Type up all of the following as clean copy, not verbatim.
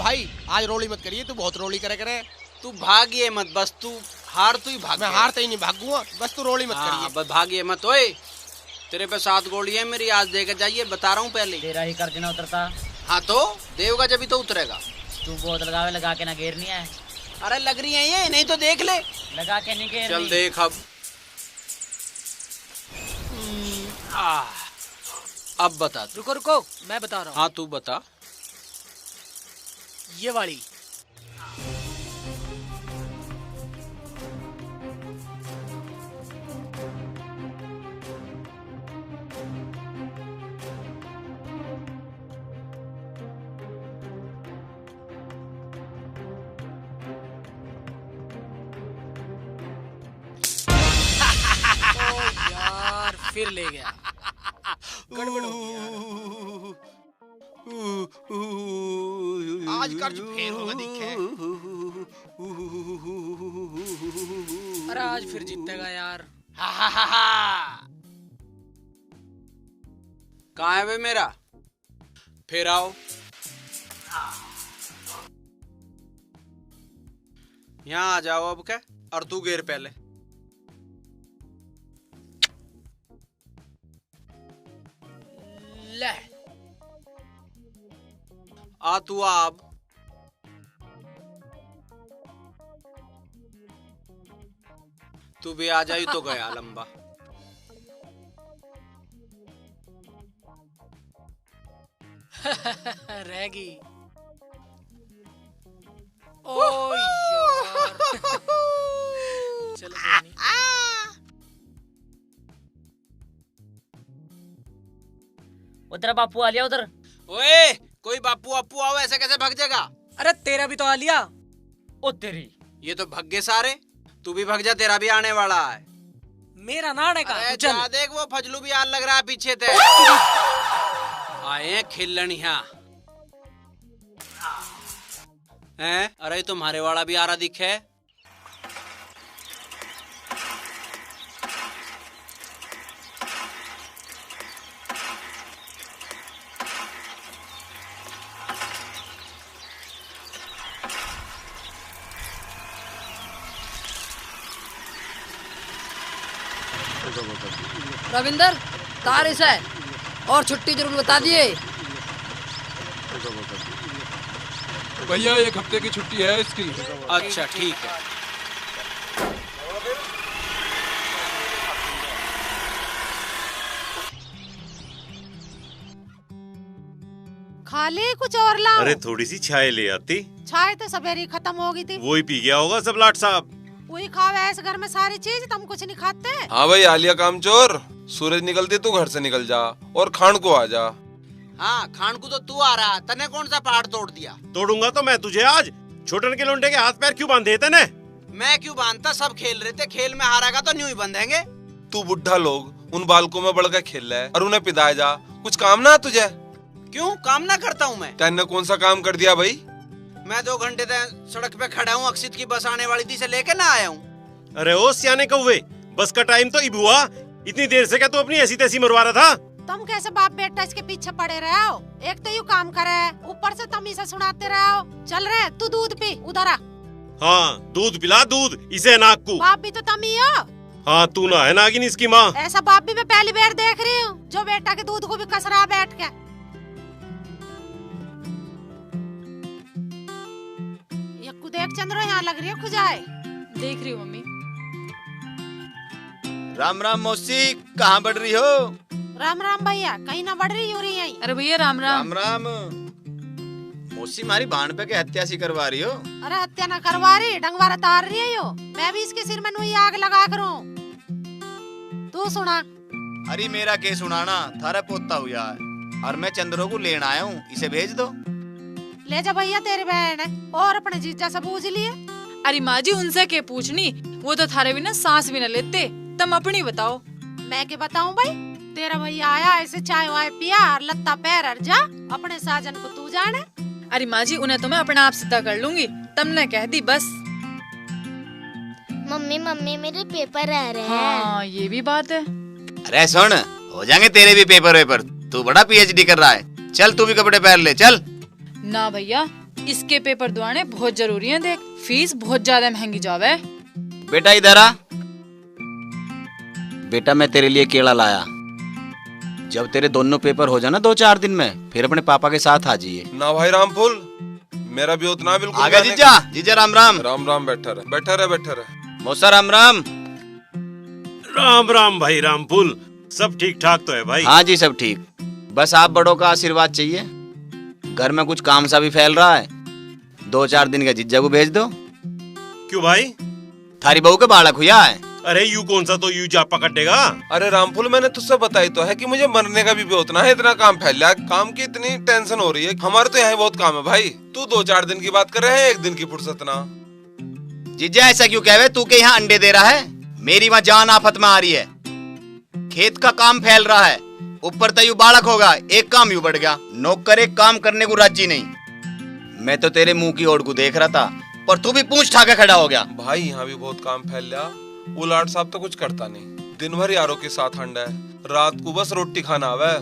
भाई आज रोली मत करिए, तू बहुत रोली करे। तू भागिए मत, बस तू हार तू ही भाग। मैं हारते ही नहीं भागूंगा, बस तू रोली मत करिए। बस भागिए मत। ओए तेरे पे 7 गोली है मेरी, आज देकर जाइए, बता रहा हूँ पहले। तेरा ही कर्ज ना उतरता। हाँ तो देवगा जब तो उतरेगा। तू बहुत लगा के ना घेरनी है। अरे लग रही है ये, नहीं तो देख ले। लगा के नहीं घेरनी। चल देख अब। अब बता। रुको मैं बता रहा हूँ। हाँ तू बता। ये वाली यार फिर ले गया, गड़बड़ हो गया। आज कर्ज फेर होगा दिखे। अरे आज फिर जीतेगा यार। कहाँ है वे मेरा? फिर आओ। यहाँ आ जाओ अब। क्या और तू गेर पहले। ले आ तू अब। तू भी आ जाई तो गया लंबा। रहेगी। ओ यार चलो कोई नहीं। उधर बापू आ लिया उधर। ओए कोई बापू अपू आओ, ऐसे कैसे भाग जाएगा? अरे तेरा भी तो आ लिया। ओ तेरी, ये तो भग गए सारे। तू भी भग जा, तेरा भी आने वाला है। मेरा नाने का अरे तू चल। जा देख, वो फजलू भी आन लग रहा है पीछे ते। आए हैं खिलनिया हैं। अरे तुम्हारे वाला भी आ रहा दिखे। रविंदर तारिश है और छुट्टी जरूर बता दिए। भैया 1 हफ्ते की छुट्टी है इसकी। अच्छा ठीक है। खाली कुछ और लाओ। अरे थोड़ी सी चाय ले आती। चाय तो सवेरे खत्म हो गई थी। वो ही पी गया होगा सब लाट साहब। वही खावे ऐसे घर में सारी चीज, तुम कुछ नहीं खाते। हाँ भाई आलिया कामचोर, सूरज निकलते तू घर से निकल जा और खान को आ जा। हाँ खान को तो तू आ रहा, तने कौन सा पहाड़ तोड़ दिया? तोड़ूंगा तो मैं तुझे आज। छोटन के लोंडे के हाथ पैर क्यों बांधे तने? मैं क्यों बांधता, सब खेल रहे थे, खेल में हारेगा तो न्यू ही बंधेंगे। तू बुढ़ा लोग उन बालकों में बढ़ के खेल रहा है और उन्हें पिदाए जा। कुछ काम ना तुझे? क्यों काम ना करता हूँ मैं? तैने कौन सा काम कर दिया भाई? मैं 2 घंटे से सड़क पे खड़ा हूँ, अक्षित की बस आने वाली थी से लेके ना आया हूँ। अरे ओ सियाने कौवे, बस का टाइम तो इब हुआ। इतनी देर से क्या तू अपनी ऐसी तैसी मरवा रहा था? तुम कैसे बाप बेटा इसके पीछे पड़े रहे हो? एक तो यू काम करे, ऊपर से तुम इसे सुनाते रहे हो। चल रहे तू दूध पी, उधर आ। हाँ दूध पिला दूध इसे नाक को। बाप भी तो तुम ही हो। हाँ तू ना है नागिन इसकी माँ। ऐसा बाप भी मैं पहली बार देख रही हूँ जो बेटा के दूध को भी कस रहा बैठ के। यक्कू देख चंद्रो, यहाँ लग रही है खुजाए। देख रही हूँ मम्मी। राम राम मौसी, कहाँ बढ़ रही हो? राम राम भैया, कहीं ना बढ़ रही हो रही है। अरे भैया राम राम। राम राम। मौसी मारी बाण पे के हत्या सी करवा रही हो? अरे हत्या ना करवा रही, डंगवारा तार रही है यो। मैं भी इसके सिर में नुई आग लगा करूं। तू सुना। अरे मेरा के सुनाना, थारा पोता हुआ है और मैं चंद्रो को लेने आया हूँ, इसे भेज दो। ले जा भैया, तेरी बहन है और अपने जीजा से पूछ लिए। अरे माँ जी उनसे क्या पूछनी, वो तो थारे बिना सांस भी न लेते। तुम अपनी बताओ। मैं क्या बताऊं भाई, तेरा भैया आया ऐसे चाय वाय पिया और लत्ता पैर हर जा, अपने साजन को तू जाने। अरे माँ जी उन्हें तो मैं अपने आप सीधा कर लूंगी, तुमने कह दी बस। मम्मी मम्मी मेरे पेपर आ रहे हैं। हाँ ये भी बात है। अरे सुन, हो जाएंगे तेरे भी पेपर वेपर। तू बड़ा पीएचडी कर रहा है, चल तू भी कपड़े पहन ले चल। ना भैया इसके पेपर दुआने बहुत जरूरी है। देख फीस बहुत ज्यादा महंगी जावे। बेटा इधर आ। बेटा मैं तेरे लिए केला लाया। जब तेरे दोनों पेपर हो जाए ना 2-4 दिन में, फिर अपने पापा के साथ आ जाइए। ना भाई रामफूल, मेरा भी उतना बिल्कुल। आगे जीजा। जीजा राम राम। राम राम। बैठा रहे बैठा रहे बैठा रहे। मौसा राम राम। राम राम भाई रामफूल, सब ठीक ठाक तो है भाई? हाँ जी सब ठीक। बस आप बड़ों का आशीर्वाद चाहिए। घर में कुछ काम सा भी फैल रहा है, 2-4 दिन का जीजा को भेज दो। क्यों भाई? थारी बहू के बालक हुआ है। अरे यू कौन सा तो यू जापा कटेगा। अरे रामफूल, मैंने तुझसे बताई तो है कि मुझे मरने का भी उतना है। इतना काम फैल रहा है, काम की इतनी टेंशन हो रही है। हमारे तो यहाँ बहुत काम है भाई। तू 2-4 दिन की बात कर रहे हैं, 1 दिन की फुर्सत ना। जीजा ऐसा क्यों कहे? तू के यहाँ अंडे दे रहा है, मेरी वहाँ जान आफत में आ रही है। खेत का काम फैल रहा है, ऊपर तयू बालक होगा, एक काम यूं बढ़ गया। नौकर एक काम करने को राजी नहीं। मैं तो तेरे मुंह की ओर को देख रहा था, पर तू भी पूंछ ठाके खड़ा हो गया। भाई यहाँ भी बहुत काम फैल रहा। उलाट साहब तो कुछ करता नहीं, दिन भर यारों के साथ हंडा है, रात को बस रोटी खाना आवे।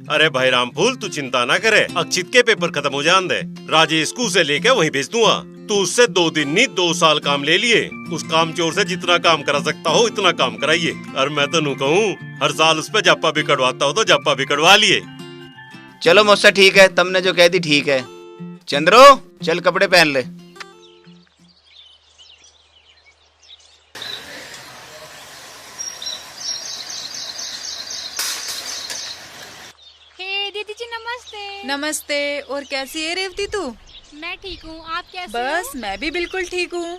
अरे भाई रामफूल तू चिंता ना करे, अक्षित के पेपर खत्म हो जान दे, राजेश को उसे लेके वहीं भेज दूंगा। तू उससे 2 दिन नहीं 2 साल काम ले लिए। उस काम चोर से जितना काम करा सकता हो इतना काम कराइए। और मैं तो नू कहूँ हर साल उस पे जापा भी कटवाता हो तो जापा भी कटवा लिए। चलो मुझसे ठीक है, तुमने जो कह दी ठीक है। चंद्रो चल कपड़े पहन ले। दीदी जी नमस्ते। नमस्ते। और कैसी है रेवती तू? मैं ठीक हूँ, आप कैसे बस हो? मैं भी बिल्कुल ठीक हूँ।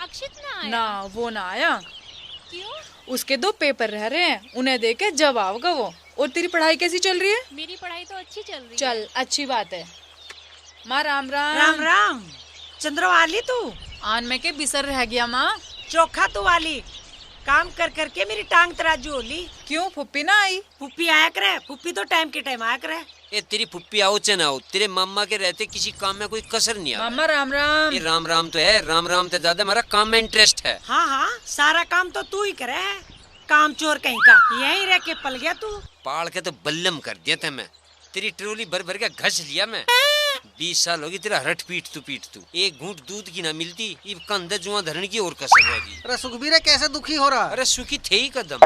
अक्षित ना आया? ना वो ना आया। क्यों? उसके 2 पेपर रह रहे हैं, उन्हें देके जब आओगा वो। और तेरी पढ़ाई कैसी चल रही है? मेरी पढ़ाई तो अच्छी चल रही चल है। अच्छी बात है। माँ राम राम। राम राम। चंद्रो वाली तू? आन में के बिसर रह गया माँ। चोखा तू वाली, काम कर करके मेरी टांग तराजू होली। क्यों फुप्पी ना आई? फुप्पी आया करे, फुप्पी तो टाइम के टाइम आया करे। ए तेरी फुप्पी आओ चे ना हो, तेरे मामा के रहते किसी काम में कोई कसर नहीं आ। मामा राम राम। ये राम राम तो है, राम राम तो ज्यादा हमारा काम में इंटरेस्ट है। हाँ हाँ सारा काम तो तू ही करे, काम चोर कहीं का। यहीं रह के पल गया तू। पाल के तो बल्लम कर दिया था मैं, तेरी ट्रोली भर भर के घस लिया मैं। 20 साल होगी तेरा रट पीट तू। एक घूंट दूध की ना मिलती, ये कंधे जुआ धरने की और कसर रहेगी। अरे सुखबीर कैसे दुखी हो रहा? अरे सुखी थे ही कदम।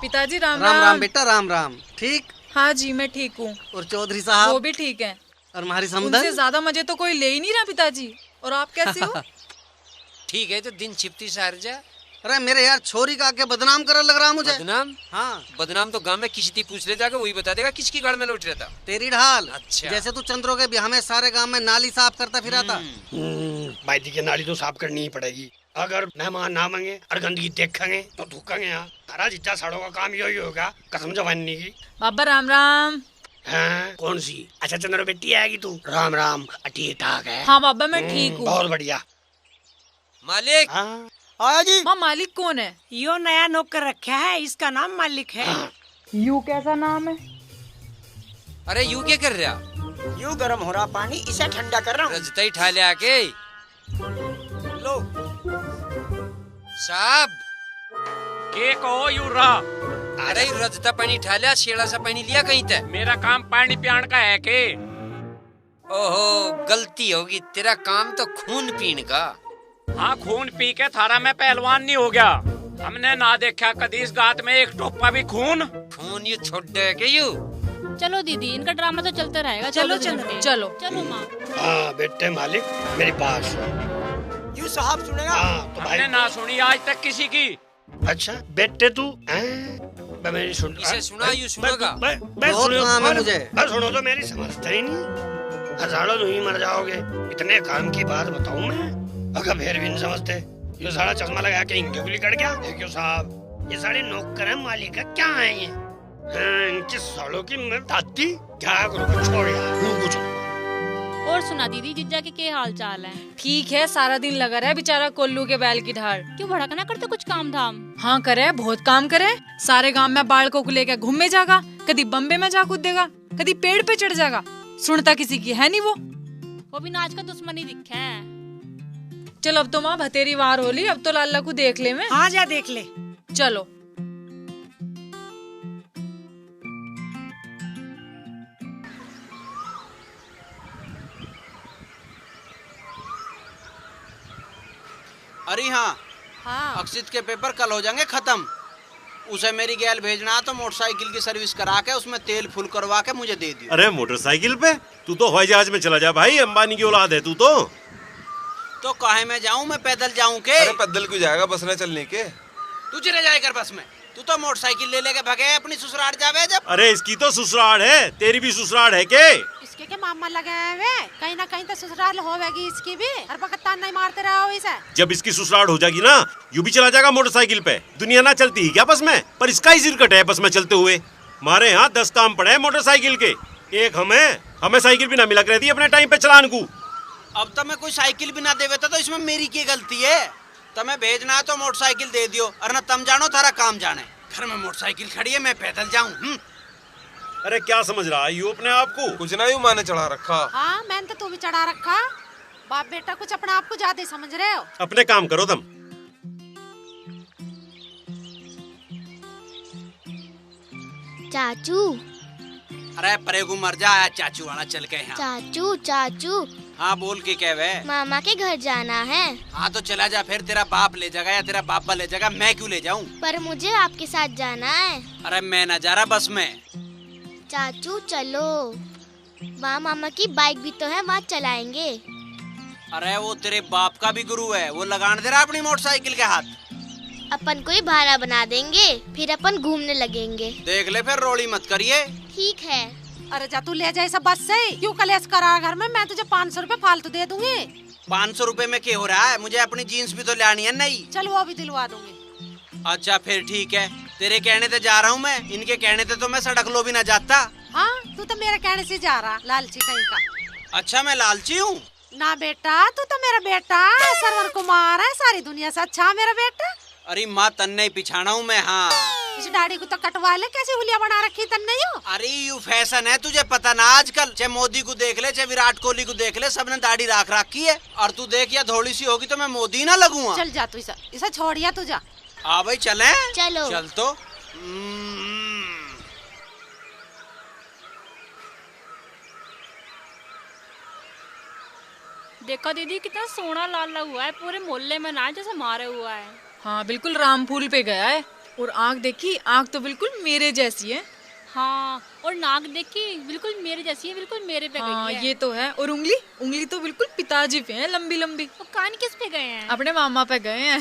पिताजी राम राम राम बेटा, राम राम। ठीक? हाँ जी मैं ठीक हूँ। और चौधरी साहब? वो भी ठीक है। और हमारी उनसे समदन? ज्यादा मजे तो कोई ले ही नहीं रहा पिताजी। और आप कैसे हो? ठीक है तो दिन छिपती सार जा। अरे मेरे यार छोरी का आके बदनाम कर लग रहा मुझे। बदनाम? हाँ बदनाम तो गांव में किसी थी पूछ ले जाकर, वही बता देगा किसकी गाड़ में लौट रहा था। तेरी ढाल। अच्छा। जैसे तू चंद्रो के ब्याह में सारे गांव में नाली साफ करता फिरा था। भाई जी की नाली तो साफ करनी ही पड़ेगी। अगर मेहमान ना मांगे और गंदगी देखेंगे तो थूकेंगे यहाँ। तारा जितना साड़ों का काम यही होगा, कसम जवानी की। बाबा राम राम। हाँ कौन सी? अच्छा चंद्रो बेटी आएगी तू? राम राम। ठीक ठाक है? हाँ बाबा मैं ठीक हूँ। बहुत बढ़िया। मालिक। हाँ आया जी। माँ मालिक कौन है? यो नया नौकर रखा है, इसका नाम मालिक है। यू कैसा नाम है? अरे यू क्या कर रहा? यू गर्म हो रहा पानी, इसे ठंडा कर रहा हूँ। रजता ही ठा ले आके। लो साहब के कहो यू रहा? अरे रजता पानी ठा लिया, शेड़ा सा पानी लिया कहीं तक? मेरा काम पानी पियाण का है के? ओहो गलती होगी, तेरा काम तो खून पीण का। हाँ खून पी के थारा मैं पहलवान नहीं हो गया। हमने ना देखा कदी इस गात में एक टोपा भी खून। खून यू छोड़ दे के यू। चलो दीदी, इनका ड्रामा तो चलते रहेगा। चलो चलो चंद्रो। चलो चलो माँ। हाँ बेटे मालिक मेरी बात सुन। यू साहब सुनेगा? हाँ तो हमने भाई। ना सुनी आज तक किसी की। अच्छा बेटे तू मेरी सुन। इसे सुना यू सुनेगा। बहुत काम है मुझे। सुनो तो मेरी समझते ही नहीं। हजारों तुम ही मर जाओगे। इतने काम की बात बताऊं मैं, अगर फिर भी नहीं समझते। ये सारा चश्मा लगा के इनके गुली कट गया। देखियो साहब, ये सारे नौकर है मालिक है, क्या है ये? इनकी सालों की मैं दादी क्या करूँगा, छोड़ यार कुछ। और सुना दीदी, जीजा के हाल चाल है? ठीक है, सारा दिन लगा रहा है बेचारा कोल्लू के बैल की ढाल। क्यों भड़कना करते कुछ काम धाम? हाँ करे, बहुत काम करे। सारे गांव में बालकों को लेकर घूमे जागा, कभी बम्बे में जा कूदेगा, कभी पेड़ पे चढ़ जागा। सुनता किसी की है नहीं वो भी नाच का दुश्मन ही दिखा है। चलो अब तो माँ भतेरी वार होली, अब तो लाला को देख ले मैं। हाँ जा देख ले। चलो अरे हाँ हाँ अक्षित के पेपर कल हो जाएंगे खत्म। उसे मेरी गैल भेजना तो मोटरसाइकिल की सर्विस करा के उसमें तेल फुल करवा के मुझे दे दियो। अरे मोटरसाइकिल पे? तू तो हवाई जहाज में चला जा भाई, अंबानी की औलाद है तू तो काहे में जाऊं, मैं पैदल जाऊं के? अरे पैदल क्यों जाएगा, बस न चलने के। तू चले जाए कर बस में। तू तो मोटरसाइकिल ले लेके भगे अपनी ससुराल जावे जब। अरे इसकी तो ससुराल है, तेरी भी ससुराल है के? इसके के मामा लगे हैं वे, कहीं ना कहीं तो ससुराल होवेगी इसकी भी। हर वक्त तान नहीं मारते रहो इसे। जब इसकी ससुराल हो जाएगी ना, यूं भी चला जाएगा मोटरसाइकिल पे। दुनिया ना चलती ही क्या बस में? पर इसका ही सिर कटे है बस में चलते हुए। हमारे यहाँ 10 काम पड़े हैं मोटरसाइकिल के, एक हमें साइकिल भी ना मिला कर दी अपने टाइम पे चलान को। अब तो मैं कोई साइकिल भी ना देवे तो इसमें मेरी क्या गलती है? तुम्हें भेजना है तो मोटरसाइकिल दे दियो, और ना तुम जानो थारा काम जाने। घर में मोटरसाइकिल खड़ी है, मैं पैदल जाऊं। अरे क्या समझ रहा है यू अपने आप को? कुछ ना, यूं माँ ने चढ़ा रखा। हाँ मैंने तो तू भी चढ़ा रखा। बाप बेटा कुछ अपने आप को ज्यादा ही समझ रहे हो। अपने काम करो तुम। चाचू। अरे परे को मर जा, चाचू वाला चल के यहाँ। चाचू चाचू। हाँ बोल के कह वे। मामा के घर जाना है। हाँ तो चला जा, फिर तेरा बाप ले जाएगा या तेरा बापा ले जाएगा, मैं क्यों ले जाऊं? पर मुझे आपके साथ जाना है। अरे मैं ना जा रहा बस में। चाचू चलो, वहाँ मामा की बाइक भी तो है, वहाँ चलाएंगे। अरे वो तेरे बाप का भी गुरु है, वो लगाने दे रहा अपनी मोटरसाइकिल के हाथ। अपन कोई बहाना बना देंगे, फिर अपन घूमने लगेंगे। देख ले फिर, रोड़ी मत करिए। ठीक है। अरे जा तू ले जाए सब बस से, क्यों कलेश करा घर में? मैं तुझे 500 रुपए फालतू दे दूंगी। 500 रुपए में क्या हो रहा है? मुझे अपनी जीन्स भी तो लानी है। नहीं चल वो भी दिलवा दूंगी। अच्छा फिर ठीक है, तेरे कहने से जा रहा हूँ मैं, इनके कहने से तो मैं सड़क लो भी ना जाता। हाँ तू तो मेरे कहने से जा रहा, लालची कहीं का। अच्छा मैं लालची हूँ? ना बेटा, तू तो मेरा बेटा सरवर कुमार है, सारी दुनिया से अच्छा मेरा बेटा। अरे माँ तन्ने पिछाना हूँ मैं। हाँ इस दाढ़ी को तो कटवा ले, कैसी हुलिया बना रखी तन्ने यू। अरे यू फैशन है, तुझे पता ना आजकल। चाहे मोदी को देख ले, चाहे विराट कोहली को देख ले, सबने दाढ़ी राख रखी है। और तू देख, या थोड़ी सी होगी तो मैं मोदी ना लगूंगा। चल जा तू, इसे छोड़िया तू जा। हाँ भाई चले। चलो। चल तो। देखो दीदी कितना सोना लाल हुआ है, पूरे मोहल्ले में ना जैसे मारे हुआ है। हाँ बिल्कुल राम फूल पे गया है। और आँख देखी, आँख तो बिल्कुल मेरे जैसी है। हाँ और नाक देखी, बिल्कुल मेरे जैसी है, बिल्कुल मेरे पे हाँ गई है। ये तो है। और उंगली तो बिल्कुल पिताजी पे है, लंबी लंबी। तो कान किस पे गए हैं? अपने मामा पे गए हैं।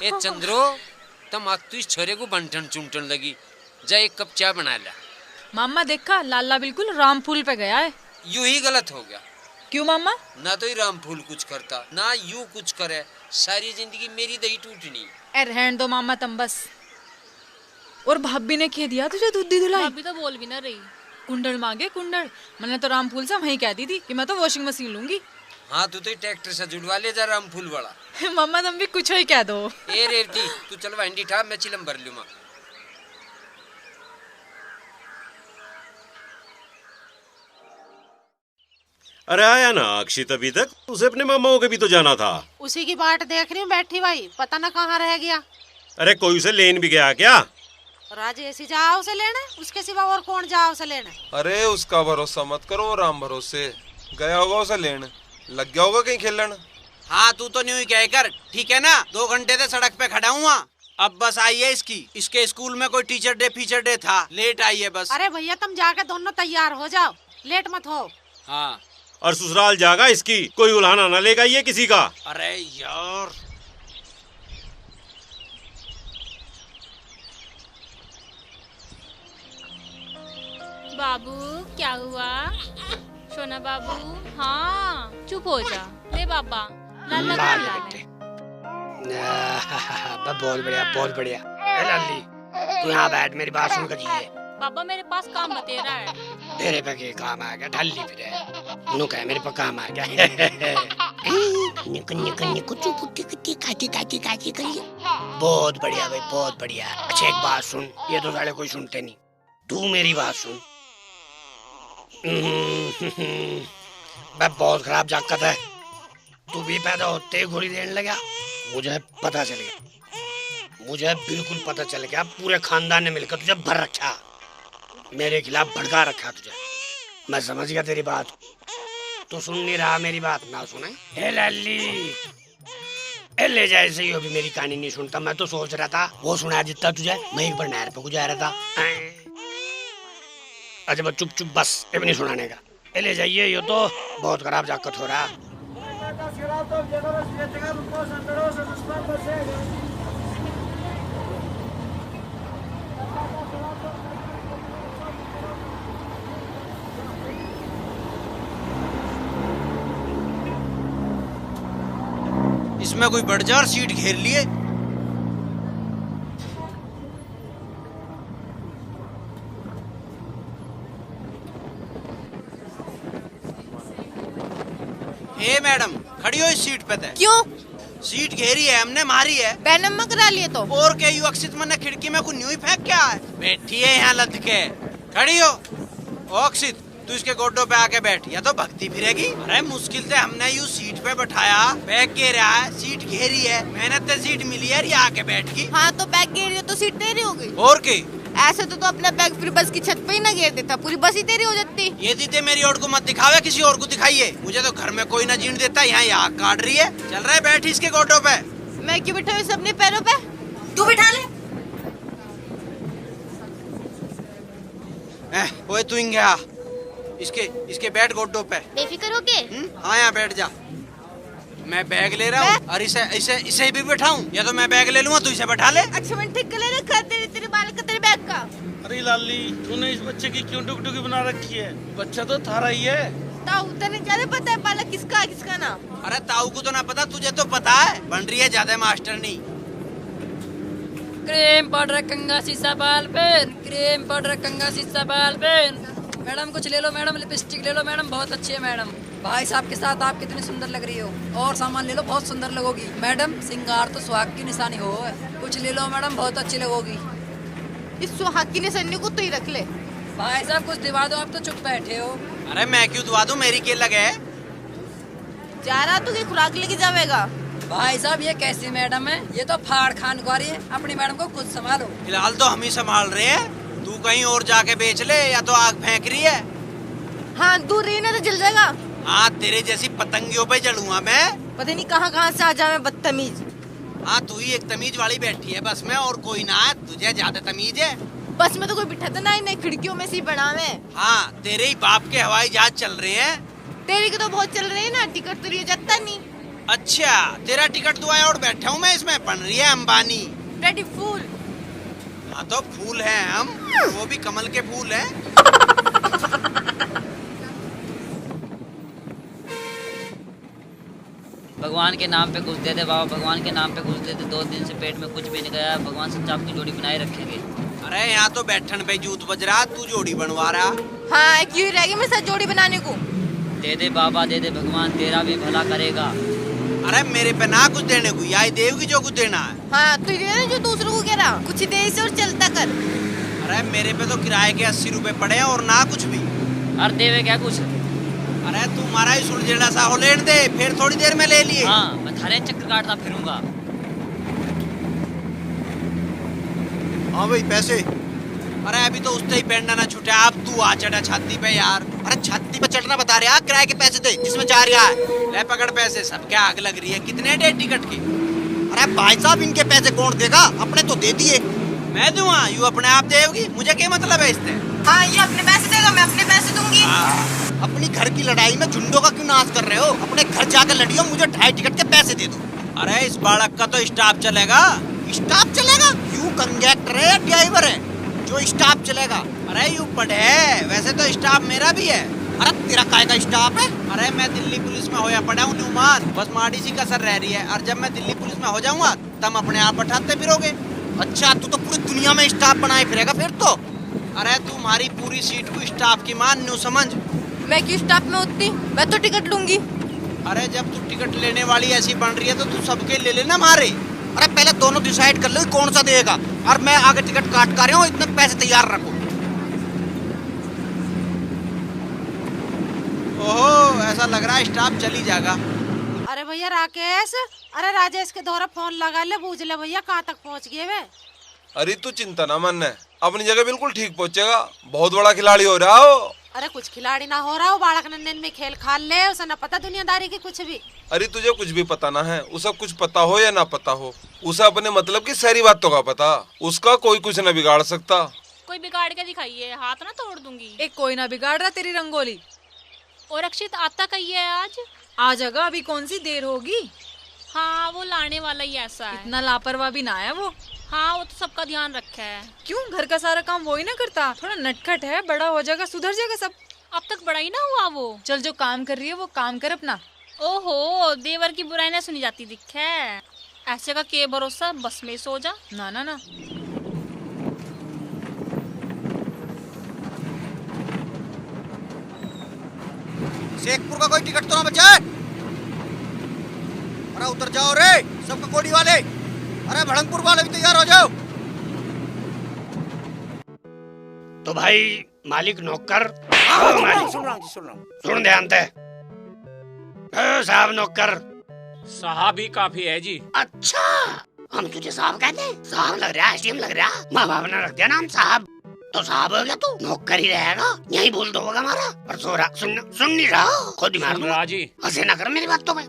ए चंद्रो, तुम आज तू इस छोरे को बंटन चुमटन लगी, जा एक कप चाय बना ला। मामा देखा, लाला बिल्कुल राम फूल पे गया है। यूं ही गलत हो गया। क्यों मामा? ना तो ही राम फूल कुछ करता, ना यूं कुछ करे। सारी जिंदगी मेरी दही टूटनी। रहन दो मामा तुम बस। और भाभी ने कह दिया तुझे दूध दी धुलाई? भाभी तो बोल भी ना रही। कुंडल मांगे कुंडल। मैंने तो राम फूल से वही कह दी थी कि मैं तो वॉशिंग मशीन लूंगी। हाँ तू तो ट्रैक्टर से जुड़वा ले जा राम फूल वाला। मामा तुम भी कुछ ही कह दो। ए रेवती तू चल वंडी ठा, मैं चिलम भर लूँ। अरे आया ना अक्षित अभी तक? उसे अपने मामाओं के भी तो जाना था। उसी की बाट देख रही हूँ बैठी भाई, पता ना कहाँ रह गया। अरे कोई उसे लेन भी गया क्या? राजेश ही जाओ उसे लेने, उसके सिवा और कौन जाओ उसे लेने? अरे उसका भरोसा मत करो, राम भरोसे गया होगा उसे लेने, लग गया होगा कहीं खेलन। हाँ तू तो न्यू ही कह कर, ठीक है ना? 2 घंटे से सड़क पे खड़ा हुआ, अब बस आई है इसकी। इसके स्कूल में कोई टीचर डे फीचर डे था, लेट आई है बस। अरे भैया तुम जाके दोनों तैयार हो जाओ, लेट मत हो। हाँ और ससुराल जागा इसकी, कोई उल्हाना न लेगा ये किसी का। अरे यार बाबू क्या हुआ? सोना बाबू, हाँ चुप हो जा। ले बाबा लाला को बुला ले। बहुत बढ़िया बहुत बढ़िया। लाली तू यहाँ बैठ, मेरी बात सुन कर जी। बाबा मेरे पास काम बतेरा है। तेरे पे के काम आ गया, ढल ली फिर नु कह मेरे पे काम आ गया। बहुत बढ़िया भाई बहुत बढ़िया। अच्छा एक बात सुन, ये तो साले कोई सुनते नहीं, तू मेरी बात सुन। मैं बहुत खराब जागत है, तू भी पैदा होते ही गोली देने लगा। मुझे पता चल गया, मुझे बिल्कुल पता चल गया, पूरे खानदान ने मिलकर तुझे भर रखा, मेरे खिलाफ भड़का रखा तुझे। मैं समझ गया तेरी बात, तू सुन नहीं रहा मेरी बात, ना सुने। हे लल्ली ए ले जाए सही हो, भी मेरी कहानी नहीं सुनता। मैं तो सोच रहा था वो सुनाया जितना तुझे, मैं एक बार नहर पे गुजर रहा था। अच्छा बस चुप चुप, बस ये भी नहीं सुनाने का। ए ले जाइए, ये तो बहुत खराब जाकत हो रहा। इसमें कोई बढ़ जा और सीट घेर लिए। हे मैडम, खड़ी हो इस सीट पे। क्यों? सीट घेरी है हमने, मारी है। बैनम करा लिए तो। और के यू अक्षित मन खिड़की में कोई न्यू फेंक क्या है? बैठी है यहाँ लद के। खड़ी हो। ओ अक्षित, तू इसके गोडों पे आके बैठ, या तो भक्ति फिरेगी। अरे मुश्किल से हमने यू सीट पे बैठाया, बैग घेरा है, सीट घेरी है, मेहनत से सीट मिली है, ये आके बैठ गई। हाँ तो बैग घेरी तो सीट तेरी हो गई। और की ऐसे तो अपना बैग फिर बस की छत पे ही ना घेर देता, पूरी बस ही तेरी हो जाती। ये दीदी मेरी ओर को मत दिखावे, किसी और को दिखाइए। मुझे तो घर में कोई ना जीण देता, यहाँ काट रही है। चल रहा है, बैठ इसके गोडों पे। मैं क्यों बिठा इसे अपने पैरों पे? तू बिठा ले। ओए तू इंगया, इसके बैठ गोडों पे। बेफिक्र होके। हाँ यहाँ बैठ जा। मैं बैग ले रहा हूँ और इसे भी बैठाऊं, या तो मैं बैग ले लूंगा, तू इसे बैठा ले। अच्छा मैंने ठीक कर ले रखा तेरे बाल का, तेरे बैग का। अरे लाली, तूने इस बच्चे की क्यों डुगडुगी बना रखी है? बच्चा तो थारा ही है। ताऊ तने ज्यादा पता है बालक किसका किसका ना। अरे ताऊ को तो ना पता, तुझे तो पता है। बन रही है ज्यादा मास्टर नहीं। क्रीम पाउडर कंगा शीशा बाल पेन, क्रीम पाउडर कंगा शीशा बाल पेन। मैडम कुछ ले लो मैडम, लिपस्टिक ले लो मैडम, बहुत अच्छी है मैडम। भाई साहब के साथ आप कितनी सुंदर लग रही हो। और सामान ले लो, बहुत सुंदर लगोगी मैडम। सिंगार तो सुहाग की निशानी हो। कुछ ले लो मैडम, बहुत अच्छी लगोगी। इस सुहाग की निशानी को तू ही रख ले। भाई साहब कुछ दिवा दो, आप तो चुप बैठे हो। अरे मैं क्यों दिवा दूं, मेरी के लगे। जा रहा तू की खुराक लेके जाएगा। भाई साहब ये कैसी मैडम है? ये तो फाड़ खान रही है। अपनी मैडम को खुद संभालो। फिलहाल तो हम ही संभाल रहे हैं, तू कहीं और जाके बेच ले, या तो आग फेंक रही है। हाँ दूर रही ना तो जल जाएगा। हाँ तेरे जैसी पतंगियों पे जलूंगा मैं। पता नहीं कहाँ से आ जाए बदतमीज। हाँ तू ही एक तमीज वाली बैठी है बस में, और कोई ना है। तुझे ज्यादा तमीज है। बस में तो कोई बिठाता ना ही नहीं, खिड़कियों में से बना में। हाँ तेरे ही बाप के हवाई जहाज चल रहे हैं। तेरी के तो बहुत चल रही है ना, टिकट तो लिया जाता नहीं। अच्छा तेरा टिकट दुआया और बैठा हूँ मैं इसमें। बन रही है अंबानी। Bloody fool. हाँ तो फूल हैं हम, वो भी कमल के फूल हैं। भगवान के नाम पे कुछ दे दे बाबा, भगवान के नाम पे कुछ दे दे। 2 दिन से पेट में कुछ भी नहीं गया, भगवान से आपकी जोड़ी बनाए रखेंगे। अरे यहाँ तो बैठन पे जूत बज रहा, तू जोड़ी बनवा रहा। हाँ क्यों रहेगी मेरे साथ जोड़ी बनाने को। दे दे बाबा दे दे, भगवान तेरा भी भला करेगा। अरे मेरे पे ना कुछ देने को, यही देवगी जो कुछ देना है। हाँ तू दे जो दूसरों को कह रहा, कुछ दे इसे और चलता कर। अरे मेरे पे तो किराए के 80 रुपए पड़े हैं और ना कुछ भी। अरे देवे क्या कुछ? अरे तुम्हारा ही सुलझेड़ा सा हो, लेने दे, फिर थोड़ी देर में ले लिए। हाँ मैं थारे चक्कर काटता फिरूंगा। हाँ भाई पैसे। अरे अभी तो उससे ही पेंडा ना छूटा, अब तू आ चढ़ा छाती पे यार। अरे छाती पे चढ़ना बता रहे, किराए के पैसे दे जिसमें जा रहा है। ले पकड़ पैसे, सब क्या आग लग रही है। कितने डे टिकट के? अरे भाई साहब इनके पैसे कौन देगा, अपने तो दे दिए। मैं दूंगा, यू अपने आप देगी, मुझे क्या मतलब है इससे। हाँ ये अपने पैसे देगा, मैं अपने पैसे दूंगी। अपनी घर की लड़ाई में झुंडों का क्यों नाश कर रहे हो? अपने घर जाकर लड़ियो, मुझे 2.5 टिकट के पैसे दे दो। अरे इस बालक का तो स्टाफ चलेगा। स्टाफ चलेगा? यू कंडक्टर है या ड्राइवर है जो स्टाफ चलेगा? अरे यू पढ़े, वैसे तो स्टाफ मेरा भी है। अरे तेरा काय का स्टाफ है? अरे मैं दिल्ली पुलिस में होया पड़ा हूँ न्यूमान, बस माड़ी सी कसर रह रही है। और जब मैं दिल्ली पुलिस में हो जाऊंगा तब अपने आप बैठाते फिरोगे। अच्छा तू तो पूरी दुनिया में स्टाफ बनाए फिरेगा फिर तो। अरे तुम्हारी पूरी सीट को स्टाफ की मान न्यू समझ। मैं क्यों स्टाफ में होती, मैं तो टिकट लूंगी। अरे जब तू टिकट लेने वाली ऐसी बन रही है तो तू सबके ले लेना मारे। अरे पहले दोनों डिसाइड कर लो कौन सा देगा, और मैं आगे टिकट काट कर रहा हूँ, इतने पैसे तैयार रखो। ओहो ऐसा लग रहा है स्टाफ चली जाएगा। अरे भैया राकेश, अरे राजेश के द्वारा फोन लगा ले, पूछ ले भैया कहाँ तक पहुँच गए वे। अरे तू चिंता ना मन, अपनी जगह बिल्कुल ठीक पहुँचेगा। बहुत बड़ा खिलाड़ी हो रहा हो। अरे कुछ खिलाड़ी ना हो रहा हो, बालक नन्नन में खेल खाल ले, उसे न पता दुनियादारी की कुछ भी। अरे तुझे कुछ भी पता ना है, उसे कुछ पता हो या ना पता हो, उसे अपने मतलब की सारी बातों का पता, उसका कोई कुछ न बिगाड़ सकता। कोई बिगाड़ के दिखाइए, हाथ ना तोड़ दूंगी। एक कोई ना बिगाड़ रहा तेरी रंगोली। और अक्षित आता कही है आज? आ जाएगा, अभी कौन सी देर होगी। हाँ वो लाने वाला ही ऐसा है। इतना लापरवाह भी ना है वो। हाँ वो तो सबका ध्यान रखा है। क्यों, घर का सारा काम वो ही ना करता? थोड़ा नटखट है, बड़ा हो जाएगा सुधर जाएगा सब। अब तक बड़ा ही ना हुआ वो। चल जो काम कर रही है वो काम कर अपना। ओहो, देवर की बुराई ना सुनी जाती दिखे। ऐसे का के भरोसा, बस में सो जा। ना ना ना। शेखपुर का कोई टिकट तो ना बचा है? अरे उतर जाओ रे, सबका कोडी वाले। अरे भड़ंगपुर वाले भी तैयार हो जाओ। तो भाई मालिक नौकर। सुन रहा हूँ सुन रहा हूँ। सुन ध्यान से। साहब नौकर। साहब ही काफी है जी। अच्छा, हम तुझे साहब कहते हैं? साहब लग रहा है, एसडीएम लग रहा। माँ बाप ने रख दिया नाम साहब, तो साहब हो गया तू। नौकर ही रहेगा, यही बोल दो होगा हमारा। पर सो रहा, सुन नहीं रहा, खुद ही मार दूंगा जी। हंसे ना कर मेरी बातों में।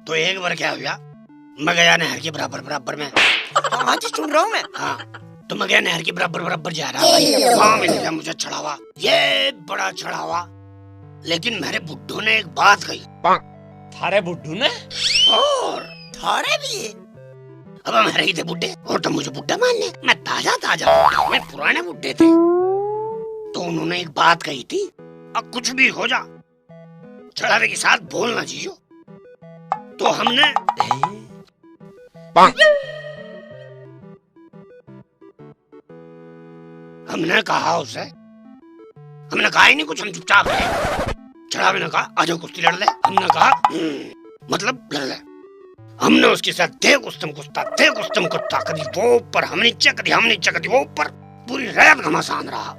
तो एक बार क्या हो गया, मैं गया नहर के बराबर में। हाँ जी सुन रहा हूँ मैं। हाँ, तो मैं गया नहर के बराबर जा रहा भाई। वहाँ मिल गया मुझे छड़ावा, ये बड़ा छड़ावा। लेकिन मेरे बुड्ढू ने एक बात कही। थारे बुड्ढू ने? और थारे भी है। अब हम रही थे बुड्ढे, और तो मुझे बुड्ढा मान ले। मैं ताजा बुड्ढा, मैं पुराने बुड्ढे थे। तो उन्होंने एक बात कही थी, अब कुछ भी हो जा, छड़ावे के साथ बोलना चाहिए। तो हमने कहा उसे, हमने कहा ही नहीं कुछ, हम चुपचाप रहे। छड़ावे ने कहा आजा कुश्ती लड़ ले। हमने कहा मतलब लड़ ले। हमने उसके साथ थे कुस्तम कुत्ता, कभी वो ऊपर हम नीचे, कभी हम नीचे, कभी वो ऊपर। पूरी रात घमासान रहा।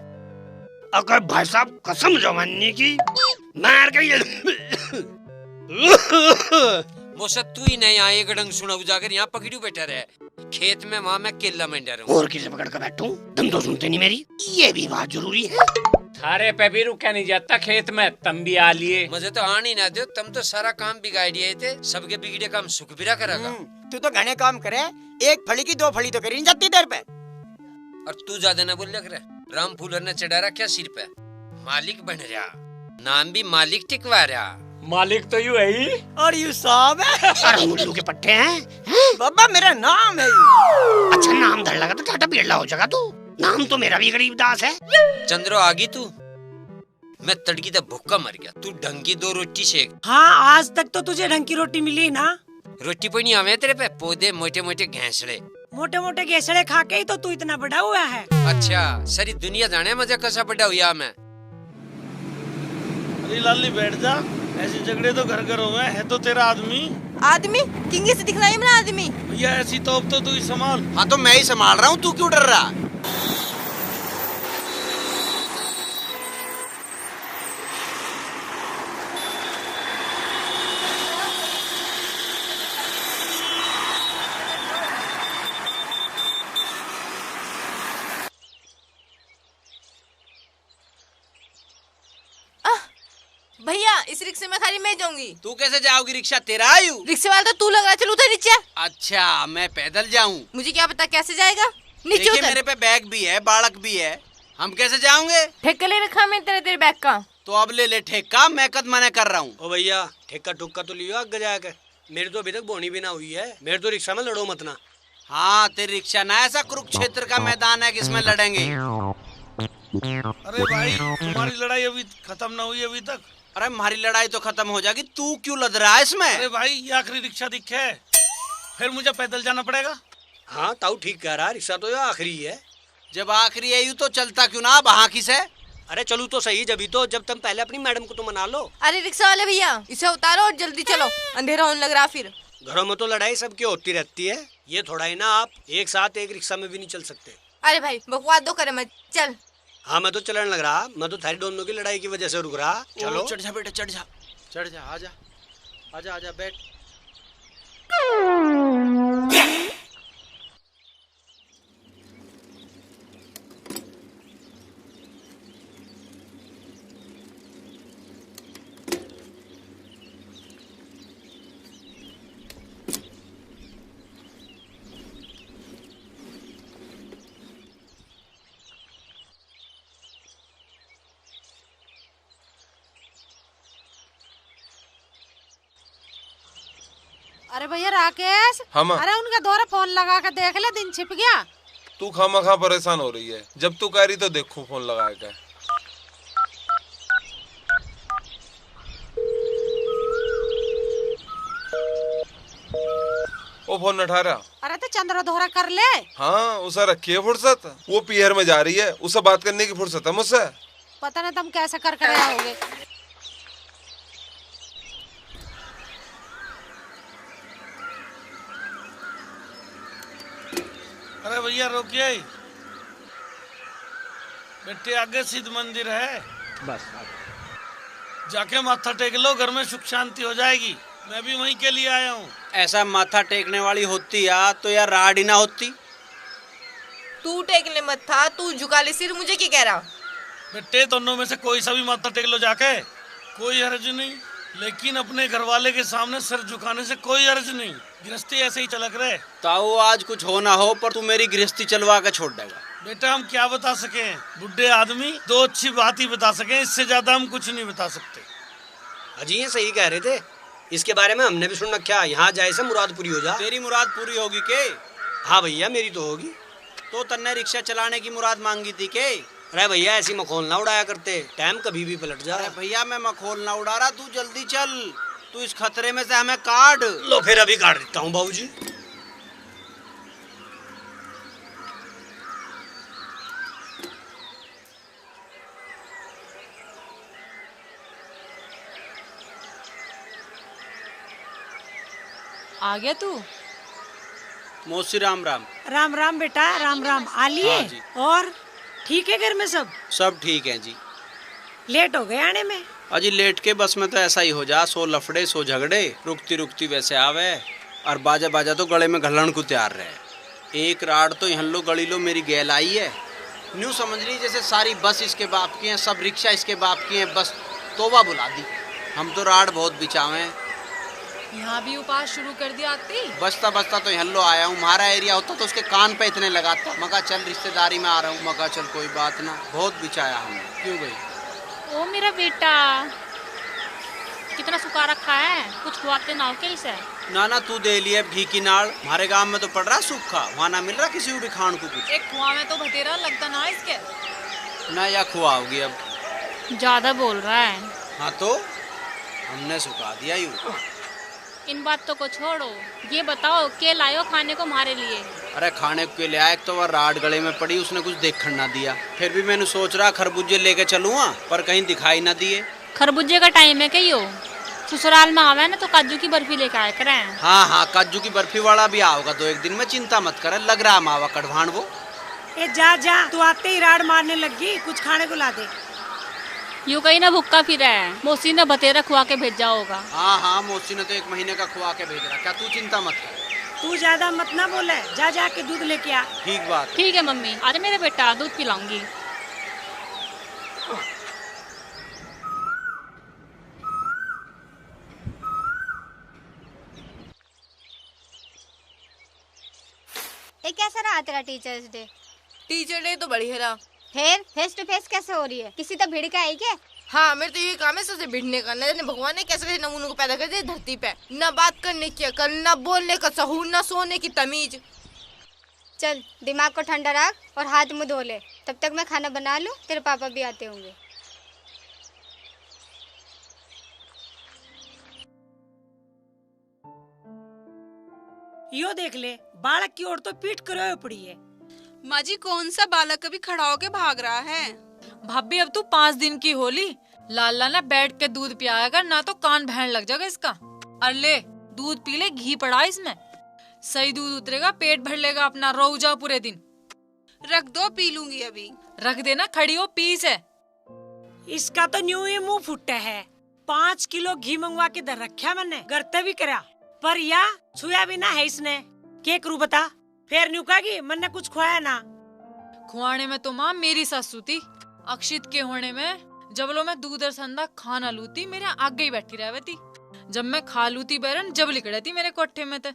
अगर भाई साहब कसम जवानी की मार गई। मोसा तू ही नहीं यहाँ एक डंग सुना जाकर यहाँ पकड़ू बैठा रहे। खेत में वहाँ मैं केला मंडा रहा हूँ। और किसे पकड़ कर बैठूं? तुम तो सुनते नहीं मेरी, ये भी बात जरूरी है। थारे पे भी रुका नहीं जाता खेत में, तम भी आ लिए। मुझे तो आने ना दो, तुम तो सारा काम बिगाड़ दिए थे। सबके बिगड़े काम सुख बिरा करेगा। तू तो घने काम करे, एक फली की दो फली तो करी नहीं जाती देर पे। और तू ज्यादा ना बोल रहा, राम फूलर ने चढ़ा रखा सिर पे। मालिक बन रहा, नाम भी मालिक टिकवा रहा। मालिक तो यू है ही, और यू साहब है। अरे उल्लू के पट्टे हैं। बाबा मेरा नाम है। अच्छा नाम धड़ लगा तो टाटा बिरला हो जाएगा तू। नाम तो मेरा भी गरीबदास है। चंद्रो आगी तू, मैं तड़की तक भूखा मर गया। तू ढंग की 2 रोटी सेक। हाँ आज तक तो तुझे ढंग की रोटी मिली ना। रोटी पर नहीं आवे तेरे पे, पौधे मोटे मोटे घैंसड़े। मोटे घेसड़े खा के ही तो तू इतना बड़ा हुआ है। अच्छा सारी दुनिया जाने मजा कैसा बड़ा हुआ मैं। अरे लाली बैठ जा, ऐसे झगड़े तो घर घर हो गए। है तो तेरा आदमी किंगी से दिखना है मेरा आदमी। भैया ऐसी तो अब तो तू ही संभाल। हाँ तो मैं ही संभाल रहा हूँ, तू क्यों डर रहा? भैया इस रिक्शे में खाली मैं जाऊंगी। तू कैसे जाओगी? रिक्शा तेरा आयु। रिक्शे वाला तो तू लग रहा, चल उधर नीचे। अच्छा मैं पैदल जाऊं? मुझे क्या पता कैसे जाएगा। नीचे देखिए उतर। मेरे पे बैग भी है, बालक भी है, हम कैसे जाओगे? ठेका ले रखा मैं तेरे बैग का। तो अब ले ले ठेका, मैं कद मना कर रहा हूँ। ओ भैया ठेका ठुक्का तो लियो आगे जाके। मेरी तो अभी तक बोनी भी ना हुई है। मेरे तो रिक्शा में लड़ो मत ना। हाँ तेरी रिक्शा ना ऐसा कुरुक्षेत्र का मैदान है कि इसमें लड़ेंगे। अरे भाई तुम्हारी लड़ाई अभी खत्म ना हुई अभी तक। अरे हमारी लड़ाई तो खत्म हो जाएगी, तू क्यों लद रहा है इसमें? अरे भाई ये आखिरी रिक्शा दिखे, फिर मुझे पैदल जाना पड़ेगा। हाँ ताऊ ठीक कह रहा, रिक्शा तो ये आखिरी है। जब आखिरी है तो चलता क्यों ना वहाँ किसे? अरे चलू तो सही, जब तो जब तुम पहले अपनी मैडम को तो मना लो। अरे रिक्शा वाले भैया इसे उतारो और जल्दी चलो, अंधेरा होने लग रहा। फिर घरों में तो लड़ाई सबकी होती रहती है, ये थोड़ा ही ना आप एक साथ एक रिक्शा में भी नहीं चल सकते। अरे भाई बकवास दो करे मत, चल। हाँ मैं तो चलने लग रहा, मैं तो थारी दोनों की लड़ाई की वजह से रुक रहा। चलो चढ़ जा बेटा, चढ़ जा, आजा आजा आजा बैठ। अरे भैया राकेश, हाँ। अरे उनका दोहरा फोन लगा के देख ले, दिन छिप गया। तू खामखा परेशान हो रही है, जब तू कह रही तो देखूं फोन लगा के। वो फोन उठा रहा। अरे तो चंद्र दोहरा कर ले। हाँ, उसे रखी है फुर्सत, वो पीहर में जा रही है, उसे बात करने की फुर्सत है मुझसे। पता नहीं तुम कैसे कर कर आओगे। अरे भैया रोकिए, बेटे आगे सिद्ध मंदिर है, बस जाके माथा टेक लो, घर में सुख शांति हो जाएगी। मैं भी वहीं के लिए आया हूँ। ऐसा माथा टेकने वाली होती या तो यार राड ही ना होती। तू टेकने मत था, तू झुका ले सिर, मुझे क्या कह रहा। बेटे दोनों में से कोई सा भी माथा टेक लो जाके, कोई हर्ज नहीं, लेकिन अपने घर वाले के सामने सिर झुकाने से कोई हर्ज नहीं। गृहस्थी ऐसे ही चलक रहे। ताऊ आज कुछ हो ना हो पर तू मेरी गृहस्थी चलवा के छोड़ देगा। बेटा हम क्या बता सके, बुढ़े आदमी दो अच्छी बात ही बता सके, इससे ज्यादा हम कुछ नहीं बता सकते। अजी ये सही कह रहे थे, इसके बारे में हमने भी सुन रखा। यहाँ जाए से मुराद पूरी हो जा। तेरी मुराद पूरी होगी के? हाँ भैया मेरी तो होगी। तो तन्ने रिक्शा चलाने की मुराद मांगी थी के? अरे भैया ऐसी मखौल ना उड़ाया करते, टाइम कभी भी पलट जा। अरे भैया मैं मखौल ना उड़ा रहा, तू जल्दी चल, तू इस खतरे में से हमें काट। लो फिर अभी काट देता हूँ बाबूजी। आ गया तू? मौसी राम राम। राम राम बेटा, राम राम। आ लिए? हाँ जी। और ठीक है घर में सब? सब ठीक है जी। लेट हो गए आने में? अजी लेट के बस में तो ऐसा ही हो जा, सो लफड़े सो झगड़े, रुकती रुकती वैसे आवे। और बाजा बाजा तो गले में घलन को तैयार रहे। एक राड तो यहाँ लो गली लो मेरी गैल आई है, न्यू समझ रही जैसे सारी बस इसके बाप की है, सब रिक्शा इसके बाप की है, बस तोबा बुला दी। हम तो राड बहुत बिछावे हैं। यहाँ भी उपास शुरू कर दिया आती? बचता बचता तो यहाँ लो आया हूँ। हमारा एरिया होता तो उसके कान पे इतने लगाता, मगा चल रिश्तेदारी में आ रहा हूँ, मगा चल कोई बात ना, बहुत बिछाया हमने। क्यों गई? ओ मेरा बेटा कितना सुखा रखा है, कुछ खुआते ना हो क्या इसे? ना ना तू दे लिए घी की नाड़, हमारे गांव में तो पड़ रहा सूखा, वहाँ ना मिल रहा किसी को भी खान को कुछ। एक कुआं में तो भतेरा लगता ना इसके। ना या खुआओगी अब? ज्यादा बोल रहा है। हाँ तो हमने सुखा दिया यूँ। इन बातों को छोड़ो, ये बताओ क्या लायो खाने को हमारे लिए? अरे खाने के लिए आया, तो वह राड गले में पड़ी, उसने कुछ देखने ना दिया। फिर भी मैंने सोच रहा खरबूजे लेके चलूँगा, पर कहीं दिखाई ना दिए। खरबूजे का टाइम है कहीं हो? ससुराल में आवे ना तो काजू की बर्फी लेके आया करें। हाँ हाँ काजू की बर्फी वाला भी आओगा 2-1 दिन में, चिंता मत करे, लग रहा मावा कड़वान वो। ए जा जा, तू आते ही राड मारने लगी, कुछ खाने को ला दे। यूँ कहीं ना भुक्का फिर है, मौसी ने बतेरा खुआ के भेजा होगा। हाँ हाँ मौसी ने तो 1 महीने का खुआ के भेज रहा, क्या तू चिंता मत कर। तू ज्यादा मत ना बोले, जा जा के दूध लेके आ। ठीक बात। ठीक है मम्मी, आज मेरे बेटा दूध पिलाऊंगी। ये कैसा रहा तेरा टीचर्स डे? टीचर डे तो बढ़िया रहा। फिर फेस टू फेस कैसे हो रही है? किसी तो भीड़ का है क्या? हाँ मेरे तो ये काम है सबसे भिड़ने का। न जाने भगवान ने कैसे कैसे नमूनों को पैदा कर दिया धरती पे। न बात करने की अकल, न बोलने का सहूर, न सोने की तमीज। चल दिमाग को ठंडा रख और हाथ मुंह धो ले, तब तक मैं खाना बना लूं, तेरे पापा भी आते होंगे। यो देख ले, बालक की ओर तो पीठ करोए पड़ी है। माँ जी कौन सा बालक अभी खड़ा होके भाग रहा है? भाभी अब तू 5 दिन की होली, लाला ने बैठ के दूध पियाया कर, ना तो कान भैन लग जाएगा इसका। और ले दूध पी ले, घी पड़ा इसमें, सही दूध उतरेगा, पेट भर लेगा अपना, रो जा पूरे दिन। रख दो, पी लूंगी अभी। रख देना, खड़ी हो पी से। इसका तो न्यू ही मुंह फुट्टा है। 5 किलो घी मंगवा के दर रखा मैंने, करते भी करा, पर या छुआ भी ना है इसने। क्या करूं बता? फिर न्यू कहेगी मैंने कुछ खुआया ना। खुआने में तो माँ मेरी सासू थी, अक्षित के होने में जबलों में दूध और संदा खाना लूती, मेरे आगे ही बैठी रहती थी। जब मैं खा लूती बैरन, जब लिख रही थी मेरे कोठे में तो।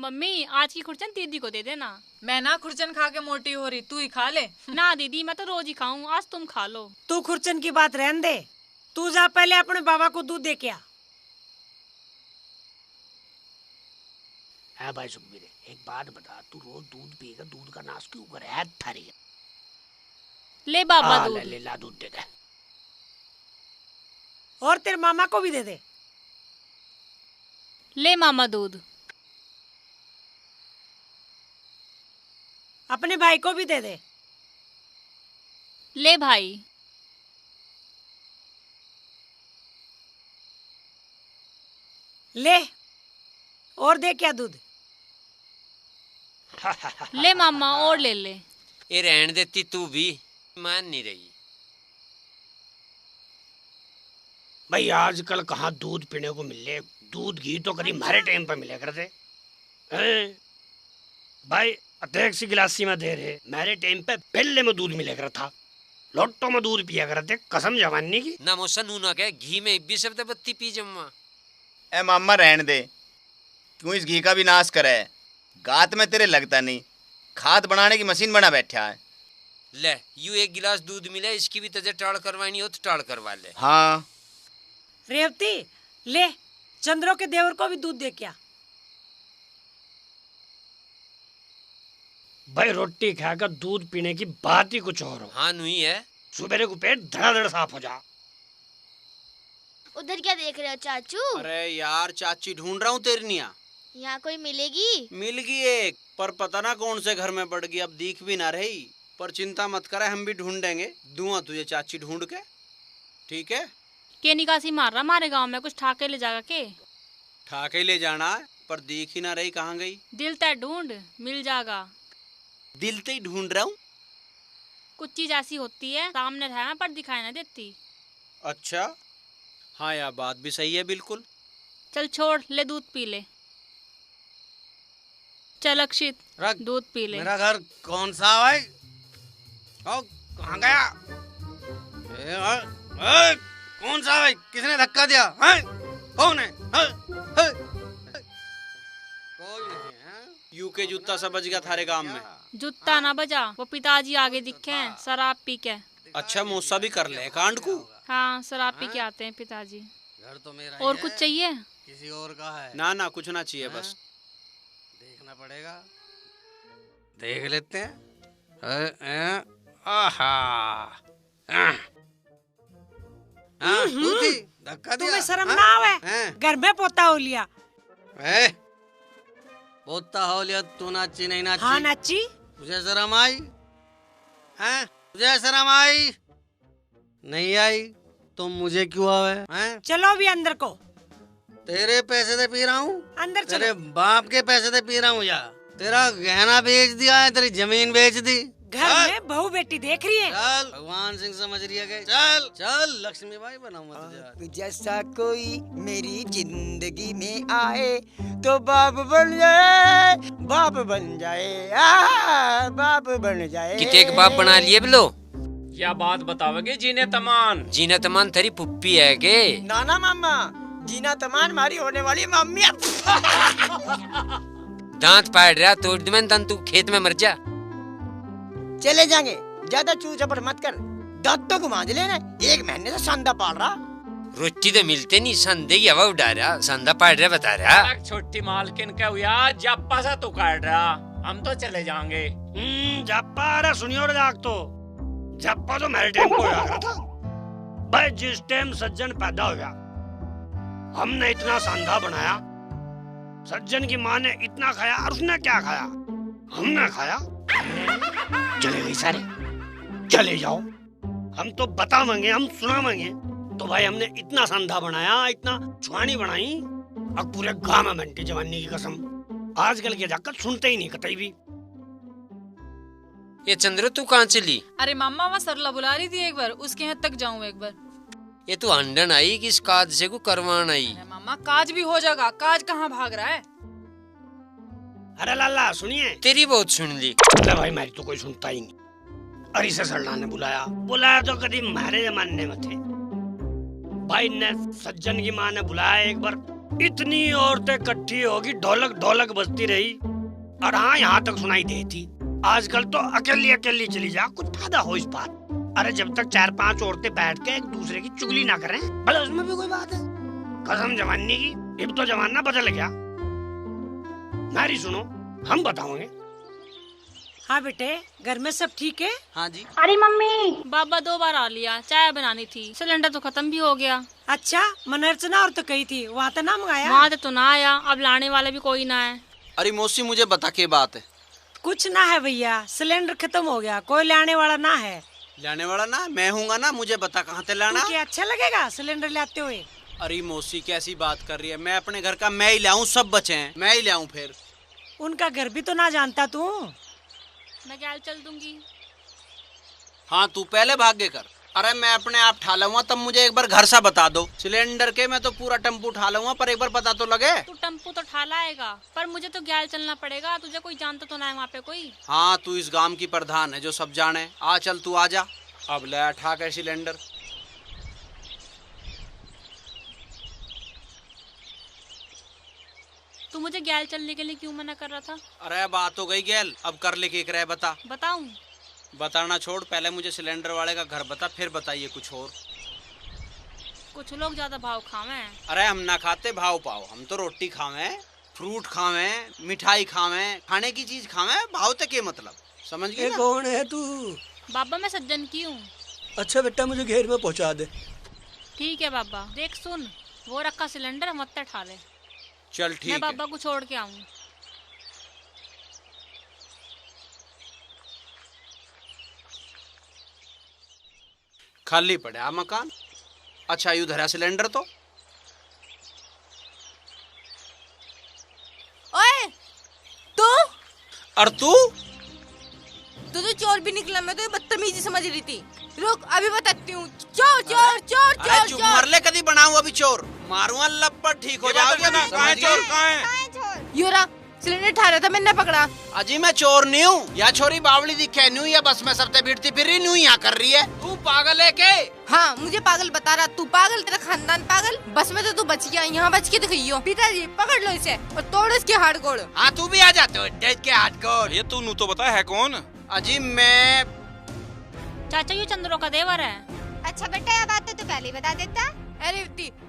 मम्मी आज की खुरचन दीदी को दे देना। मैं ना खुरचन खा के मोटी हो रही, तू ही खा ले। ना दीदी मैं तो रोज ही खाऊं, आज तुम खा लो। तू खुरचन की बात रहने दे, तू जा पहले अपने बाबा को दूध दे के आ। है भाई सुखबीर, एक बात बता, तू रोज दूध पीएगा, दूध का नाश क्यों करे है थारी? ले बाबा दूध। ले ला दूध दे दे। और तेरे मामा को भी दे दे। ले मामा दूध। अपने भाई को भी दे दे। ले भाई। ले और दे क्या दूध। ले मामा और ले ले। ये रहने देती तू भी, मान नहीं रही। भाई आजकल कहाँ दूध पीने को मिले, दूध घी तो करीब हमारे टाइम पर मिले करते हैं। भाई अध्यक्ष गिलासी में दे रहे, मेरे टाइम पे पहले में दूध मिले कर था, लोटो में दूध पिया करते, कसम जवानी की। ना मोसा नूना के घी में भी शब्द बत्ती पी जम्मा। ए मामा रहने दे, क्यों इस घी का भी नाश करे? गात में तेरे लगता नहीं, खाद बनाने की मशीन बना बैठा है। ले यू एक गिलास दूध मिले, इसकी भी तजे टाड़ करवानी हो तो टाड़ करवा ले। हाँ रेवती ले, चंद्रो के देवर को भी दूध दे क्या। भाई रोटी खाकर दूध पीने की बात ही कुछ और हो। हाँ नहीं है, सुबह को पेट धड़ाधड़ साफ हो जा। उधर क्या देख रहे हो चाचू? अरे यार चाची ढूंढ रहा हूँ तेरनिया। यहाँ कोई मिलेगी? मिल गई एक, पर पता ना कौन से घर में पड़ गई, अब दिख भी ना रही। पर चिंता मत करे, हम भी ढूंढेंगे, दूंगा तुझे चाची ढूंढ के, ठीक है? के निकासी मार रहा हमारे गांव में, कुछ ठाके ले जागा के। ठाके ले जाना है, पर दिख ही ना रही, कहाँ गई? दिल तय ढूंढ, मिल जाएगा। दिल ते ही ढूंढ रहा हूँ। कुछ चीज ऐसी होती है सामने रहना पर दिखाई ना देती। अच्छा हाँ यार, बात भी सही है बिल्कुल। चल छोड़, ले दूध पी ले। चल अक्षित दूध पी ले। मेरा घर कौन सा है? कहाँ गया? कौन सा है? किसने धक्का दिया? कौन है? कोई नहीं है। यू के जूता सब बज गया थारे गांव में। जूता ना बजा, वो पिताजी आगे दिखे हैं शराब पी के। अच्छा मौसा भी कर ले कांड को। हाँ शराब पी के आते हैं पिताजी। घर तो मेरा और कुछ चाहिए? किसी और का है? ना ना कुछ ना चाहिए, बस देखना पड़ेगा, देख लेते हैं। आहा धक्का दिया। तुम्हें शर्म ना आवे? घर में पोता हो लिया। पोता हो लिया, तू नाची नहीं नाची? हाँ नाची। तुझे शर्म आई? हैं? तुझे शर्म आई? नहीं आई तो मुझे क्यों आवे? हैं? चलो भी अंदर को। तेरे पैसे से पी रहा हूँ? अंदर चलो। तेरे बाप के पैसे से पी रहा हूँ या? तेरा गहना बेच दिया है, तेरी जमीन बेच दी। घर में बहू बेटी देख रही है। चल भगवान सिंह समझ रही है। चल चल लक्ष्मी बाई बनाऊं मत। जैसा कोई मेरी जिंदगी में आए तो बाप बन जाए, बाप बन जाए, बाप बन जाए। कितने एक बाप बना लिए बोलो? क्या बात बताओगे जीने तमान? जीना तमान तेरी पुप्पी है के? नाना मामा, जीना तमान मारी होने वाली मम्मी। दांत पाड़ रहा तोड़ दे, मैं तू खेत में मर जा। चले जाएंगे, ज्यादा चू चपड़ मत कर, दांतों को मांझ लेना। एक महीने से संदा पाल रहा। रोटी तो मिलते नहीं, संदे की हवा उड़ा रहा, संदा पाड़ रहा बता रहा। छोटी मालकिन का हुआ जप्पा सा तू काट रहा, हम तो चले जाएंगे। जप्पा अरे सुनियो रे जाग तो, जप्पा तो मेरे टाइम को याद था। भाई जिस टाइम सज्जन पैदा हो गया, हमने इतना संधा बनाया, सज्जन की माँ ने इतना खाया, और उसने क्या खाया? हमने खाया। चले गई सारे, चले जाओ, हम तो बतावेंगे, हम सुनावेंगे। तो भाई हमने इतना संधा बनाया, इतना छुआनी बनाई, अब पूरे गांव में बनती जवानी की कसम। आजकल के जाकर सुनते ही नहीं कतई भी। ये चंद्र तू कहाँ चली? अरे मामा वहाँ सरला बुला रही थी, एक बार उसके यहाँ तक जाऊँ एक बार। ये तू अंडन आई कि इस काज से को करवान आई? मामा काज भी हो जाएगा, काज कहाँ भाग रहा है? अरे लाला सुनिए। तेरी बहुत सुन ली। अरे भाई मेरी तो कोई सुनता ही नहीं। अरे से सरला ने बुलाया तो कभी हमारे जमाने में थे। भाई ने सज्जन की माँ ने बुलाया एक बार, इतनी औरतें इकट्ठी होगी, ढोलक ढोलक बजती रही, और हाँ यहाँ तक सुनाई देती। आजकल तो अकेली अकेली चली जा, कुछ फायदा हो इस बात। अरे जब तक 4-5 औरतें बैठ के एक दूसरे की चुगली ना करें, भले उसमें भी कोई बात है। कसम जवानी की, अब तो जमाना बदल गया। नारी सुनो, हम बताओगे। हाँ बेटे, घर में सब ठीक है? हाँ जी। अरे मम्मी, बाबा 2 बार आ लिया, चाय बनानी थी, सिलेंडर तो खत्म भी हो गया। अच्छा, मनर्चना और तो कही थी, वहाँ तो ना मंगाया? वहाँ तो ना आया, अब लाने वाला भी कोई ना है। अरे मौसी मुझे बता के बात है। कुछ ना है भैया, सिलेंडर खत्म हो गया, कोई लाने वाला ना है। लाने वाला ना मैं हूँगा ना, मुझे बता कहाँ से लाना। क्या अच्छा लगेगा सिलेंडर लाते हुए? अरे मौसी कैसी बात कर रही है, मैं अपने घर का मैं ही लाऊं, सब बचे हैं मैं ही लाऊं। फिर उनका घर भी तो ना जानता तू। मैं गैल चल दूंगी। हाँ तू पहले भाग्य कर। अरे मैं अपने आप ठा लूंगा, तब मुझे एक बार घर सा बता दो। सिलेंडर के मैं तो पूरा टम्पू उठा लूंगा, पर एक बार पता तो लगे। तू टम्पू तो ठा लाएगा, पर मुझे तो गैल चलना पड़ेगा। तुझे कोई जानता तो ना है वहाँ पे कोई? हाँ तू इस गांव की प्रधान है जो सब जाने। आ चल तू आ जा, अब ले ठा के सिलेंडर। तू मुझे गैल चलने के लिए क्यों मना कर रहा था? अरे बात हो गई गैल, अब कर ले के रहे बता। बताऊं? बताना छोड़, पहले मुझे सिलेंडर वाले का घर बता, फिर बताइए कुछ और। कुछ लोग ज्यादा भाव खावे। अरे हम ना खाते भाव पाओ, हम तो रोटी खावे, फ्रूट खावे, मिठाई खावे, खाने की चीज खावे, भाव तक के मतलब समझ गए? कौन है तू? बाबा मैं सज्जन की हूँ। अच्छा बेटा मुझे घेर में पहुँचा दे। ठीक है बाबा। देख सुन, वो रखा सिलेंडर मत ठा ले। चल ठीक है। मैं बाबा को छोड़ के आऊँ। खाली पड़ा मकान। अच्छा यूं धरा सिलेंडर तो। ओए तू और तू तो चोर भी निकला, मैं तो ये बदतमीजी समझ रही थी। रुक अभी बताती हूँ। चोर चोर चोर चोर चोर। मरले कदी बनाऊं अभी चोर मारूंगा लपट ठीक हो जाओगे ना। कहाँ है चोर? कहाँ है? यूरा सिलेंडर ठा रहा था, मैंने पकड़ा। अजी मैं चोर नहीं हूँ, या छोरी बावली दिखे नहीं हूँ, या बस में सबसे भिड़ती फिर नहीं हूँ, यहाँ कर रही है। तू पागल है के? हाँ मुझे पागल बता रहा। तू पागल, तेरा खानदान पागल। बस में तो तू बच गया, यहाँ बच के दिखाइयो। पिताजी पकड़ लो इसे और तोड़ इसके हाथ गोड़। हाँ तू भी आ जाते हो के हाथ गोड़। ये तू नू तो बता है कौन? अजी मैं चाचा यू चंद्रो का देवर है। अच्छा बेटा ये बात तो तू पहले ही बता देता। अरे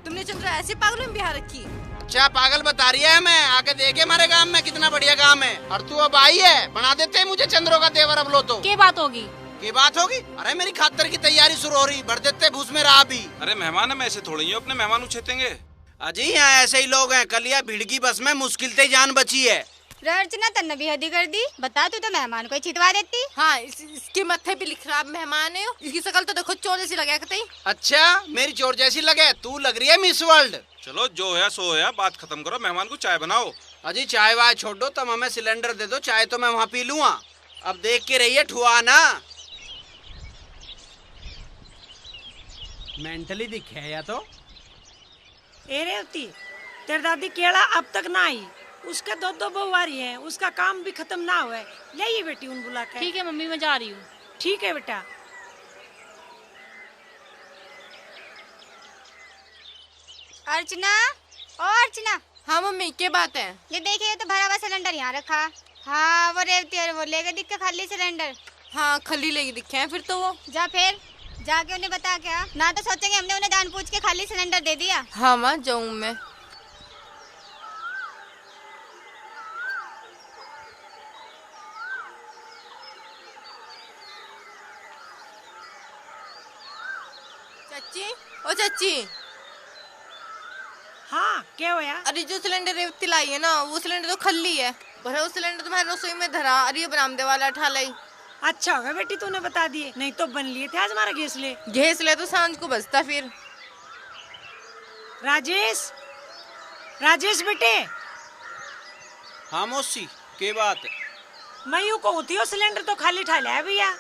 तुमने चंद्रा ऐसे पागलों में बिहार रखी। अच्छा पागल बता रही है, मैं आके देखे हमारे गांव में कितना बढ़िया गांव है। और तू अब आई है, बना देते हैं मुझे चंद्रो का देवर। अब लो तो क्या बात होगी? क्या बात होगी? अरे मेरी खातर की तैयारी शुरू हो रही, भर देते भूस में रहा भी। अरे मेहमान है, मैं ऐसे थोड़ी हूँ अपने मेहमान उछेतेंगे। अजी यहाँ ऐसे ही लोग हैं। कल यह भिड़की बस में मुश्किल से जान बची है। अर्चना तन्ने भी हदी कर दी। बता तू तो मेहमान को चितवा देती। हाँ इसके माथे पे लिख रहा मेहमान है। इसकी शकल तो देखो चोर जैसी लगे कतई। अच्छा मेरी चोर जैसी लगे? तू लग रही है मिस वर्ल्ड। चलो जो है सो है, बात खत्म करो, मेहमान को चाय बनाओ। अजी चाय वाय छोड़ दो, तुम हमें सिलेंडर दे दो, चाय तो मैं वहाँ पी लूँगा। अब देख के रहिए ठुआ ना। मेंटली दिखे है या तो। ए रेवती, तेरी दादी केड़ा अब तक ना आई। उसका 2 बहू आ रही है, उसका काम भी खत्म ना हुआ है। ले ये बेटी उन बुला के। ठीक है मम्मी मैं जा रही हूँ। ठीक है बेटा। अर्चना ओ अर्चना। हाँ मम्मी क्या बात है? ये देखिए तो भरा हुआ सिलेंडर यहाँ रखा। हाँ वो रेवती है, वो लेके दिख खाली सिलेंडर। हाँ खाली लेके दिखे हैं फिर तो वो। जा फिर जाके उन्हें बता क्या, ना तो सोचेंगे हमने उन्हें जान पूछ के खाली सिलेंडर दे दिया। हाँ माँ जाऊँ मैं। चाची ओ चाची। हाँ क्या हुआ? अरे जो सिलेंडर रेवती लाई है ना, वो सिलेंडर तो खाली है। भरा वो सिलेंडर तुम्हारे रसोई में धरा। अरे ये बरामदे वाला उठा लाई। अच्छा होगा बेटी तूने बता दिए, नहीं तो बन लिए थे आज हमारा गैस ले तो सांझ को बचता फिर। राजेश, राजेश बेटे। हाँ मौसी के बात है? मैं यूँ कहूँ थी सिलेंडर तो खाली ठा लिया भैया।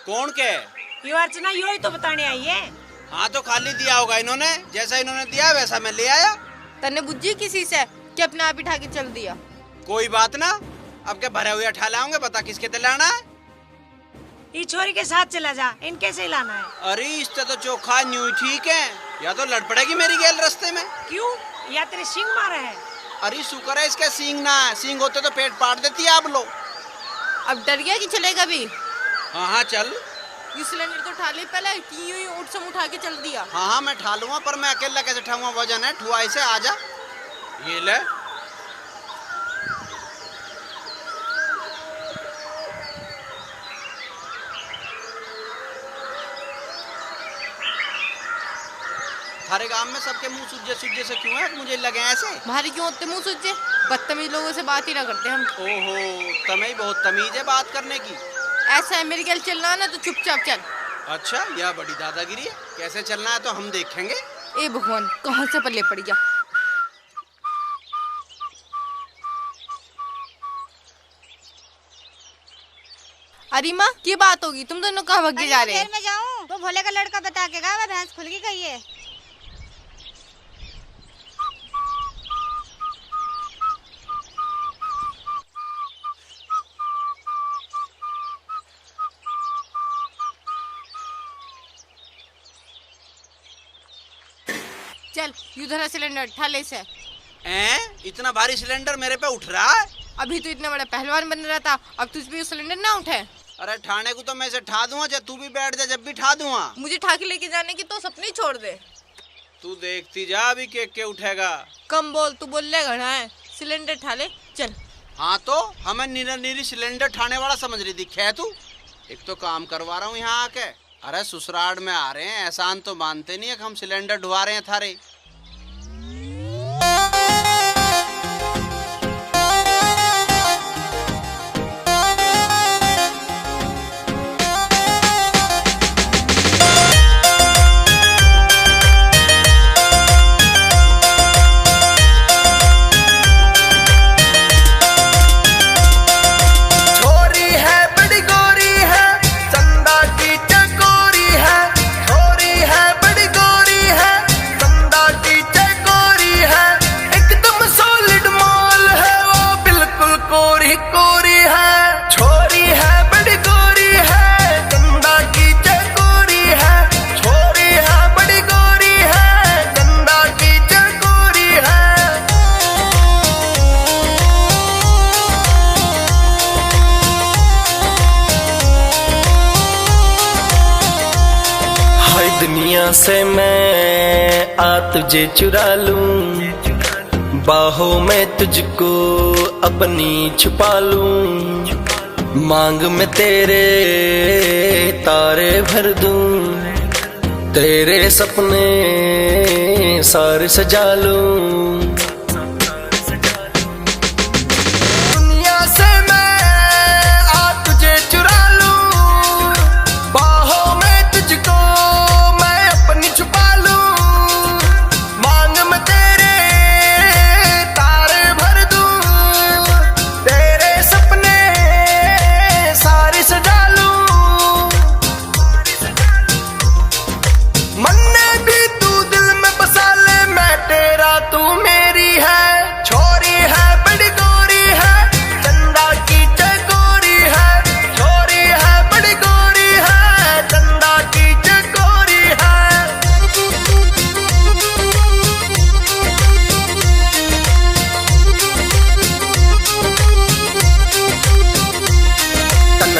कौन के? यो अर्चना यो ही तो बताने आई है। हाँ तो खाली दिया होगा इन्होंने, जैसा इन्होंने दिया वैसा मैं ले आया। तन्ने बुझी किसी से कि अपने आप ही ठा के चल दिया। कोई बात ना, अब क्या भरे हुए ठा लाऊंगे, बता किसके ते लाना है? ये छोरी के साथ चला जा, इनके से लाना है। अरे इससे तो चोखा न्यू ठीक है, या तो लड़ पड़ेगी मेरी गैल रास्ते में। क्यों? या तेरे सिंग मारे है? अरे शुक्र है इसके सींग ना है, सींग होते तो पेट पाट देती है आप लोग। अब डर गया कि चलेगा भी? हाँ हाँ चल। ये सिलेंडर तो उठा ले पहले, यूं ही उठ सम उठा के चल दिया। हाँ हाँ मैं उठा लूंगा, पर मैं अकेला कैसे उठाऊंगा, वजन है, ठुआ से आ जा। ये ले। हमारे गांव में सबके मुंह सूजे सूजे से क्यों है, मुझे लगे ऐसे? भारी क्यों होते मुंह सूजे? बदतमीज लोगों से बात ही ना करते हम। ओहो, तुम्हें बहुत तमीज है बात करने की। ऐसा है मेरे गल चलना ना तो चुपचाप चल। अच्छा, यह बड़ी दादागिरी है। कैसे चलना है तो हम देखेंगे। ए भगवान, कहाँ से पल्ले पड़ गया। अरे माँ, क्या बात होगी? तुम दोनों कहाँ भागे जा रहे हैं? मैं जाऊँ तो भोले का लड़का बता के गया, भैंस खुल गई कही है। चल युद्धरा सिलेंडर उठा ले से। इतना भारी सिलेंडर मेरे पे उठ रहा है? अभी तो इतना बड़ा पहलवान बन रहा था, अब तुझ पे सिलेंडर ना उठे। अरे ठाने को तो मैं इसे ठा दूंगा, जब तू भी बैठ जा, जब भी ठा दूंगा। मुझे ठा के लेके जाने की तो सपने छोड़ दे। तू देखती जा अभी के उठेगा। कम बोल, तू बोल ले घना है। सिलेंडर ठा ले चल। हाँ तो हमें नीरी सिलेंडर ठाने वाला समझ रही दिखे है तू? एक तो काम करवा रहा हूँ यहाँ आके। अरे ससुराल में आ रहे हैं, एहसान तो मानते नहीं है कि हम सिलेंडर ढुआ रहे हैं थारे। दुनिया से मैं आ तुझे चुरा लूं, बाहों में तुझको अपनी छुपा लूं, मांग में तेरे तारे भर दूं, तेरे सपने सारे सजा लूं।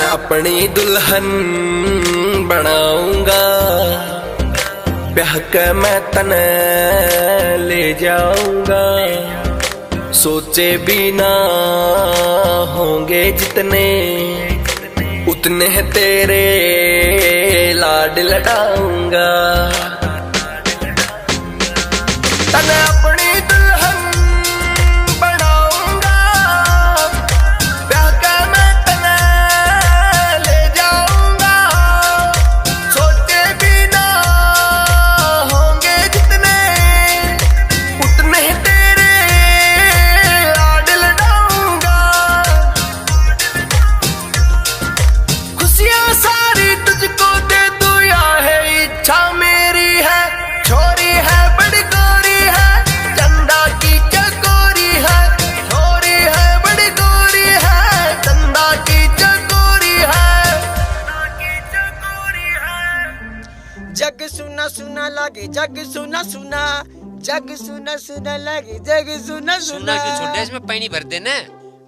अपनी दुल्हन बनाऊंगा, ब्याह के मैं तने ले जाऊंगा, सोचे भी ना होंगे जितने, उतने तेरे लाड लड़ाऊंगा। तने अपनी दुल्हन बनाऊंगा, ब्याह के मैं तने ले जाऊंगा, सोचे भी ना होंगे जितने, उतने तेरे लाड लड़ाऊंगा। खुशियां सारी तुझको दे दूं, या है इच्छा मेरी है, छोरी है बड़ी गोरी है, चंदा की चकोरी है, छोरी है बड़ी गोरी है, चंदा की चकोरी है। जग सुना सुना लागे, जग सुना सुना, जग सुना सुना लगी जग सुना सुना क्यों छोटे, इसमें पानी भर देना।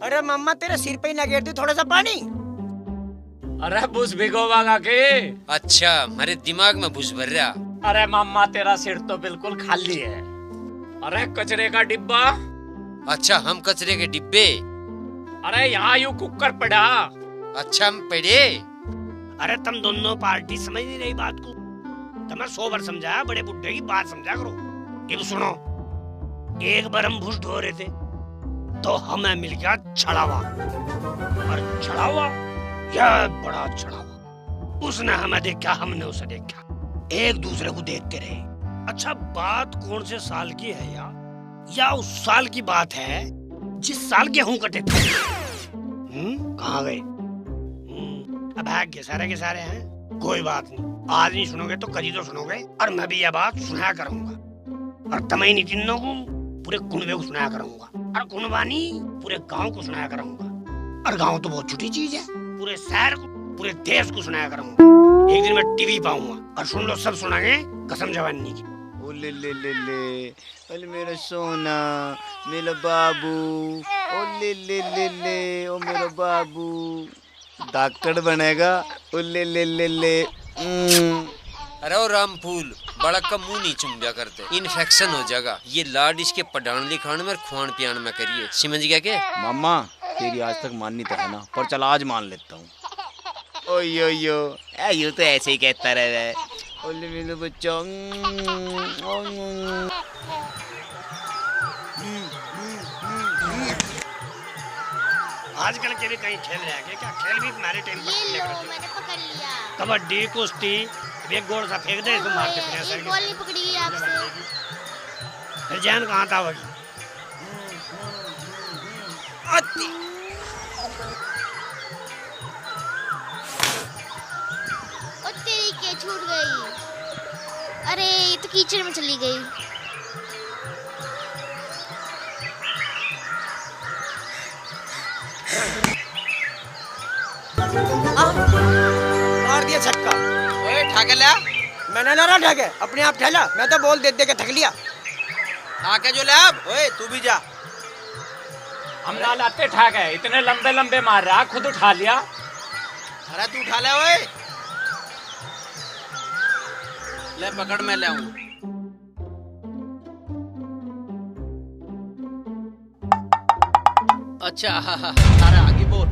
अरे मम्मा तेरे सिर पे ही ना गिर दी थोड़ा सा पानी। अरे बुस भिगोवागा के। अच्छा मेरे दिमाग में भूस भर रहा। अरे मम्मा तेरा सिर तो बिल्कुल खाली है। अरे कचरे का डिब्बा। अच्छा हम कचरे के डिब्बे। अरे यहाँ यूं कुकर पड़ा। अच्छा हम पड़े। अरे तुम दोनों पार्टी समझ नहीं रही बात को। तुम्हें 100 बार समझाया, बड़े बुड्ढे की बात समझा करो। एक सुनो, एक बार हम भूस ढो रहे थे तो हमें मिल गया छड़ावा। और छड़ावा यह बड़ा छड़ावा। उसने हमें देखा, हमने उसे देखा, एक दूसरे को देखते रहे। अच्छा बात कौन से साल की है या उस साल की बात है जिस साल गेहूं कटे थे? कहाँ गए? अब है सारे हैं, कोई बात नहीं। आज नहीं सुनोगे तो कभी तो सुनोगे, और मैं भी यह बात सुनाया करूंगा। और तमई नहीं तीनों को, पूरे कुनबे को सुनाया करूंगा, और कुनबानी पूरे गांव को सुनाया करूंगा। और गांव तो बहुत छोटी चीज है, पूरे शहर को, पूरे देश को सुनाया करूंगा। एक दिन मैं टीवी पाऊंगा और सुन लो, सब सुनाएंगे कसम जवानी की। ओ ले ले ले ले, अरे मेरा सोना, मेरा बाबू, ओ ले ले ले ले, ओ मेरा बाबू, डॉक्टर बनेगा, ओ ले ले ले ले। अरे ओ रामफूल, बड़ा का मुंह नहीं चुम्बिया करते, इन्फेक्शन हो जाएगा। ये लाड इसके पढ़ान लिखान में, खुआन पियान में करिए, समझ गया क्या? मामा तेरी आज तक माननी तो है ना, पर चल आज मान लेता हूँ। ओयो यो, यूं तो ऐसे ही कहता रहा है। ओले मेरे बच्चा। आजकल के भी कहीं खेल रहे हैं क्या? खेल भी तुम्हारे टाइम पर कबड्डी, कुश्ती, एक गोल सा फेंक दे, इसको मारते फिर। बॉल नहीं पकड़ी आपसे। फिर जान कहाँ था वही? तेरी के छूट गई। अरे ये तो कीचड़ में चली गई। मार दिया छक्का। ओए ठाके ले। मैंने ना ठाके, अपने आप ठहला। मैं तो बॉल दे दे के थक लिया। ठाके जो ले अब। ओए तू भी जा। हम ना लाते ठाके, इतने लंबे लंबे मार रहा, खुद उठा लिया। अरे तू उठा ले। ओए ले पकड़, मैं ले आऊं। अच्छा अरे आगे बोल।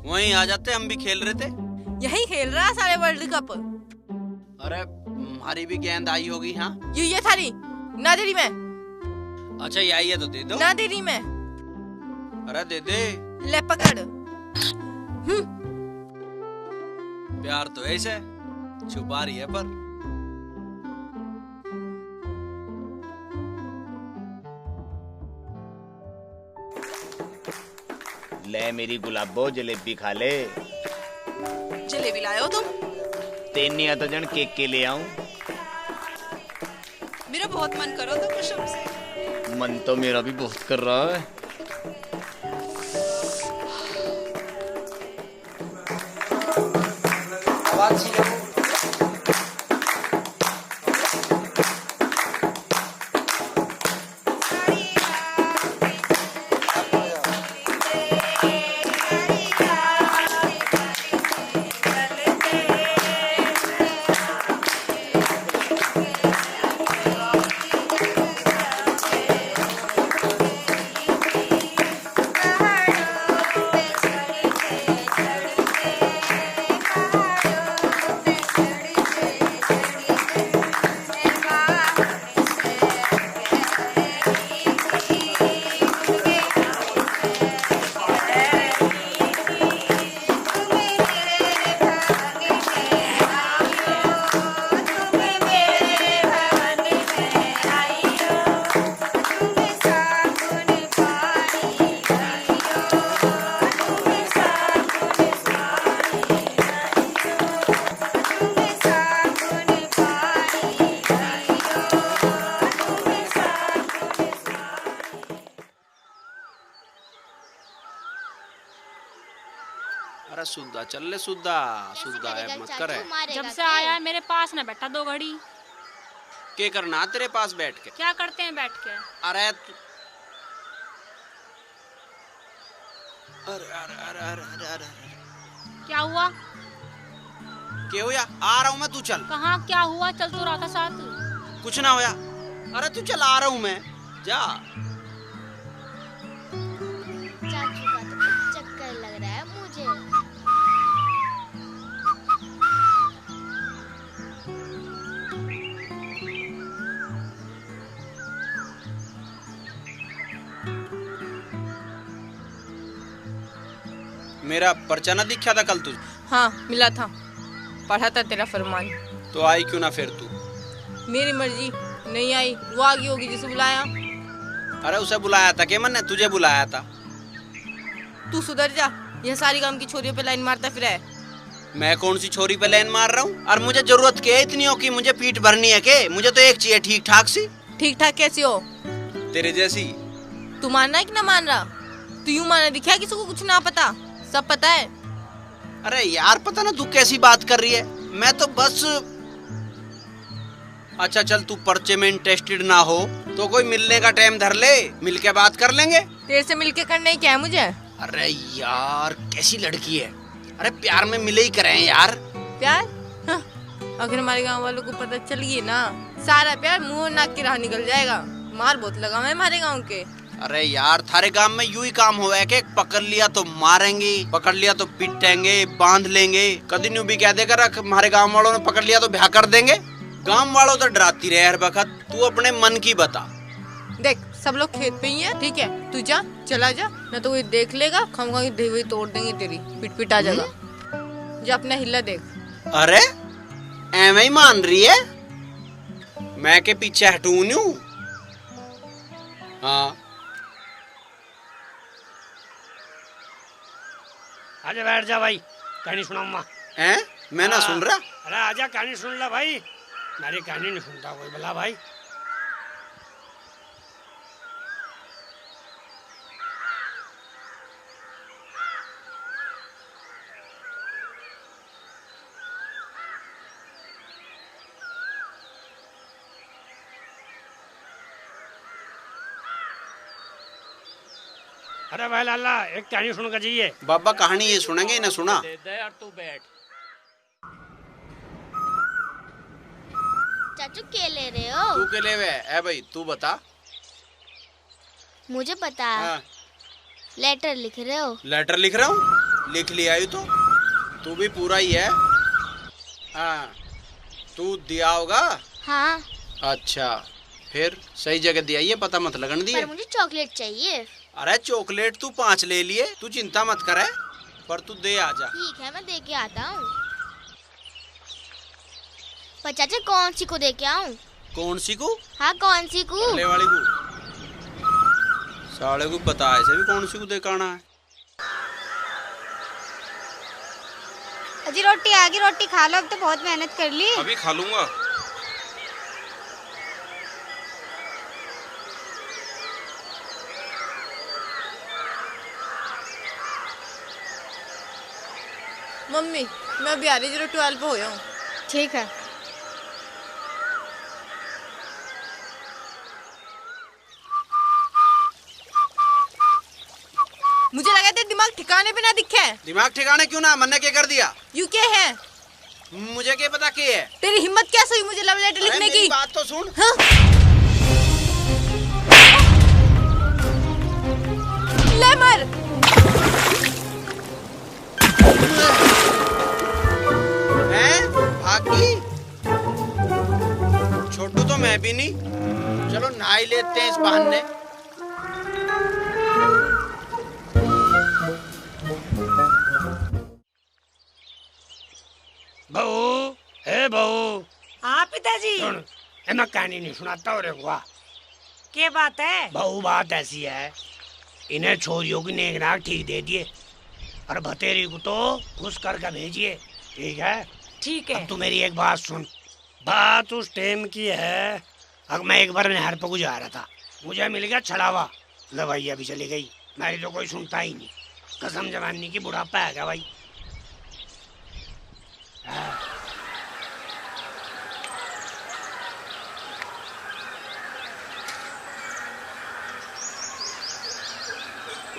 वहीं आ जाते, हम भी खेल रहे थे। यही खेल रहा सारे वर्ल्ड कप। अरे हमारी भी गेंद आई होगी। हाँ ये थारी ना दे रही मैं। अच्छा ये आई है तो दे दो। ना दे रही मैं। अरे दे दे। ले पकड़। प्यार तो ऐसे छुपा रही है पर। ले मेरी गुलाबो, जलेबी खा ले। जलेबी लाए हो तुम? तेनिया तो जन केक के ले आऊं। मेरा बहुत मन करो तो कसम से। मन तो मेरा भी बहुत कर रहा है। अरे सुद्धा चल ले, सुद्धा सुद्धा ऐप मत करे। जब से आया है मेरे पास ना बैठा 2 घड़ी। के करना तेरे पास बैठ के? क्या करते हैं बैठ के? अरे अरे अरे अरे अरे अरे अरे क्या हुआ? क्या हुआ? आ रहा हूँ मैं, तू चल। कहाँ क्या हुआ? चल तो रहा था साथ। कुछ ना होया। अरे तू चल, आ रहा हूँ मैं, जा। चाचू का तो चक्कर लग रहा है मुझे। मेरा पर्चा ना दिखा था कल तुझे? हाँ मिला था, पढ़ा था तेरा फरमान। तो आई क्यों ना फिर तू? मेरी मर्जी, नहीं आई वो आ गई होगी जिसे बुलाया। अरे उसे बुलाया था कि मैंने तुझे बुलाया था। तू सुधर जा, यह सारी काम की छोरियों पे लाइन मारता फिर है। मैं कौन सी छोरी पे लाइन मार रहा हूँ? और मुझे जरूरत क्या है इतनी हो कि मुझे पीठ भरनी है के? मुझे तो एक चाहिए ठीक ठाक सी। ठीक ठाक कैसी हो? तेरे जैसी। तू मान रहा है कि ना मान रहा? तू यूं माना दिखा किसी को कुछ ना पता, सब पता है। अरे यार पता ना तू कैसी बात कर रही है, मैं तो बस। अच्छा चल, तू पर्चे में इंटरेस्टेड ना हो तो कोई मिलने का टाइम धर ले, मिलके बात कर लेंगे। तेरे से मिलके करना ही क्या है मुझे? अरे यार कैसी लड़की है। अरे प्यार में मिले ही करें यार। प्यार? हाँ, अगर हमारे गांव वालों को पता चल गई ना, सारा प्यार मुंह नाक की राह निकल जाएगा। मार बहुत लगा मैं हमारे गाँव के। अरे यार थारे गांव में यूं ही काम हुआ है कि पकड़ लिया तो मारेंगे, पकड़ लिया तो पिटेंगे, बांध लेंगे। कभी न्यू भी कह देगा रख हमारे गांव वालों ने पकड़ लिया तो ब्याह कर देंगे। गांव वालों तो डराती रहे हर वक्त। तू अपने मन की बता। देख सब लोग खेत पे ही है, ठीक है? तू जा, चला जा, न तो कोई देख लेगा, खाऊंगा की देवी तोड़ देंगे तेरी, पिट पिटा जाएगा। जा अपना हिला देख। अरे एवं ही मान रही है? मैं के पीछे हटू न्यू? हाँ आजा बैठ जा भाई, कहानी सुनाऊंगा। हैं? मैं ना सुन रहा? अरे आजा कहानी सुन ला भाई। मेरी कहानी नहीं सुनता कोई भला भाई। अरे भाई लाला एक कहानी सुन कर जाइए। बाबा कहानी ये सुनेंगे, इन्हें सुना। तू बैठ। चाचू क्या ले रहे हो? तू के ले वे? ए भाई तू बता। मुझे पता है। हाँ। लेटर लिख रहे हो? लेटर लिख रहा हूँ? लिख लिया ही तो। तू भी पूरा ही है। हाँ तू दिया होगा। हाँ। अच्छा फिर सही जगह दिया, ये पता मत लगन दिए। पर मुझे चॉकलेट चाहिए। अरे चॉकलेट तू 5 ले लिए, तू चिंता मत करे, पर तू दे आजा। ठीक है मैं दे के आता हूँ। पर चाचा कौन सी को दे के आऊँ? कौन सी को? हाँ कौन सी को? अगले वाली को। साले को पता है ऐसे भी कौन सी को दे के आना है। अजी रोटी आ गई, रोटी खा लो, अब तो बहुत मेहनत कर ली। अभी खा लूंगा। मम्मी मैं अभी आ रही, 012 पे होया हूँ। ठीक है। मुझे लगा तेरे दिमाग ठिकाने पे ना दिखे। दिमाग ठिकाने क्यों ना? मैंने क्या कर दिया? यू क्या है? मुझे क्या पता क्या है? तेरी हिम्मत कैसे हुई मुझे लव लेटर लिखने की? बात तो सुन। हाँ? ले मर। भागी छोटू तो मैं भी नहीं। चलो नहा ही लेते हैं इस बहाने। बहू, हे बहू। हाँ पिताजी। सुन, मैं कहानी नहीं सुनाता और एक वाह। क्या बात है? बहू बात ऐसी है, इन्हें छोरियों की नेक नाक ठीक दे दिए और भतेरी को तो खुश करके भेजिए, ठीक है? ठीक है। अब तू मेरी एक बात सुन। बात उस टाइम की है, अब मैं एक बार नहर पर गुजार रहा था, मुझे मिल गया छड़ावा, लवैया भी चली गई, मेरी तो कोई सुनता ही नहीं। कसम जवानी की बुढ़ापा है क्या भाई?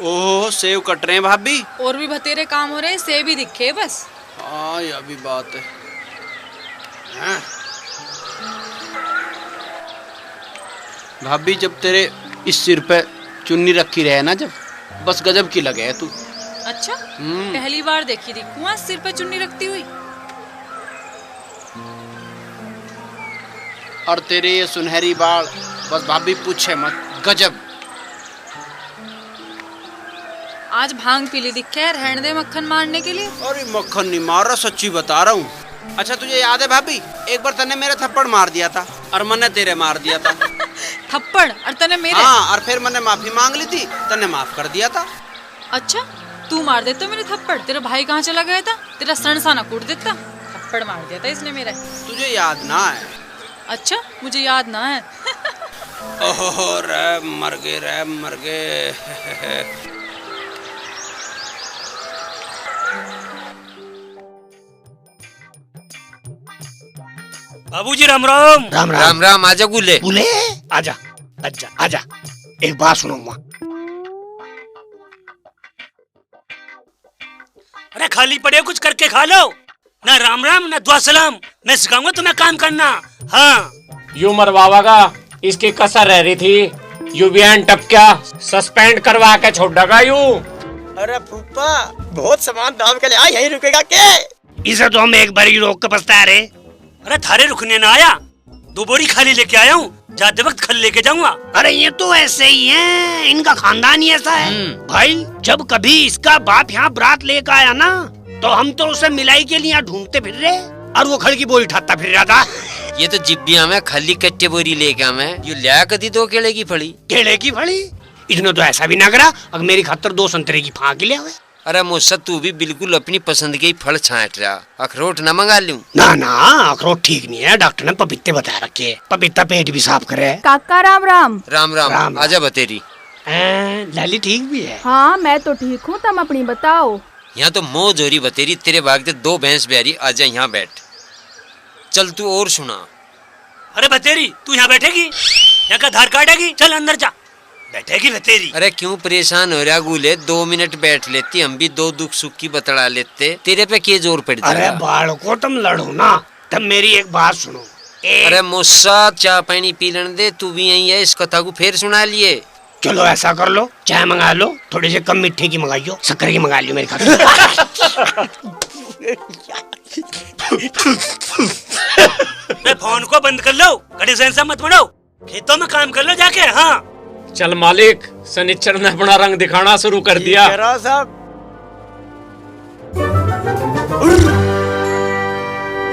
ओह सेव कट रहे हैं भाभी। और भी बतेरे काम हो रहे हैं, सेब ही दिखे बस। हाँ यह भी बात है। हाँ। भाभी जब तेरे इस सिर पे चुन्नी रखी रहे ना, जब बस गजब की लगे है तू। अच्छा, पहली बार देखी थी कुआं सिर पे चुन्नी रखती हुई। और तेरे ये सुनहरी बाल, बस भाभी पूछे मत, गजब। आज भांग पी ली दिखे है, रहने दे मक्खन मारने के लिए। अरे मक्खन नहीं मार रहा, सच्ची बता रहा हूँ। अच्छा तुझे याद है भाभी, एक बार तने मेरे थप्पड़ मार दिया था और मैंने तेरे मार दिया था। थप्पड़ और तने मेरे? हाँ, और फिर मैंने माफी मांग ली थी, तने माफ कर दिया था। अच्छा, तू मार देता मेरे थप्पड़? तेरा भाई कहाँ चला गया था? तेरा सनसाना कूट देता। थप्पड़ मार दिया था इसने मेरा। तुझे याद ना है? अच्छा, मुझे याद ना है। ओहो रे मर गए। बाबूजी राम राम। राम राम। राम राम। आजा गुले। गुले आजा आजा आजा, एक बात सुनो माँ। अरे खाली पड़े कुछ करके खा लो। ना राम राम ना दुआ सलाम। मैं सिखाऊंगा तुम्हें काम करना। हाँ यू मरवावा का इसकी कसर रह रही थी, यू भी टपका सस्पेंड करवा के छोड़ डगा यू। अरे फूफा बहुत सामान दाम के लिए आ, यहीं रुकेगा के? इसे तो हम एक बार ही रोक के पछता रहे। अरे थारे रुकने ना आया, 2 बोरी खाली लेके आया हूँ, जाते वक्त खल लेके जाऊंगा। अरे ये तो ऐसे ही है, इनका खानदान ही ऐसा है भाई। जब कभी इसका बाप यहाँ बारात लेकर आया ना, तो हम तो उसे मिलाई के लिए यहाँ ढूंढते फिर रहे, और वो खल की बोरी उठाता फिर रहा था। ये तो जिब्बिया में खाली कच्चे बोरी लेके मैं यू लिया कदी 2 केले की फड़ी। केले की फड़ी? इसने तो ऐसा भी ना करा, अब मेरी खातर 2 संतरे की फांक ले आवे। अरे मुझसे तू भी बिल्कुल अपनी पसंद के ही फल छांट रहा। अखरोट न मंगा लूं? ना ना, अखरोट ठीक नहीं है, डॉक्टर ने पपीते बता रखे। पपीता पेट भी साफ करे। काका राम राम। राम राम। आजा बतेरी। लाली ठीक भी है? हाँ मैं तो ठीक हूँ, तुम अपनी बताओ। यहाँ तो मौज हो रही बतेरी, तेरे भागते 2 भैंस ब्यारी। आजा यहाँ बैठ। चल तू और सुना। अरे बतेरी तू यहाँ बैठेगी? यहाँ का आधार कार्ड है? चल अंदर जा। बैठेगी बतेरी? अरे क्यों परेशान हो रहा गुले, 2 मिनट बैठ लेती, हम भी 2 दुख सुख की बतला लेते। तेरे पे क्या जोर पड़ जाएगा? अरे बालको तुम लड़ो ना, तब मेरी एक बात सुनो। अरे मुस्सा चाय पानी पी लेने दे, तू भी यही है, इस कथा को फिर सुना लिए। चलो ऐसा कर लो, चाय मंगा लो, थोड़ी सी कम मीठे की मंगाइयो, शक्कर की मंगा लियो मेरे खातिर। फोन को बंद कर लो, कड़े से मत बनो, खेतों में काम कर लो जाके। हाँ चल मालिक, सनिच्चर ने अपना रंग दिखाना शुरू कर दिया।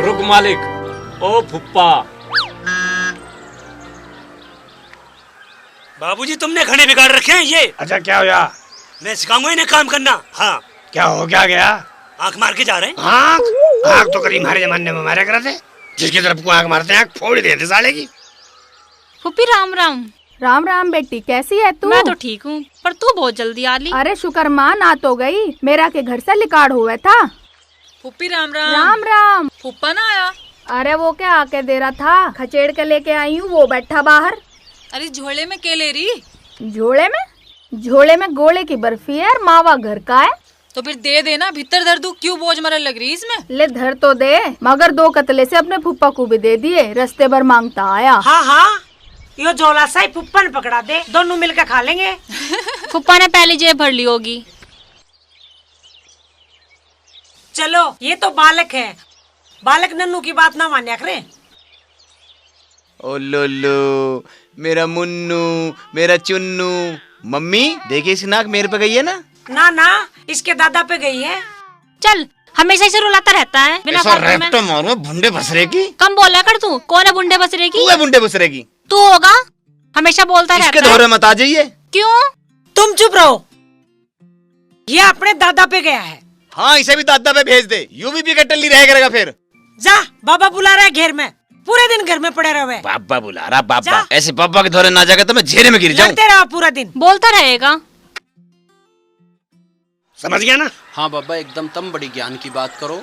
रुक मालिक। ओ फुप्पा। बाबूजी तुमने घने बिगाड़ रखे हैं ये। अच्छा क्या हुआ? मैं सिखाऊंगा इन्हें काम करना। हाँ क्या हो क्या गया? आंख मार के जा रहे हैं। आंख तो करीब हमारे जमाने में मारा करते, जिसकी तरफ को आंख मारते हैं आंख फोड़ देते साले की। फूफी राम राम। राम राम बेटी, कैसी है तू? मैं तो ठीक हूँ, पर तू बहुत जल्दी आ ली। अरे शुक्र मान आ तो गई, मेरा के घर से लिकाड़ हुआ था। फूफी राम राम। राम राम। फूफा ना आया? अरे वो क्या आके दे रहा था, खचेड़ के लेके आई हूँ, वो बैठा बाहर। अरे झोले में क्या ले रही? झोले में गोले की बर्फी है और मावा घर का है। तो फिर दे देना, भीतर दर्द क्यों बोझ मरल लग रही इसमें? ले धर तो दे, मगर 2 कतले से अपने फुप्पा को भी दे दिए, रास्ते भर मांगता आया। हाँ हाँ, यो झोला सा फुप्पा ने पकड़ा दे, दोनों मिलकर खा लेंगे। फुप्पा ने पहले जेब भर ली होगी। चलो ये तो बालक है, बालक नन्नू की बात ना मान्या करे। ओ लोलो, मेरा मुन्नू, मेरा चुन्नू। मम्मी देखिए इसकी नाक मेरे पे गई है ना? ना ना, इसके दादा पे गई है। चल हमेशा इसे रुलाता रहता है बिना फालतू में। मारो भुंडे बसरे की। कम बोला कर तू। कौन है बुंडे बसरे की? तू है बुंडे बसरे की। तू होगा, हमेशा बोलता रहता है। इसके दौरे मत आ जाइए। क्यों? तुम चुप रहो, ये अपने दादा पे गया है। हाँ इसे भी दादा पे भेज दे, यूं भी टल्ली रह करेगा फिर। जा, बाबा बुला रहा है घेर में, पूरे दिन घर में पड़े रहे। बाबा बुला रहा, बाबा। ऐसे बाबा के दौरे ना जाएगा तो मैं झेरे में गिर जाऊं। लड़ते रहो पूरा दिन, बोलता रहेगा। समझ गया ना? हाँ बाबा, एकदम तुम बड़ी ज्ञान की बात करो।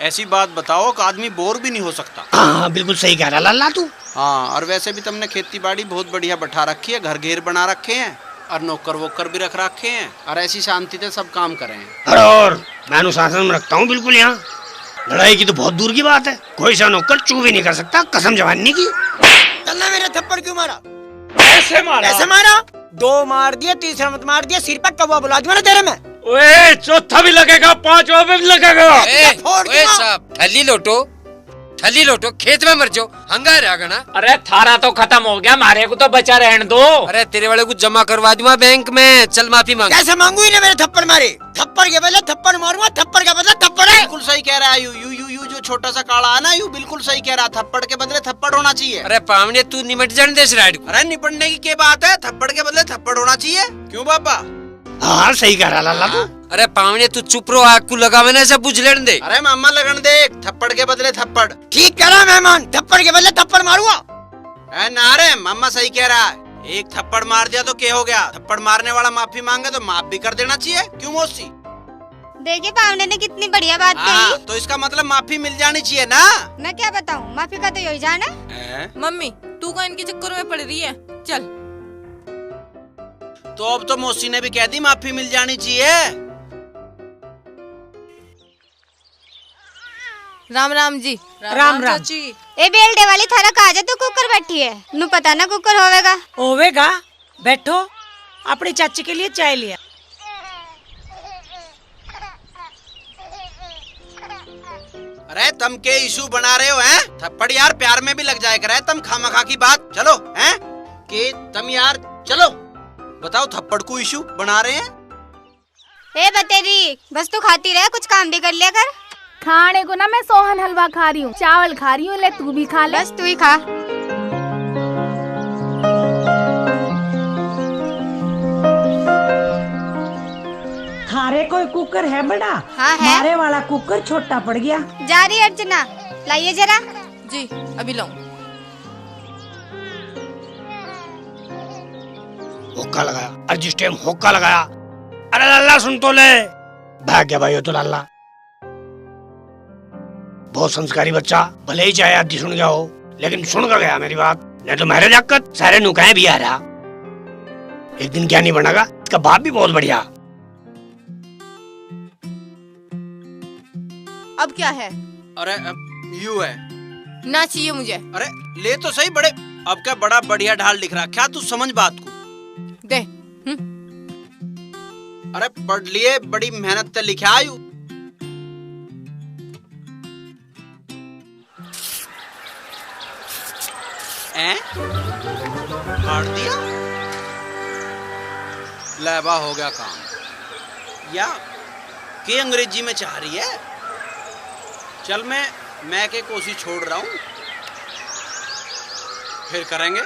ऐसी बात बताओ कि आदमी बोर भी नहीं हो सकता। हाँ बिल्कुल सही कह रहा लाला तू। हाँ, और वैसे भी तुमने खेती बाड़ी बहुत बढ़िया बैठा रखी है, घर घेर बना रखे हैं। और नौकर वोकर भी रख रखे हैं और ऐसी शांति से सब काम करें। अरे और मैं अनुशासन में रखता हूँ बिल्कुल। यहाँ लड़ाई की तो बहुत दूर की बात है, कोई सा नौकर चू भी नहीं कर सकता कसम जवानी की। चलना मेरा थप्पड़ क्यों मारा? ऐसे मारा? ऐसे मारा? 2 मार दिया, तीसरा मत मार दिया, सिर पर कौवा बुला दूंगा ना तेरे में। ओए चौथा भी लगेगा, 5वां भी लगेगा। ओए साहब थली लोटो खेत में मर जाओ हंगा रहेगा ना। अरे थारा तो खत्म हो गया, मारे को तो बचा रहने दो। अरे तेरे वाले को जमा करवा दूंगा बैंक में, चल माफी मांग। कैसे मांगू ही ना मेरे थप्पड़ मारे? थप्पड़ के बदले थप्पड़ मारूंगा, थप्पड़ के बदले थप्पड़ है। बिल्कुल सही कह रहा है यू जो छोटा सा काला है ना, यू बिल्कुल सही कह रहा। थप्पड़ के बदले थप्पड़ होना चाहिए। अरे पावने तू निपट जाने दे राइड को। अरे निपटने की क्या बात है, थप्पड़ के बदले थप्पड़ होना चाहिए। क्यों बाबा? हाँ सही कह रहा लाला तू। अरे पावने तू चुप रहो, आग को लगावे ना सब बुझ लेने दे। अरे मामा लगन दे, थप्पड़ के बदले थप्पड़। ठीक कह रहा मेहमान, थप्पड़ के बदले थप्पड़ मारूंगा। ना रे मामा सही कह रहा है, एक थप्पड़ मार दिया तो क्या हो गया? थप्पड़ मारने वाला माफी मांगे तो माफ भी कर देना चाहिए। क्यों मौसी? देखिए पावने ने कितनी बढ़िया बात कही। तो इसका मतलब माफी मिल जानी चाहिए ना। मैं क्या बताऊँ, माफी का तो यही जान है। मम्मी तू का इनके चक्कर में पड़ रही है, चल। तो अब तो मौसी ने भी कह दी माफी मिल जानी चाहिए। राम राम जी। राम राम जी। ए बेलडे वाली थारा कहा जा तू कुकर बैठी है, नु पता ना कुकर होवेगा। होवेगा, बैठो। अपनी चाची के लिए चाय लिया। अरे तुम के इशू बना रहे हो हैं? थप्पड़ यार प्यार में भी लग जाए करे, तुम खामखा की बात। चलो हैं कि तुम यार चलो बताओ, थप्पड़ को इशू बना रहे हैं। ए बतेरी बस तू खाती रहे, कुछ काम भी कर लिया कर। खाने को ना मैं सोहन हलवा खा रही हूँ, चावल खा रही हूँ, ले तू भी खा ले। बस तू ही खा। थारे कोई कुकर है बड़ा? हाँ है। मारे वाला कुकर छोटा पड़ गया। जा रही अर्चना, लाइए जरा। जी अभी लाऊं। हुक्का लगाया, और जिस टाइम हुक्का लगाया, अरे लल्ला सुन तो ले। भाग गया भाई तो लल्ला, बहुत संस्कारी बच्चा। भले ही चाहे आधी सुन गया हो, लेकिन सुन कर गया मेरी बात। नहीं तो मेरे जाकत सारे नुकाए भी आ रहा। एक दिन क्या नहीं बनेगा, इसका बाप भी बहुत बढ़िया। अब क्या है? अरे यू है ना चाहिए मुझे। अरे ले तो सही बड़े, अब क्या बड़ा बढ़िया ढाल लिख रहा, क्या तू समझ बात को दे। अरे पढ़ लिए, बड़ी मेहनत से लिखा आयु। फाड़ दिया, लैबा हो गया काम। या के अंग्रेजी में चाह रही है। चल मैं के कोशिश छोड़ रहा हूँ, फिर करेंगे।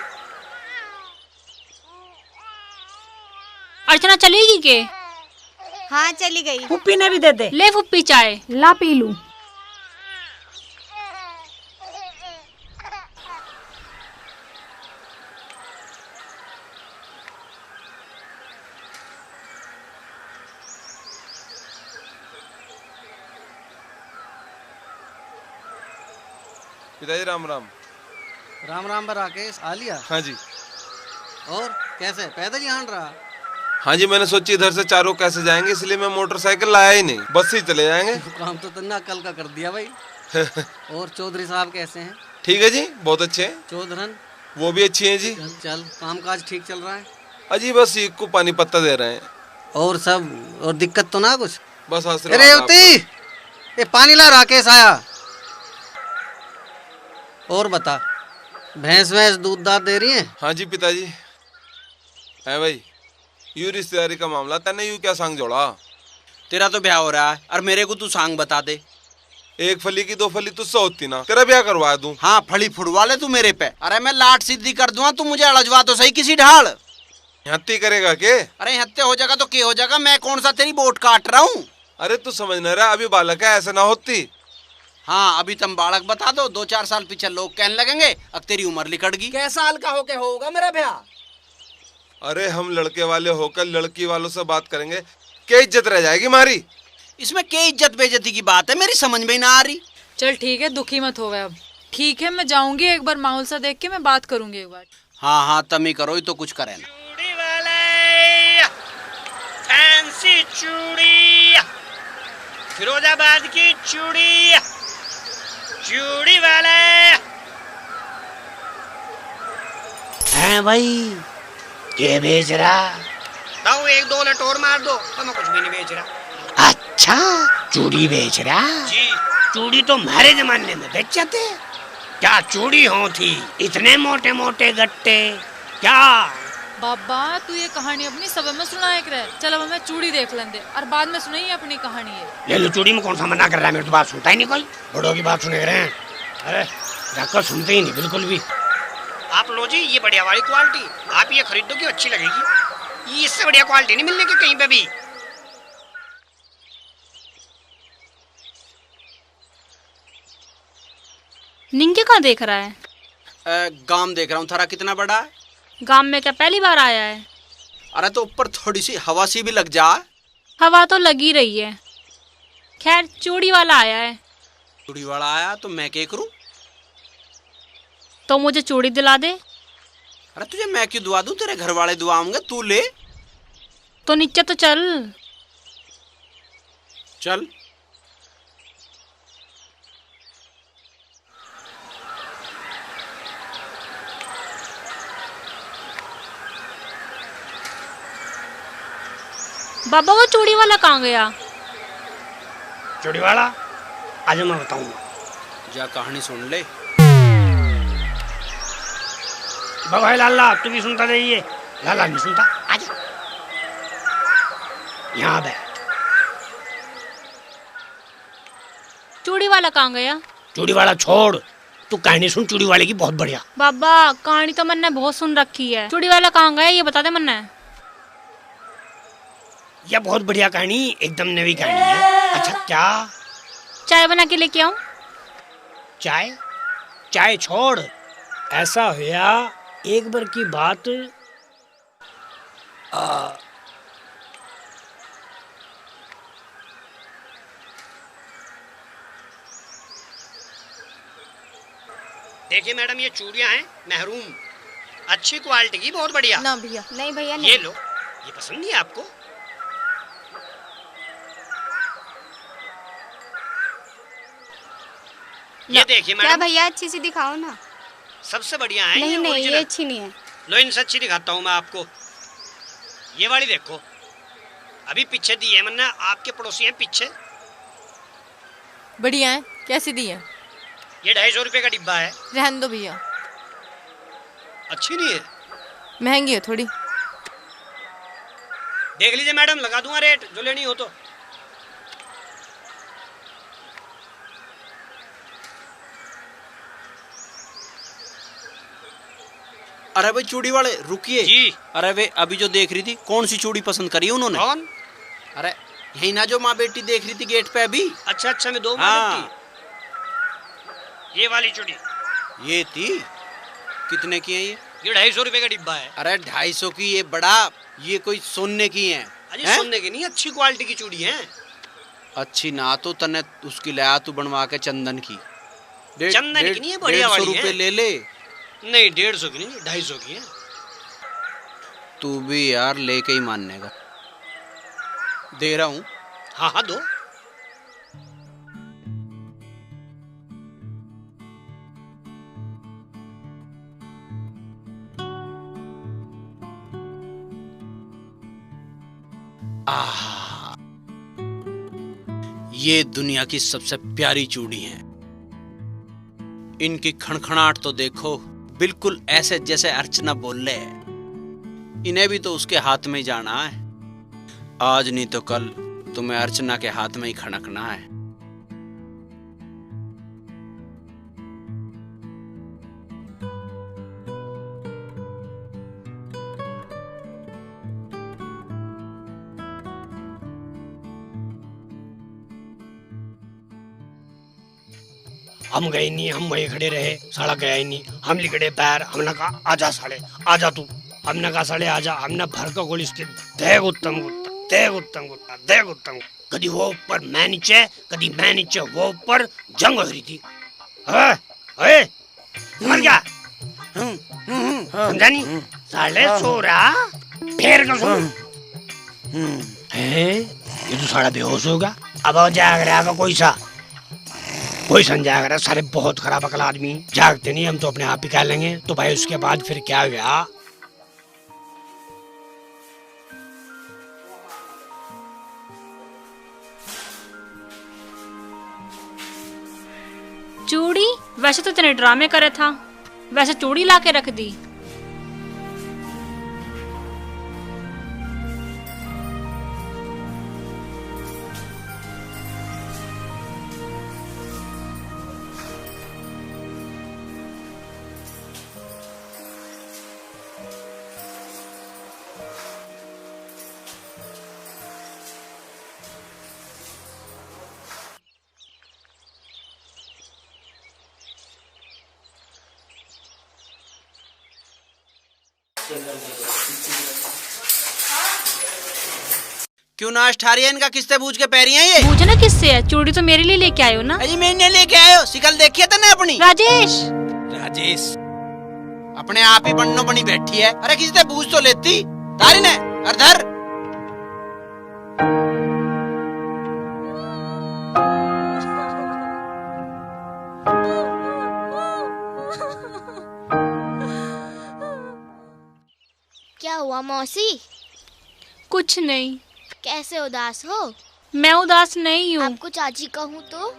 अर्चना चलेगी के? हाँ चली गई। फुप्पी ने भी दे दे। ले फुप्पी चाय। ला पी लूं। पिताजी राम राम। राम राम राकेश, आ लिया? हाँ जी। और कैसे पैदल ही आन रहा? हाँ जी, मैंने सोची इधर से चारों कैसे जाएंगे, इसलिए मैं मोटरसाइकिल लाया ही नहीं, बस से ही चले जाएंगे। काम तो तन्ना कल का कर दिया भाई। और चौधरी साहब कैसे हैं? ठीक है जी, बहुत अच्छे हैं। चौधरन? वो भी अच्छी हैं जी। चल काम काज ठीक चल रहा है? अजी बस एक को पानी पत्ता दे रहे हैं। और सब और दिक्कत तो ना कुछ? बस अरे ये पानी ला, राकेश आया। और बता, भैंस दूध दाद दे रही है? हाँ जी पिताजी। है भाई, यू रिश्तेदारी का मामला, तने यू क्या सांग जोड़ा? तेरा तो ब्याह हो रहा है और मेरे को तू सांग बता दे। एक फली की 2 फली तुझसे होती ना, तेरा ब्याह करवा दूं। हाँ फली फुड़वा ले तू मेरे पे। अरे मैं लाट सीधी कर दूंगा, तू मुझे अड़जवा तो सही किसी ढाल। हत्ती करेगा के? अरे हत्ते हो जाएगा तो क्या हो जाएगा, मैं कौन सा तेरी बोट काट रहा हूँ। अरे तू समझ न रहा, अभी बालक है, ऐसा ना होती। हाँ अभी तुम बालक बता दो, 2-4 साल पीछे लोग कहने लगेंगे अब तेरी उम्र लिकड़गी। कै साल का होके होगा मेरा ब्याह? अरे हम लड़के वाले होकर लड़की वालों से बात करेंगे, क्या इज्जत रह जाएगी हमारी? इसमें क्या इज्जत बेइज्जती की बात है, मेरी समझ में ना आ रही। चल ठीक है, दुखी मत हो। अब ठीक है, मैं जाऊंगी, एक बार माहौल सा देख के मैं बात करूंगी एक बार। हाँ हाँ तम ही करो, ही तो कुछ करे ना। सी चूड़ी, फिरोजाबाद की चूड़ी, चूड़ी वाले हैं भाई। ये बेच रहा तो एक दो लटोर मार दो तो मैं कुछ भी नहीं बेच रहा। अच्छा चूड़ी बेच रहा जी। चूड़ी तो हमारे जमाने में बेच जाते, क्या चूड़ी हो थी, इतने मोटे मोटे गट्टे क्या। बाबा तू ये कहानी अपनी सब में सुनाए करे, चल अब हमें चूड़ी देख लेंदे और बाद में सुनाई अपनी कहानी है। ले लो चूड़ी में कौन सा मना कर रहा है, मेरी तो बात सुनता ही नहीं कोई, बड़ों की बात सुने रहे हैं। अरे जाकर सुनते ही नहीं बिल्कुल भी। आप लो जी ये बढ़िया वाली क्वालिटी, आप ये खरीदो कि अच्छी लगेगी, ये इससे बढ़िया क्वालिटी नहीं मिलने की कहीं पे भी। निंगे कहाँ देख रहा है? गांव देख रहा हूँ। थारा कितना बड़ा है? गांव में क्या पहली बार आया है? अरे तो ऊपर थोड़ी सी हवा सी भी लग जा। हवा तो लगी रही है। खैर चूड़ी वाला आया है। चूड़ी वाला आया तो मैं क्या करूँ? तो मुझे चूड़ी दिला दे। अरे तुझे मैं क्यों दुआ दूँ, तेरे घर वाले दुआओंगे, तू ले। तो नीचे तो चल। चल। बाबा वो चूड़ी वाला कहाँ गया? चूड़ी वाला आज मैं बताऊंगा, जा कहानी सुन ले। भाई लाला तू भी सुनता जाइए। लाला नहीं सुनता, आजा यहाँ बैठ। चूड़ी वाला कहाँ गया? चूड़ी वाला छोड़, तू कहानी सुन चूड़ी वाले की, बहुत बढ़िया। बाबा कहानी तो मैंने बहुत सुन रखी है, चूड़ी वाला कहाँ गया ये बता दे मैंने। यह बहुत बढ़िया कहानी, एकदम नई कहानी है। अच्छा क्या चाय बना के लेके आऊं? चाय चाय छोड़, ऐसा हुआ एक बार की बात। देखिए मैडम ये चूड़ियां हैं महरूम, अच्छी क्वालिटी की, बहुत बढ़िया। ना भैया, नहीं भैया नहीं। ये लो, ये पसंद नहीं है आपको? ये देखिए मैडम। क्या भैया अच्छी सी दिखाओ ना। सबसे बढ़िया है। नहीं नहीं original। ये अच्छी नहीं है। लो इनसे अच्छी दिखाता हूँ मैं आपको, ये वाली देखो, अभी पीछे दी है मैंने, आपके पड़ोसी हैं पीछे। बढ़िया है, कैसी दी है? ये 250 रुपए का डिब्बा है। रहने दो भैया। अच्छी नहीं है? महंगी है थोड़ी। देख लीजिए मैडम, लगा दूंगा रेट जो लेनी हो तो। अरे भाई चूड़ी वाले रुकिए जी। अरे वे अभी जो देख रही थी, कौन सी चूड़ी पसंद करी उन्होंने? कौन? अरे यही ना जो माँ बेटी देख रही थी गेट पे अभी। अच्छा अच्छा, मैं दो हाँ। बेटी। ये वाली चूड़ी ये थी। कितने की है ये? ये 250 रुपए का डिब्बा है। अरे 250 की ये बड़ा, ये कोई सोने की है? अरे सोने की नहीं, अच्छी क्वालिटी की चूड़ी है। अच्छी ना तो तने उसकी लाया तू बनवा के चंदन की। चंदन की नहीं है, बढ़िया वाली है। 150 रुपए ले ले। नहीं 150 की नहीं, 250 की है। तू भी यार लेके ही मानने का। दे रहा हूँ। हाँ हाँ दो। ये दुनिया की सबसे प्यारी चूड़ी है। इनकी खड़खड़ाहट तो देखो, बिल्कुल ऐसे जैसे अर्चना बोल रहे हैं। इन्हें भी तो उसके हाथ में ही जाना है। आज नहीं तो कल तुम्हें अर्चना के हाथ में ही खड़कना है। हम गए नहीं, हम वहीं खड़े रहे, साला गया ही नहीं। हम लिखड़े पैर, हमने कहा आजा साले, आजा तू। हमने कहा साले आजा, हमने भर का गोली इसके देख उत्तम गुट्टा, देख उत्तम गुट्टा, देख उत्तम। कभी वो ऊपर मैं नीचे, कभी मैं नीचे वो ऊपर, जंग हो रही थी। मर गया समझा नहीं? साले सो रहा, फिर का सो। हैं? ये तो सारा बेहोश होगा। अब और जाग रहा होगा कोई सन जाग रहा। सारे बहुत खराब अकल आदमी जागते नहीं, हम तो अपने आप ही कह लेंगे। तो भाई उसके बाद फिर क्या हुआ? चूड़ी? वैसे तो तेरे ड्रामे करे था, वैसे चूड़ी ला के रख दी। क्यों नाश ठा रही है? इनका किससे बूझ के पैरी है ये? पूछना किससे है? चूड़ी तो मेरे लिए लेके आयो ना। अजी मैंने लेके आयो, शिकल देखिए तने अपनी। राजेश अपने आप ही बननो बनी बैठी है। अरे किसी से बूझ तो लेती तारी ने। अरधर क्या हुआ मौसी? कुछ नहीं। कैसे उदास हो? मैं उदास नहीं हूँ। आपको चाची कहूँ तो?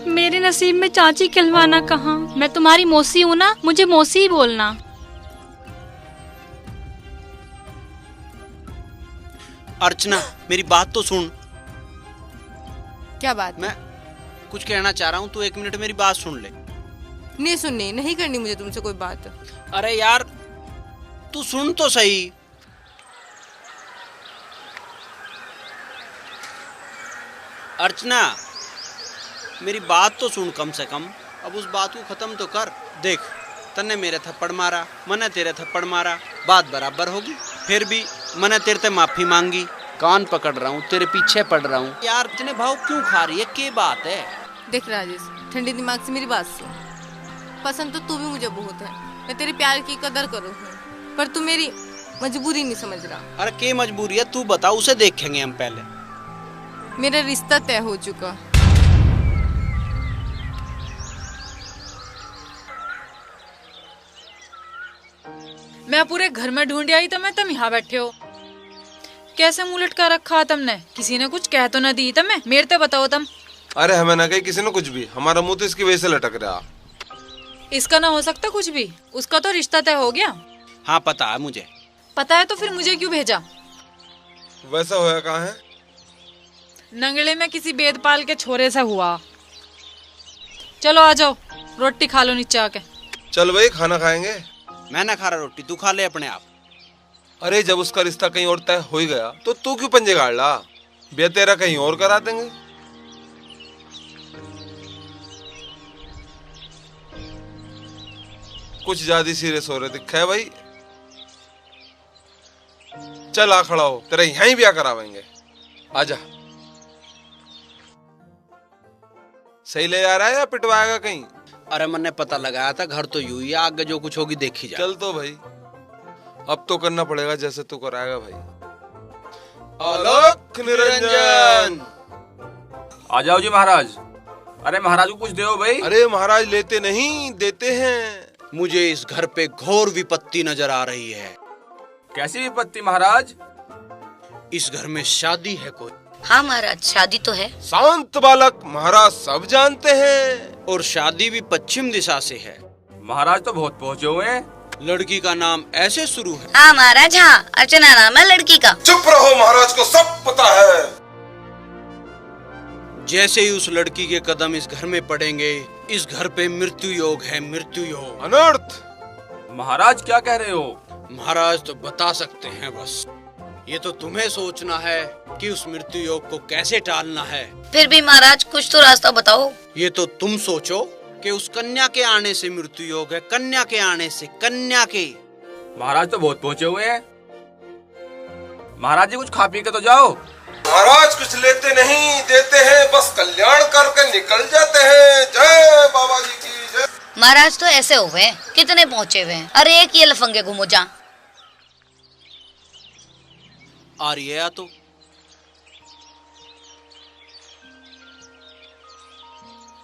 मेरे नसीब में चाची कहलवाना कहाँ। मैं तुम्हारी मौसी हूँ ना, मुझे मौसी ही बोलना। अर्चना मेरी बात तो सुन। क्या बात? मैं कुछ कहना चाह रहा हूँ, तू 1 मिनट मेरी बात सुन ले। नहीं सुननी, नहीं करनी मुझे तुमसे कोई बात। अरे यार तू सुन तो सही। अर्चना मेरी बात तो सुन कम से कम। अब उस बात को खत्म तो कर। देख तन्ने मेरे थप्पड़ मारा, मैंने तेरे थप्पड़ मारा, बात बराबर होगी। फिर भी मैंने तेरे से माफी मांगी, कान पकड़ रहा हूँ, तेरे पीछे पड़ रहा हूँ। यार इतने भाव क्यों खा रही है? क्या बात है? देख राजेश, ठंडे दिमाग से मेरी बात सुन। पसंद तो तू भी मुझे बहुत है, मैं तेरे प्यार की कदर करूँ, पर तू मेरी मजबूरी नहीं समझ रहा। अरे क्या मजबूरी है तू बता, उसे देखेंगे हम पहले। मेरा रिश्ता तय हो चुका। मैं पूरे घर में ढूंढ आई तो मैं तुम यहाँ बैठे हो। कैसे मुंह लटका रखा तुमने? किसी ने कुछ कह तो न दी तुम्हें? मेरे तो बताओ तुम। अरे हमें ना कही किसी ने कुछ भी, हमारा मुंह तो इसकी वजह से लटक रहा। इसका ना हो सकता कुछ भी, उसका तो रिश्ता तय हो गया। हाँ पता है मुझे। पता है तो फिर मुझे क्यों भेजा? वैसा होया कहाँ है? नंगले में किसी बेदपाल के छोरे से हुआ। चलो आ जाओ, रोटी खा लो नीचे आके। चल भाई खाना खाएंगे। मैं ना खा रहा रोटी, तू खा ले अपने आप। अरे जब उसका रिश्ता कहीं और तय हो ही गया तो तू क्यों पंजे गाड़ ला? ब्याह तेरा कहीं और करा देंगे। कुछ ज्यादा सीरियस हो रहे दिखा है भाई। चल आ खड़ा हो, तेरा यहीं ही ब्याह करावेंगे। आजा। सही ले जा रहा है या पिटवाएगा कहीं? अरे मैंने पता लगाया था, घर तो यूं ही, आगे जो कुछ होगी देखी जाए। चल तो भाई, अब तो करना पड़ेगा जैसे तू कराएगा भाई। आलोक निरंजन। आ जाओ जी महाराज। अरे महाराज को कुछ दो भाई। अरे महाराज लेते नहीं, देते हैं। मुझे इस घर पे घोर विपत्ति नजर आ रही है। कैसी विपत्ति महाराज? इस घर में शादी है कोई। हाँ महाराज शादी तो है। शांत बालक, महाराज सब जानते हैं। और शादी भी पश्चिम दिशा से है। महाराज तो बहुत पहुँचे हुए हैं। लड़की का नाम ऐसे शुरू है। हाँ महाराज, हाँ अर्चना नाम है लड़की का। चुप रहो, महाराज को सब पता है। जैसे ही उस लड़की के कदम इस घर में पड़ेंगे, इस घर पे मृत्यु योग है, मृत्यु योग। अनर्थ। महाराज क्या कह रहे हो? महाराज तो बता सकते हैं बस। ये तो तुम्हें सोचना है कि उस मृत्यु योग को कैसे टालना है। फिर भी महाराज कुछ तो रास्ता बताओ। ये तो तुम सोचो कि उस कन्या के आने से मृत्यु योग है, कन्या के आने से, कन्या के। महाराज तो बहुत पहुँचे हुए हैं। महाराज जी कुछ खा पी के तो जाओ। महाराज कुछ लेते नहीं, देते हैं, बस कल्याण करके निकल जाते हैं। जय बाबा जी की जय। महाराज तो ऐसे हुए, कितने पहुँचे हुए हैं। अरे एक ये लफंगे घूमो जा। आ रही है या तो।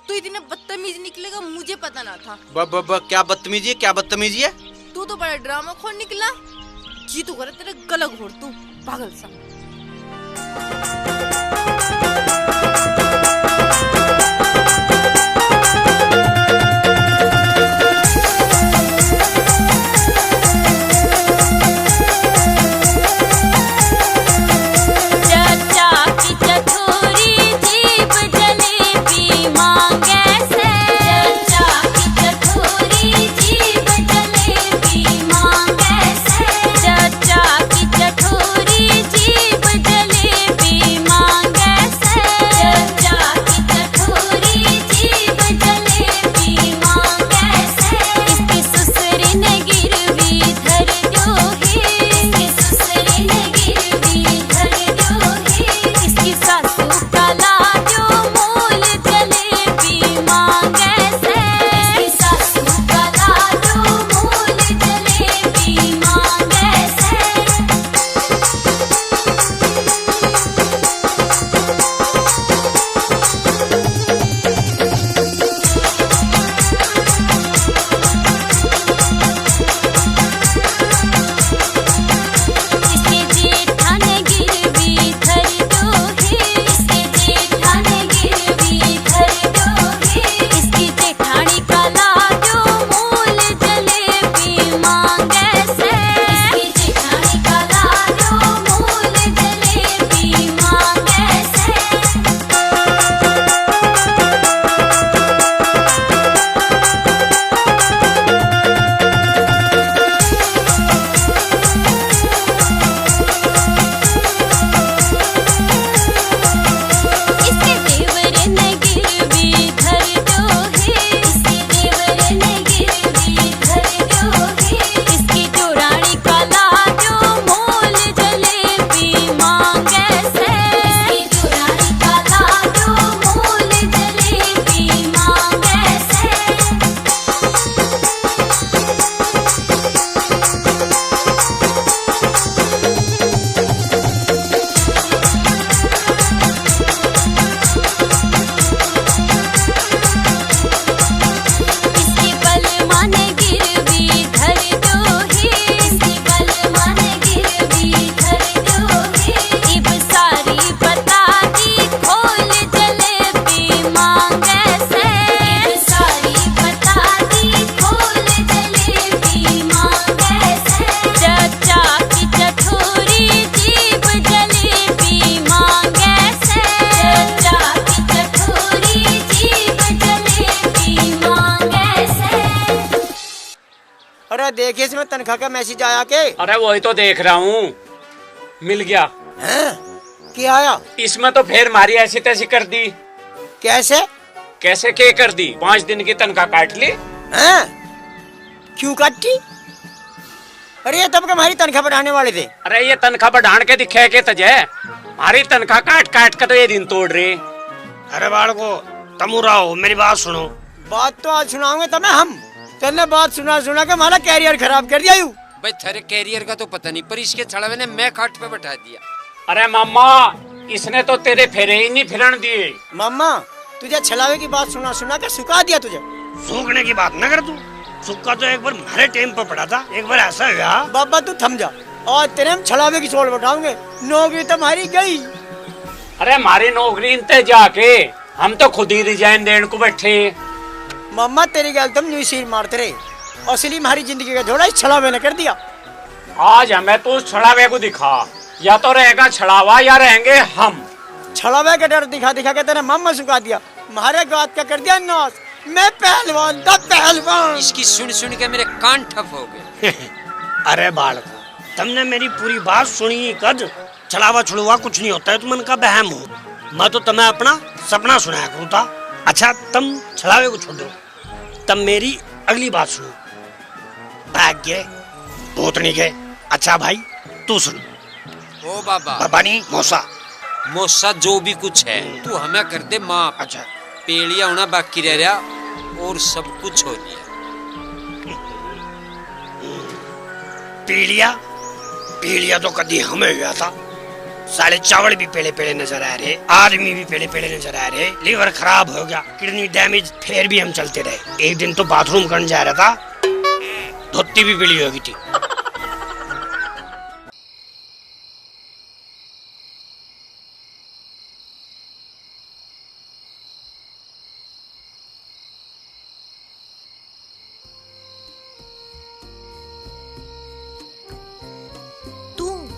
तू इतना बदतमीज निकलेगा मुझे पता ना था। क्या बदतमीजी है, क्या बदतमीजी है? तू तो बड़ा ड्रामा खोर निकला। जी तू करे तेरे गला घोड़ तू पागल सा। देखिए इसमें तनख्वाह का मैसेज आया के? अरे वही तो देख रहा हूँ, मिल गया। क्या आया? इसमें तो फिर मारी ऐसी तैसी कर दी। कैसे? कैसे क्या कर दी? 5 दिन की तनख्वाह काट ली। क्यों काटी? अरे ये तब का हमारी तनख्वाह बढ़ाने वाले थे। अरे ये तनख्वाह बढ़ाने के दिखे के तजे हमारी तनख्वाह काट काट कर तो ये दिन तोड़ रहे। अरे बालको तमुरा हो, मेरी बात सुनो। बात तो आज सुनाओगे तुम्हें हम। तेने बात सुना सुना के हमारा कैरियर खराब कर दिया। यूं भाई तेरे कैरियर का तो पता नहीं, पर इसके छड़ावे ने मैं खाट पे बैठा दिया। अरे मामा इसने तो तेरे फेरे ही नहीं फिरण दिए। मामा तुझे छलावे की बात सुना सुना के सुखा दिया तुझे। सूखने की बात न कर तू। सुक्का तो एक बार हमारे टाइम पर पड़ा था, एक बार ऐसा हुआ। बाबा तू थम जा और तेरे हम छलावे की सोल बताऊंगे। नौकरी तुम्हारी गई। अरे हमारी नौकरी इंते जाके हम तो खुद ही रिजाइन देने को बैठे। मामा तेरी गल तुम न्यू सीर मारते रहे, असली हमारी जिंदगी का झोड़ा छलावे ने कर दिया। आज हमें तो छड़ावे को दिखा, या तो रहेगा छड़ावा या रहेंगे हम। छड़ावे का डर दिखा दिखा के तेरे मामा सुखा दिया, हमारे गात का कर दिया नाश। मैं पहलवान था पहलवान। इसकी सुन सुन के मेरे कान ठप हो गए। अरे बालक तुमने मेरी पूरी बात सुनी कद? छलावा छुड़वा कुछ नहीं होता है, तुम उनका बहम हो। मैं तो तुम्हें अपना सपना सुनाया करूँ था। अच्छा तुम छलावे को छोड़ दो, तब मेरी अगली बात सुनो। भाग्य भूतनी के। अच्छा भाई तू सुन। ओ बाबा। बाबा नहीं मौसा। मौसा जो भी कुछ है तू हमें कर दे माफ। अच्छा पेड़िया होना बाकी रह रहा और सब कुछ हो गया। पीलिया पीलिया तो कभी हमें हुआ था, साले चावल भी पेड़े पेड़े नजर आ रहे, आदमी भी पेड़े पेड़े नजर आ रहे, लीवर खराब हो गया, किडनी डैमेज, फिर भी हम चलते रहे। एक दिन तो बाथरूम करने जा रहा था, धोती भी पीली हो गई थी।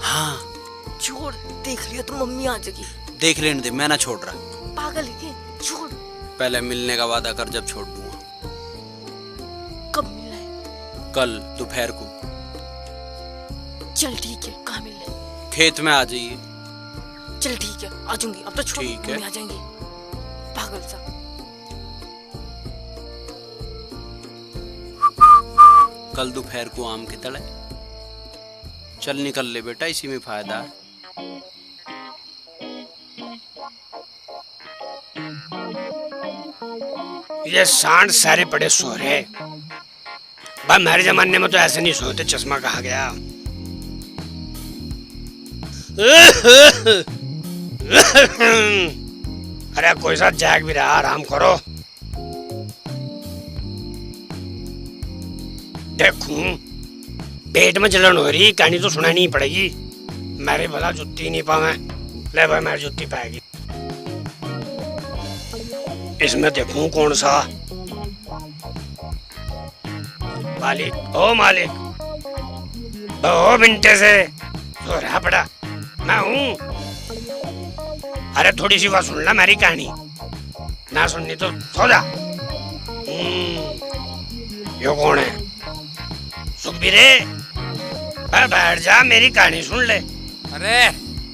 हाँ छोड़, देख लिया तो मम्मी आ जाएगी। देख लेने दे, मैं ना छोड़ रहा। पागल है क्या? छोड़। पहले मिलने का वादा कर, जब छोड़ दूंगा। कब मिलना है? कल दोपहर को। चल ठीक है, कहाँ मिलना है? खेत में आ जाइए। चल ठीक है, आ जाऊंगी। अब तो छोड़, ठीक है। मम्मी आ जाएंगी। पागल सा। कल दोपहर को आम के तले। चल निकल ले बेटा, इसी में फायदा है। ये सांड सारे बड़े सो रहे। भाई मेरे जमाने में तो ऐसे नहीं सोते, चश्मा कहा गया। अरे कोई सा जैक भी रहा, आराम करो। देखूं पेट में जलन हो रही, कहानी तो सुनानी ही पड़ेगी। मेरे भला जुत्ती नहीं पावे, ले भाई मेरी जुत्ती पाएगी। इसमें देखूं कौन सा। मालिक, ओ मालिक, ओ बिंटे से सो रहा पड़ा मैं हूँ। अरे थोड़ी सी बात सुन ला मेरी कहानी, ना सुननी तो सो जा। यो कौन है? सुखबीरे, बैठ जा, मेरी कहानी सुन ले। अरे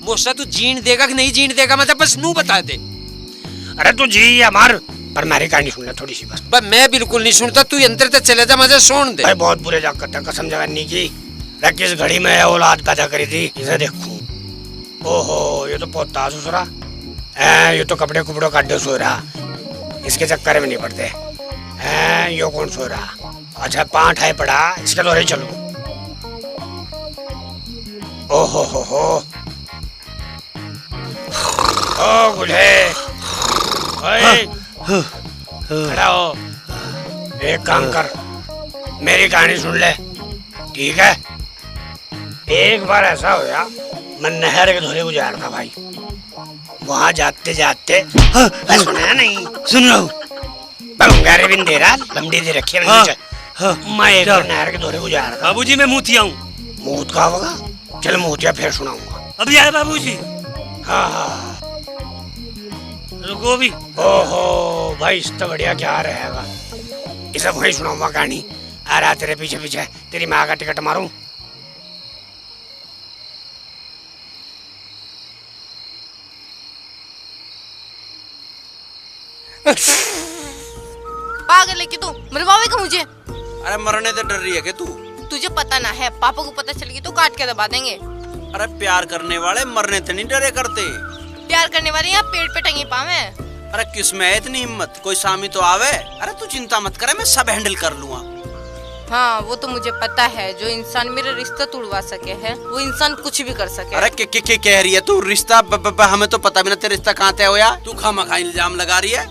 मोसा तू जीण देगा कि नहीं जीण देगा, मतलब बस नू बता दे। अरे तू जी या मार, पर मेरी कहानी सुन ले थोड़ी सी बस। मैं बिल्कुल नहीं सुनता, तू अंदर तक चले जा, मुझे सुन दे। भाई बहुत बुरे जाग करता, कसम जवानी की। किस घड़ी में औलाद पैदा करी थी, इसे देखूं। ओहो, ये तो पोता ससुरा, ये तो कपड़े कुपड़े काटे सो रहा, इसके चक्कर में नहीं पड़ते। यो कौन सो रहा? अच्छा पांठ है पड़ा, इसके दौरे चलो। ओहो हो, ओ गुले, खड़ा हो। एक काम कर, मेरी कहानी सुन ले, ठीक है? एक बार ऐसा होया, मैं नहर के धोरे गुजार था भाई। वहां जाते जाते सुना नहीं, सुन लो, बंगारे बिन दे रहा, लंबी दे रखी है मैं एक बार नहर के धोरे गुजार था। बाबूजी मैं मूतिया हूँ। मूत का होगा? चल मूतिया फिर सुनाऊंगा। अभी आए बाबूजी। हाँ हाँ, रुको भी। ओहो भाई, इससे बढ़िया क्या रहेगा, इसे वही सुनाऊंगा कहानी। आ रहा तेरे पीछे पीछे, तेरी माँ का टिकट मारूं। पागल है कि तू? मरवावेगा मुझे? अरे मरने से डर रही है कि तू? तुझे पता ना है, पापा को पता चल गई तो काट के दबा देंगे। अरे प्यार करने वाले मरने से नहीं डरे करते। प्यार करने वाले यहाँ पेड़ पे टंगे पावे। अरे किसमें है इतनी हिम्मत, कोई सामी तो आवे। अरे तू चिंता मत करे, मैं सब हैंडल कर लूंगा। हाँ वो तो मुझे पता है, जो इंसान मेरा रिश्ता तोड़वा सके है वो इंसान कुछ भी कर सके। अरे के कह रही है तू? रिश्ता हमें तो पता भी ना तेरा रिश्ता कहाँ तय होया। तू खामखा इल्जाम लगा रही है।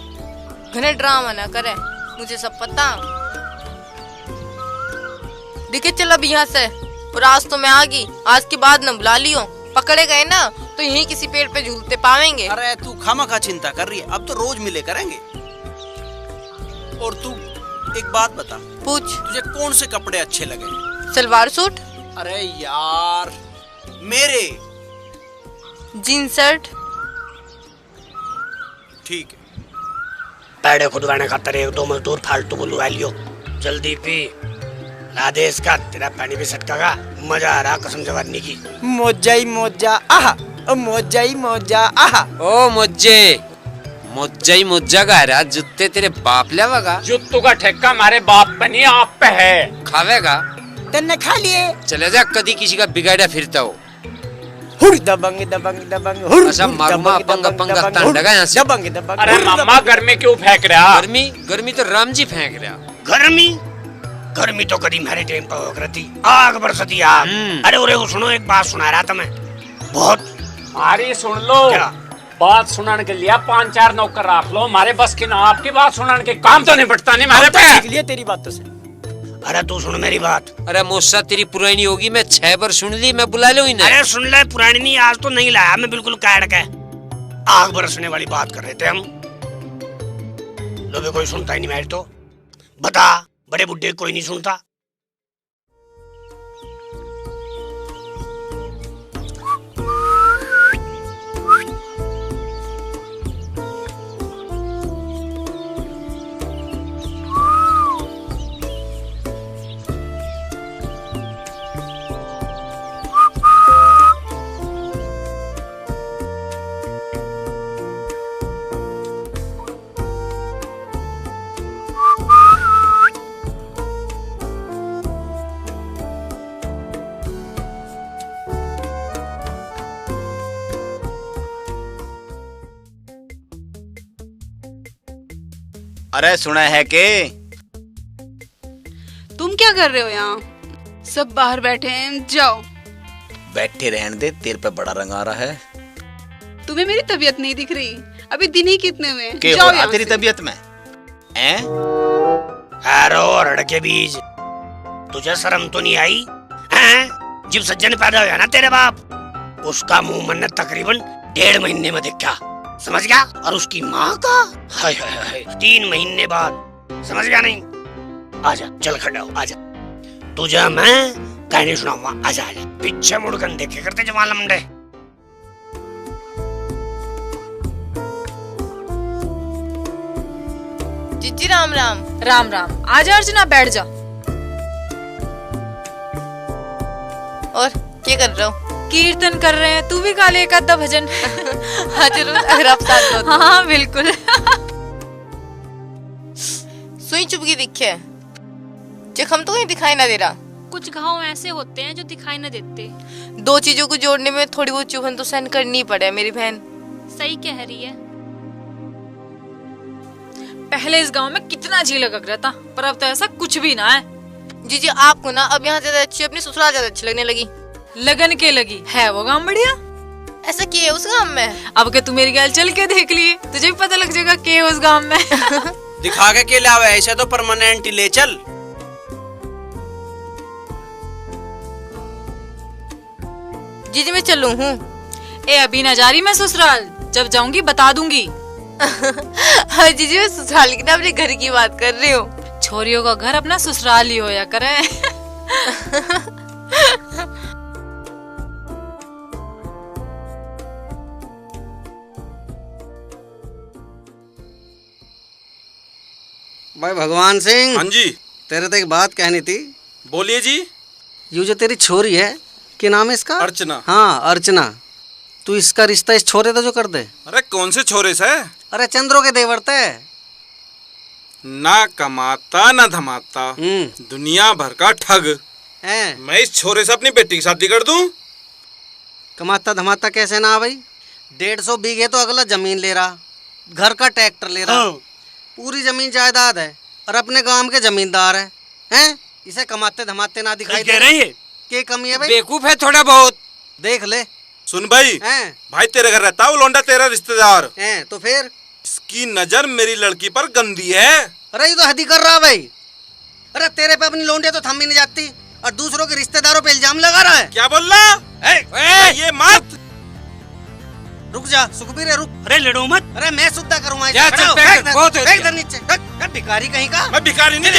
घने ड्रामा ना करे, मुझे सब पता। दिखे चल अब यहाँ से, और आज तो मैं आ गई, आज के बाद न बुला लियो। पकड़े गए ना तो यहीं किसी पेड़ पे झूलते पावेंगे। अरे तू खामखा चिंता कर रही है, अब तो रोज मिले करेंगे। और तू एक बात बता, पूछ। तुझे कौन से कपड़े अच्छे लगे? सलवार सूट। अरे यार मेरे जींस शर्ट। ठीक है। पैड़े खुदवाने खातर एक दो मजदूर फालतू को लुआ लियो। जल्दी पी, ला दे इसका, तेरा पानी भी सटका। मजा आ रहा कसम जवानी की। मोजा ही मोजा आहा, मोजा ही मोजा आहा। ओ मोजे, मोजा ही मोजा का रहा, जुत्ते तेरे बाप लेवागा। जुत्तों का ठेका हमारे बाप पे नहीं आप पे है। खावेगा? तन्ने खा लिए। चले जा, कदी किसी का बिगाड़ा फिरता हो। हुर दबंग दबंग दबंग हुर। अच्छा मारूंगा पंगा पंगा तांडगा यहाँ से। दबंग दबंग। अरे मम्मा गर्मी क्यों फेंक रहा? गर्मी गर्मी तो राम जी फेंक रहा। गर्मी गर्मी तो कभी मेरे टाइम पर हो रही थी, आग बरसती आग। अरे उरे सुनो, एक बात सुना रहा था मैं, बहुत मारी सुन लो। बात सुनने के लिए 5-4 नौकर रख लो, हमारे बस की ना आपकी बात सुनने के काम तो निपटता नहीं मेरे पे। सीख लिया तेरी बात तो से। अरे तू सुन मेरी बात। अरे मौसा तेरी पुरानी होगी, मैं 6 बार सुन ली, मैं बुला लो इन्हें। अरे सुन ले, पुरानी नहीं, आज तो नहीं लाया मैं, बिल्कुल काट के आग बरसने वाली बात कर रहे थे हम। लो भी कोई सुनता ही नहीं मेरी तो। बता, बड़े बुड्ढे कोई नहीं सुनता। अरे सुना है के तुम क्या कर रहे हो यहाँ? सब बाहर बैठे हैं, जाओ। बैठे रहने दे, तेरे पे बड़ा रंग आ रहा है। तुम्हें मेरी तबीयत नहीं दिख रही? अभी दिन ही कितने हुए हैं? के जाओ हो रहा यहाँ तेरी से। तबीयत में? हैं? अरे रड़ के बीज, तुझे शर्म तो नहीं आई? हैं? जब सज्जन पैदा हुआ ना तेरे बाप, उसका मुंह मैंने तकरीबन 1.5 महीने में देखा, समझ गया? और उसकी माँ का हाय हाय हाय 3 महीने बाद, समझ गया नहीं? आजा, चल खड़ा हो, आजा। तुझे मैं कहानी सुनाऊंगा, आजा आजा। पीछे मुड़कर देखे करते जवान लमडे। जीजी राम राम। राम राम। आजा अर्चना, बैठ जा। और क्या कर रहे हो? कीर्तन कर रहे हैं, तू भी गा ले एक आधा भजन। हाँ जरूर, अगर आप साथ हो तो। हाँ बिल्कुल। सुई चुपकी दिखे, जख्म तो कहीं दिखाई ना दे रहा। कुछ घाव ऐसे होते हैं जो दिखाई न देते। 2 चीजों को जोड़ने में थोड़ी बहुत चुभन तो सहन करनी ही पड़े मेरी बहन। सही कह रही है। पहले इस गांव में कितना जी लग रहा था, पर अब तो ऐसा कुछ भी ना है। जीजी आपको ना अब यहाँ ज्यादा अच्छी, अपनी ससुराल ज्यादा अच्छी लगने लगी। लगन के लगी है वो गांव बढ़िया। ऐसा क्या है उस गांव में? अब के तू मेरी गैल चल के देख लिए, तुझे भी पता लग जाएगा के उस गांव में। दिखा के लावे, ऐसे तो परमानेंट ले चल। जीजी मैं चलूं हूँ। ए अभी ना जा रही मैं ससुराल, जब जाऊंगी बता दूंगी। हाँ जीजी मैं ससुराल की ना अपने घर की बात कर रही हूँ। छोरियों का घर अपना ससुराल ही होया करे। भाई भगवान सिंह। हाँ जी। तेरे तो एक बात कहनी थी। बोलिए जी। ये जो तेरी छोरी है, क्या नाम है इसका? अर्चना। हाँ अर्चना, तू इसका रिश्ता इस छोरे तो जो कर दे। अरे कौन से छोरे से? अरे चंद्रो के देवरते। ना कमाता ना धमाता, दुनिया भर का ठग है। मैं इस छोरे से अपनी बेटी की शादी कर दूं? कमाता धमाता कैसे ना भाई? 150 बीघे तो अगला जमीन ले रहा, घर का ट्रैक्टर ले रहा, पूरी जमीन जायदाद है, और अपने गांव के जमींदार है। हैं? इसे कमाते धमाते ना दिखाई दे रही है? क्या कमी है भाई? बेवकूफ है थोड़ा बहुत। देख ले। सुन भाई, हैं? भाई तेरे घर रहता वो लौंडा तेरा रिश्तेदार हैं, तो फिर इसकी नजर मेरी लड़की पर गंदी है। अरे ये तो हद ही कर रहा भाई। अरे तेरे पे अपनी लौंडिया तो थम ही नहीं जाती, और दूसरों के रिश्तेदारों पे इल्जाम लगा रहा है। क्या बोल रहा? ये मत। रुक जा सुखबीर, रुक। अरे लड़ो मत। अरे मैं सुद्धा करूंगा। नीचे भिखारी कहीं का। मैं भिखारी नहीं,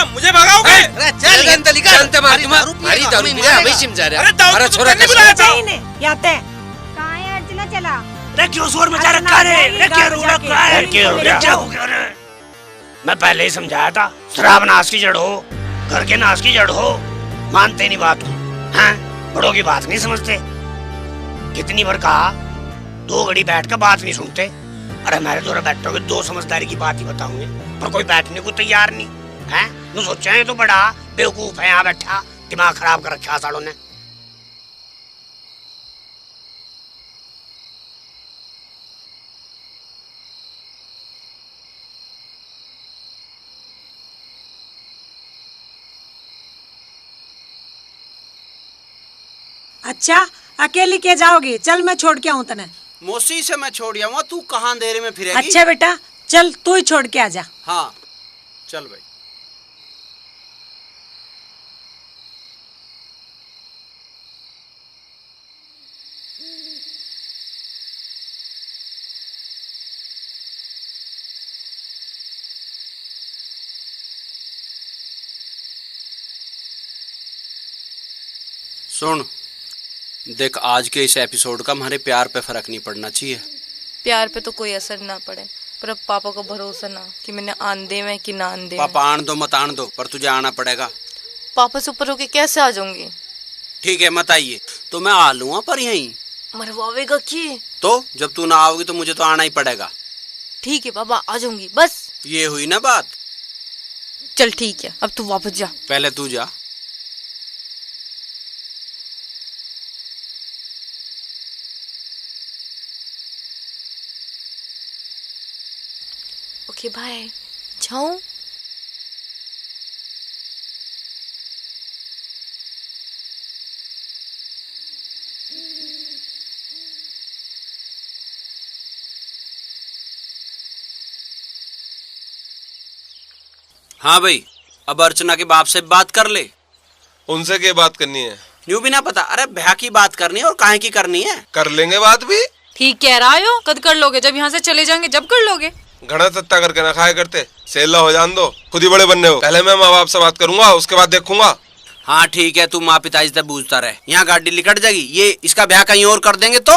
मुझे भगाओगे? कहाँ है अर्चना? चला। अरे क्यों शोर मचा रखा है? अरे क्या रोना है? क्या हो गया रे? मैं पहले ही समझाया था, शराब नाश की जड़ हो, घर के नाश की जड़ हो। मानते नहीं बात को, हैं? बड़ों की बात नहीं समझते। कितनी बार कहा, 2 घड़ी बैठ कर बात नहीं सुनते। अरे मेरे द्वारा बैठोगे 2 समझदारी की बात ही बताऊंगे, पर कोई बैठने को तैयार नहीं है। तू सोचा है तो बड़ा बेवकूफ है, यहाँ बैठा दिमाग खराब कर रखा सालों ने। अच्छा अकेली के जाओगी? चल मैं छोड़ के आऊँ तने। मौसी से मैं छोड़ आऊंगा, तू कहाँ अंधेरे में फिरेगी? अच्छा बेटा चल तू ही छोड़ के आ जा। हाँ चल भाई। सुन देख, आज के इस एपिसोड का हमारे प्यार पे फर्क नहीं पड़ना चाहिए। प्यार पे तो कोई असर ना पड़े, पर अब पापा को भरोसा ना कि मैंने आंदे में कि ना आंदे में। पापा आन दो मत आन दो, पर तुझे आना पड़ेगा। पापा से ऊपर होके कैसे आ जाऊंगी? ठीक है मत आइए तो मैं आ लूंगा, पर यहीं मरवावेगा कि? तो जब तू ना आओगी तो मुझे तो आना ही पड़ेगा। ठीक है पापा आ जाऊंगी, बस ये हुई ना बात। चल ठीक है, अब तू वापस जा। पहले तू जा। ओके बाय, जाऊं? हाँ भाई, अब अर्चना के बाप से बात कर ले। उनसे क्या बात करनी है? यूं भी ना पता। अरे ब्याह की बात करनी है और काहे की करनी है? कर लेंगे बात भी। ठीक कह रहा हो, कद कर लोगे? जब यहाँ से चले जाएंगे जब कर लोगे। घड़ा सत्ता करके ना खाया करते, सेला हो जान दो, खुद ही बड़े बनने हो। पहले मैं माँ बाप से बात करूंगा, उसके बाद देखूंगा। हाँ ठीक है, तू माँ पिताजी से पूछता रहे। यहाँ गाड़ी निकट जाएगी, ये इसका ब्याह कहीं और कर देंगे तो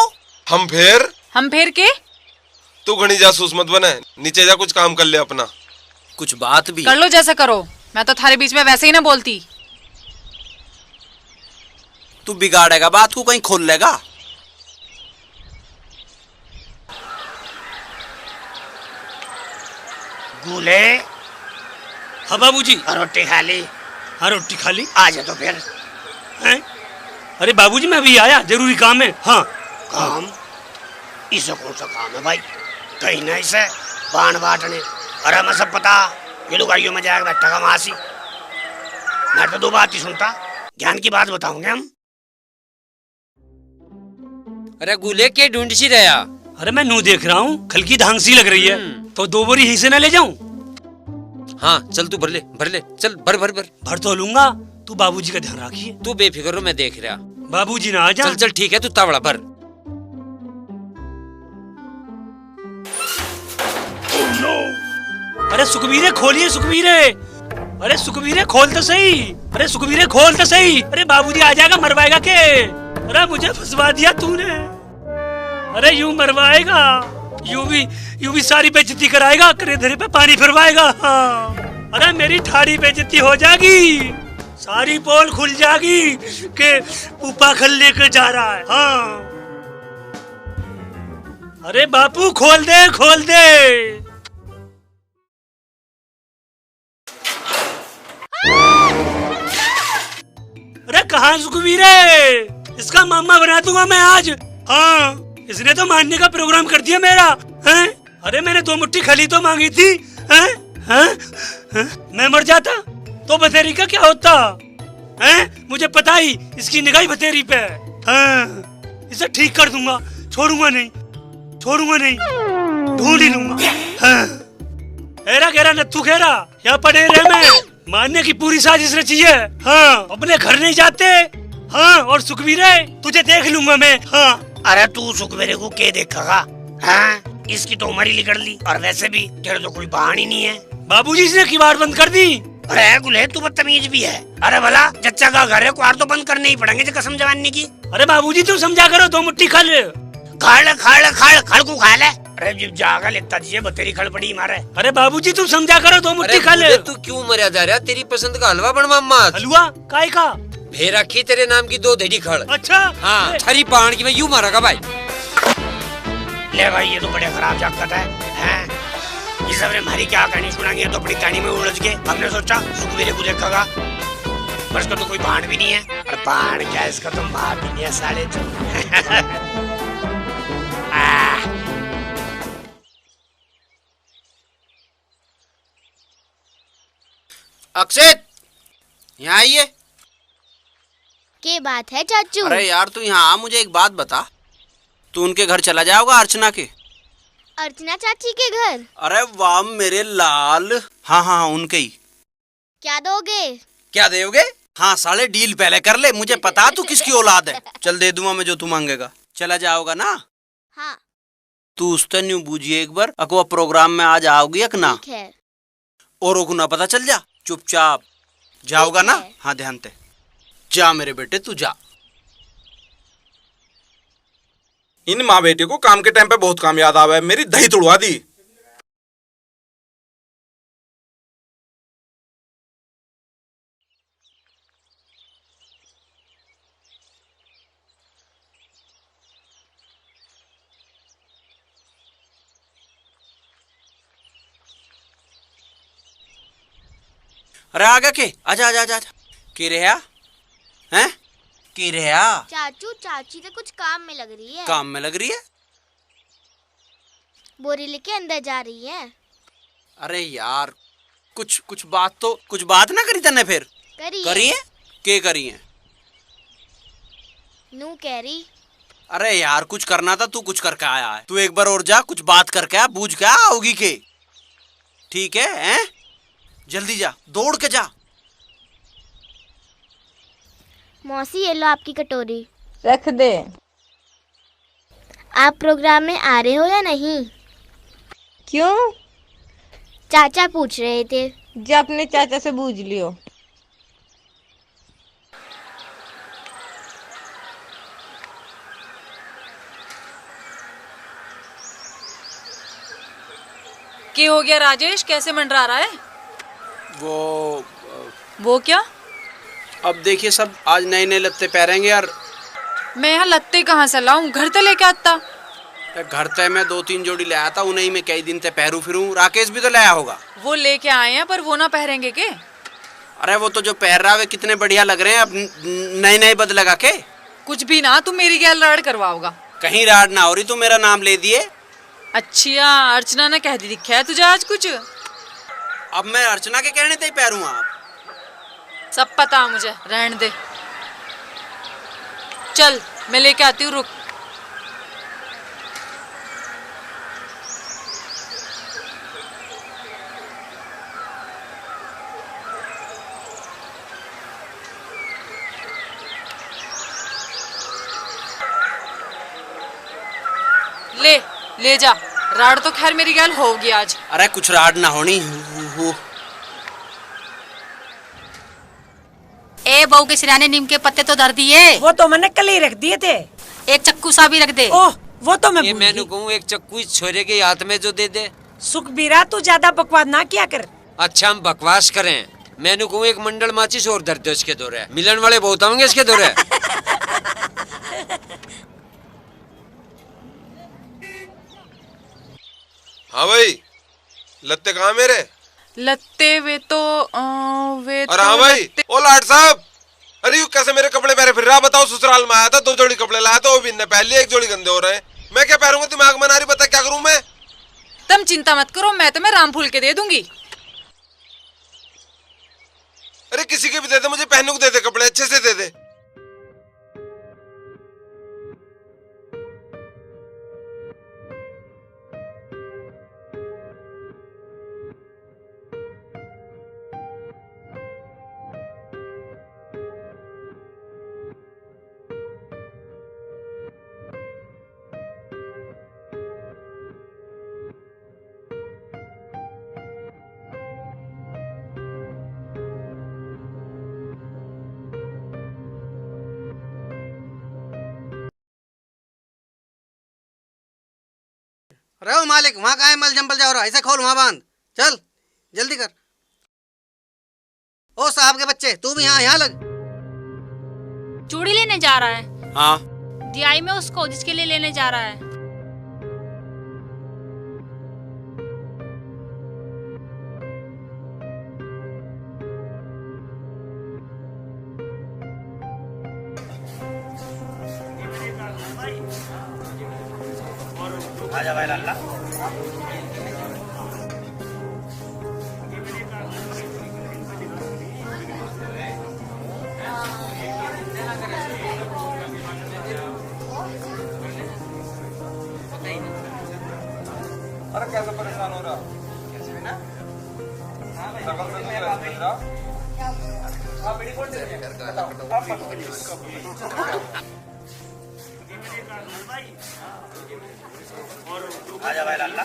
हम फिर के? तू घनी जासूस मत बने, नीचे जा कुछ काम कर ले अपना। कुछ बात भी कर लो जैसा करो, मैं तो थारे बीच में वैसे ही ना बोलती। तू बिगाड़ेगा बात को, कहीं खोल लेगा। गुले। हाँ बाबूजी। रोटी खा ली? हाँ रोटी खा ली। आ जा तो फिर। हैं? अरे बाबूजी मैं अभी आया, जरूरी काम है। हाँ काम? इसे कौन सा काम है भाई? कहीं ना इसे बाण बांटने। अरे मैं सब पता, ये लुगाइयों में जाएगा बैठा का मासी। मैं तो दो बात ही सुनता, ज्ञान की बात बताऊंगे हम। अरे गुले के ढूंढ सी रहा? अरे मैं नू देख रहा हूँ, खल की धांग सी लग रही है, तो 2 बोरी यहीं से ना ले जाऊं? हाँ चल तू भर ले, चल भर तो लूंगा। तू बाबूजी का ध्यान रखिए। तू बेफिक्र हो, मैं देख रहा। बाबूजी ना आ जा। चल ठीक है, तू तावड़ा भर। अरे सुखबीरे खोलिए, सुखबीरे। अरे सुखबीरे खोल तो सही। अरे सुखबीरे खोल तो सही। अरे बाबूजी आ जाएगा, मरवाएगा के? अरे मुझे फंसवा दिया तूने। अरे यूं मरवाएगा, यूं भी सारी बेइज्जती कराएगा, करे धरे पे पानी फिरवाएगा। हाँ। अरे मेरी ठाड़ी बेइज्जती हो जाएगी, सारी पोल खुल जाएगी के ऊपा खल लेकर जा रहा है। हाँ। अरे बापू खोल दे, खोल दे। अरे कहाँ सुखबीरे? इसका मामा बना दूंगा मैं आज। हाँ इसने तो मारने का प्रोग्राम कर दिया मेरा। हैं? अरे मैंने 2 मुट्ठी खली तो मांगी थी। हैं? हैं? हैं? मैं मर जाता तो बतेरी का क्या होता? हैं? मुझे पता ही इसकी निगाह बतेरी पे है। हाँ इसे ठीक कर दूंगा, छोड़ूंगा नहीं, ढूंढ ही लूंगा। हाँ। एरा गहरा नत्थू खेरा, यहाँ पड़े रहे मैं, मारने की पूरी साजिश रची है। हाँ अपने घर नहीं जाते। हाँ और सुखबीरे तुझे देख लूंगा मैं। हाँ। अरे तू सुखबीरे को क्या देखेगा? हाँ इसकी तो उम्र ही निकल ली, और वैसे भी तेरे तो कोई बहान ही नहीं है। बाबूजी इसने किवाड़ बंद कर दी। अरे गुले तू बदतमीज भी है। अरे भला चच्चा का घर है, कुआर तो बंद करने ही पड़ेंगे कसम जवानी की। अरे बाबूजी तुम समझा करो, 2 मुट्ठी खल खड़ को खा ले। अरे जब जागा लेता दीजिए, बतेरी खड़ पड़ी मारे। अरे बाबूजी तुम समझा करो, 2 मुट्ठी खल। तू क्यों मरा जा रहा? तेरी पसंद का हलवा बनवा मत। हलवा काय का? भेरा की तेरे नाम की 2 धेड़ी खड़। अच्छा। हाँ थारी पान की मैं यूं मारागा भाई। ले भाई ये तो बड़े खराब जागत है। इस सबने हमारी क्या कहानी सुनानी है, तो अपनी कहानी में उलझ के हमने सोचा सुखबीरे को देखेगा, पर इसका तो कोई बाण भी नहीं है। और बाण क्या, इसका तो मार भी नहीं है साले। अक्षित यहाँ आइए। के बात है चाचू? अरे यार तू यहाँ आ, मुझे एक बात बता, तू उनके घर चला जाओगा अर्चना के? अर्चना चाची के घर? अरे वाह मेरे लाल। हाँ हाँ हाँ उनके ही। क्या दोगे? क्या दोगे? हाँ साले डील पहले कर ले, मुझे पता तू किसकी औलाद है। चल दे दूंगा मैं जो तू मांगेगा। चला जाओगा ना? हाँ। तू उससे न्यू बूझिए एक बार, अकवा प्रोग्राम में आज आओगी या ना? ठीक है। और को ना पता चल जा, चुपचाप जाओगा ना? हाँ ध्यान से जा मेरे बेटे, तू जा। इन माँ बेटे को काम के टाइम पे बहुत काम याद आवा है, मेरी दही तुड़वा दी। अरे आ गया के? आजा आजा आजा। की रहा हैं? की रहा? चाचू चाची तो कुछ काम में लग रही है। काम में लग रही है? बोरी लेके अंदर जा रही है। अरे यार कुछ बात ना करी तने फिर? करी है? के करी है? नू कह रही। अरे यार कुछ करना था, तू कुछ करके आया है। तू एक बार और जा, कुछ बात करके आ, बूझ के आओगी के? ठीक है हैं? जल्दी जा, दौड़ के जा। मौसी ये लो आपकी कटोरी। रख दे। आप प्रोग्राम में आ रहे हो या नहीं? क्यों? चाचा पूछ रहे थे। जा अपने चाचा से पूछ लियो। क्या हो गया राजेश, कैसे मंडरा रहा है? वो क्या? अब देखिए सब आज नए नए लत्ते पहनेंगे यार। मैं यहाँ लत्ते कहाँ से लाऊं? घर से लेके आता। घर से मैं 2-3 जोड़ी ले आया था, उन्हीं में कई दिन से पहरू फिरूं। राकेश भी तो लाया होगा। वो लेके आए हैं पर वो ना पहनेंगे के? अरे वो तो जो पहन रहा है कितने बढ़िया लग रहे हैं, अब नए नए बदल लगा के। कुछ भी ना, तू मेरी गैल राड करवाओगा। कहीं राड ना हो रही, तू मेरा नाम ले दिए। अच्छा अर्चना ने कह दी दिखा है तुझे आज कुछ? अब मैं अर्चना के कहने से ही पैरूंगा। आप सब पता मुझे, रहने दे। चल मैं लेके आती हूँ, रुक। ले जा। राड तो खैर मेरी गैल होगी आज। अरे कुछ राड ना होनी। ए बहू के सिराने नीम के पत्ते तो धर दिए। वो तो मैंने कल ही रख दिए थे। एक चक्कू सा भी रख दे। ओह वो तो मैं कहूँ एक चक्कू इस छोरे के हाथ में जो दे दे। सुखबीरा तू ज्यादा बकवास ना किया कर। अच्छा हम बकवास करें? मैंने कहूँ एक मंडल माचिस और धर दो इसके दौरे, मिलन वाले बहुत होंगे इसके दौरे। हाँ भाई लत्ते कहाँ मेरे? लत्ते वे तो अरे हाँ भाई, ओ लाट साहब, अरे यू कैसे मेरे कपड़े पहने फिर रहा? बताओ, ससुराल में आया था, 2 जोड़ी कपड़े लाया था, वो भी इनने पहन लिए, 1 जोड़ी गंदे हो रहे हैं। मैं क्या पहनूंगा? दिमाग में ना रही, बता क्या करूं मैं? तुम चिंता मत करो, मैं तुम्हें राम फूल के दे दूंगी। अरे किसी के भी दे दे, मुझे पहनने को दे दे, कपड़े अच्छे से दे दे। अरे ओ मालिक, वहाँ कहाँ है मल जंपल जा रहा? ऐसे खोल, वहाँ बांध। चल जल्दी कर। ओ साहब के बच्चे, तू भी यहाँ लग। चूड़ी लेने जा रहा है? हाँ दियाई में उसको, जिसके लिए लेने जा रहा है। आजा भाई लल्ला। अरे कैसे परेशान हो रहा? कैसे भी ना? सकल से नहीं समझ रहा? हाँ, बीड़ी कौन दे आजा भाई लाला।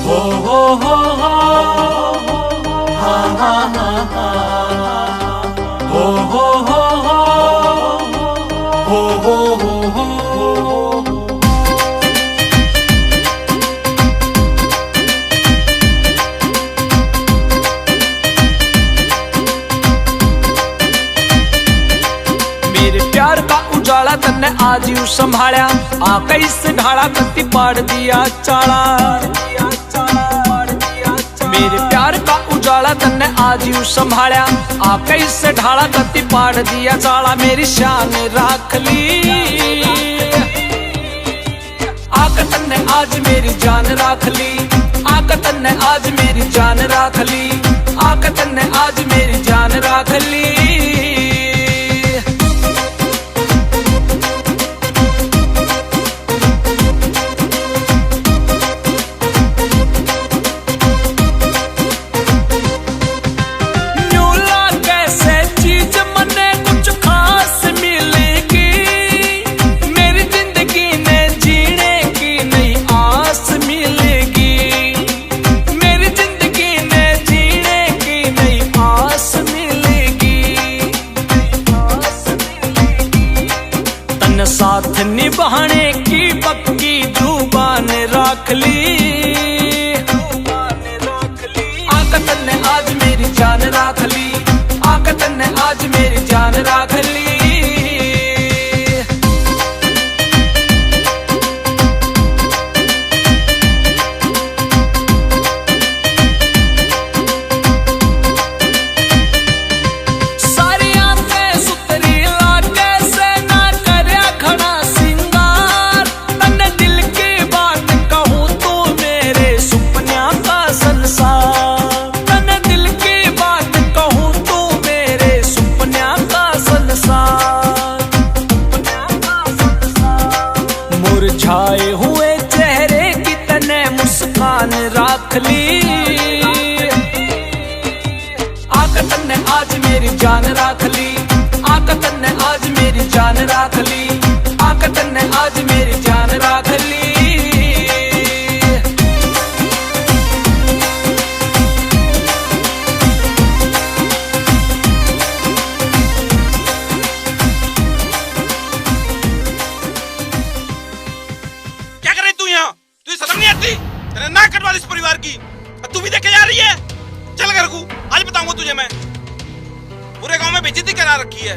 हो हो हा हा हा हा हो मेरे प्यार का उजाला तन्ने आज यूं संभाला आका इस ढाला कत्ती पाड़ दिया चाला मेरे प्यार का उजाला तन्ने आज यूं संभाला आका इस ढाला कत्ती पाड़ दिया चाला मेरी शान राख ली आका तन्ने आज मेरी जान राख ली आका तन्ने आज मेरी जान राख ली आका तन्ने आज मेरी जान राख ली साथ निभाने की पक्की जुबान राख ली आका तन्ने आज मेरी जान राख ली आका तन्ने आज मेरी जान राख ली मुरझाए हुए चेहरे की तने मुस्कान राख ली आका तन्ने आज मेरी जान राख ली आका तन्ने आज मेरी जान राख ली आका तन्ने आज मेरी जान राख ली ना कटवा इस परिवार की तू भी देखे जा रही है चल घर को आज बताऊंगा तुझे मैं पूरे गांव में बेइज्जती करा रखी है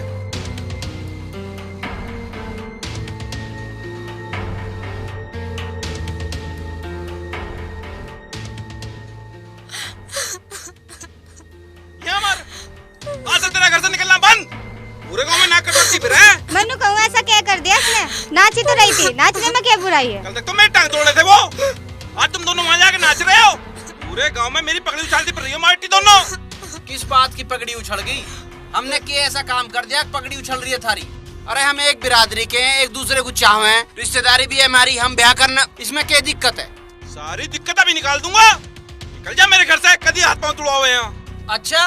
यहाँ मार आज से तेरा घर से निकलना बंद पूरे गांव में नाक कटवाती फिर है मनु कहूँ ऐसा क्या कर दिया इसने नाची तो रही थी नाचने में क्या बुराई है कल तक तो मैं टांग तोड़ रहे थे वो आज तुम दोनों वहाँ जाके नाच रहे हो पूरे गांव में मेरी पगड़ी उछालती फिर रही हो मार्टी दोनों किस बात की पगड़ी उछल गई हमने क्या ऐसा काम कर दिया पगड़ी उछल रही है थारी अरे हम एक बिरादरी के हैं एक दूसरे को चाहे हैं रिश्तेदारी भी है हमारी हम ब्याह करना इसमें क्या दिक्कत है सारी दिक्कत अभी निकाल दूंगा निकल जा मेरे घर से कभी हाथ पांव तोड़ा हुए हैं अच्छा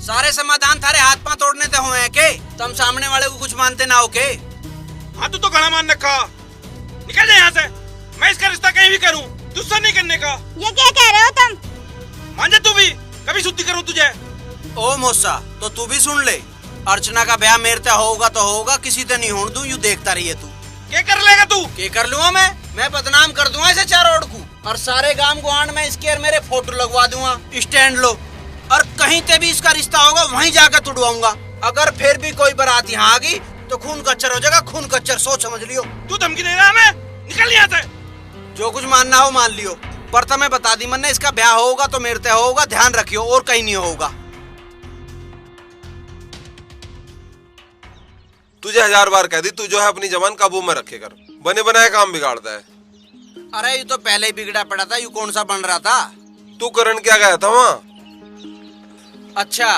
सारे समाधान थारे हाथ पांव तोड़ने ते हुए हैं के तुम सामने वाले को कुछ मानते ना हो के हाँ तू तो घना मान रखा निकल जा यहाँ से मैं इसका रिश्ता कहीं भी करूँ तुझसे नहीं करने का ये क्या कह रहे हो तुम मान जा तू भी कभी शुद्धि करूँ तुझे ओ मौसा तो तू भी सुन ले अर्चना का ब्याह मेरे ते होगा तो होगा किसी ते नहीं होने दूं यूं देखता रही है तू क्या कर लेगा तू क्या कर लूंगा मैं बदनाम कर दूंगा इसे चारों ओर को और सारे गांव गुआंढ में इसके और मेरे फोटो लगवा दूंगा स्टैंड लो और कहीं ते भी इसका रिश्ता होगा वहीं जाकर तुड़वाऊंगा अगर फिर भी कोई बारात यहाँ आ गई तो खून कच्चर हो जाएगा खून कच्चर सोच समझ लियो तू धमकी दे रहा है हमें निकल यहाँ से जो कुछ मानना हो मान लियो पर तुम्हें बता दी मैंने इसका ब्याह होगा तो मेरे ते होगा ध्यान रखियो और कहीं नहीं होगा तुझे 1000 बार कह दी तू जो है अपनी जबान काबू में रखे कर बने बनाए काम बिगाड़ता है अरे ये तो पहले ही बिगड़ा पड़ा था यू कौन सा बन रहा था तू करण क्या गया था वहाँ अच्छा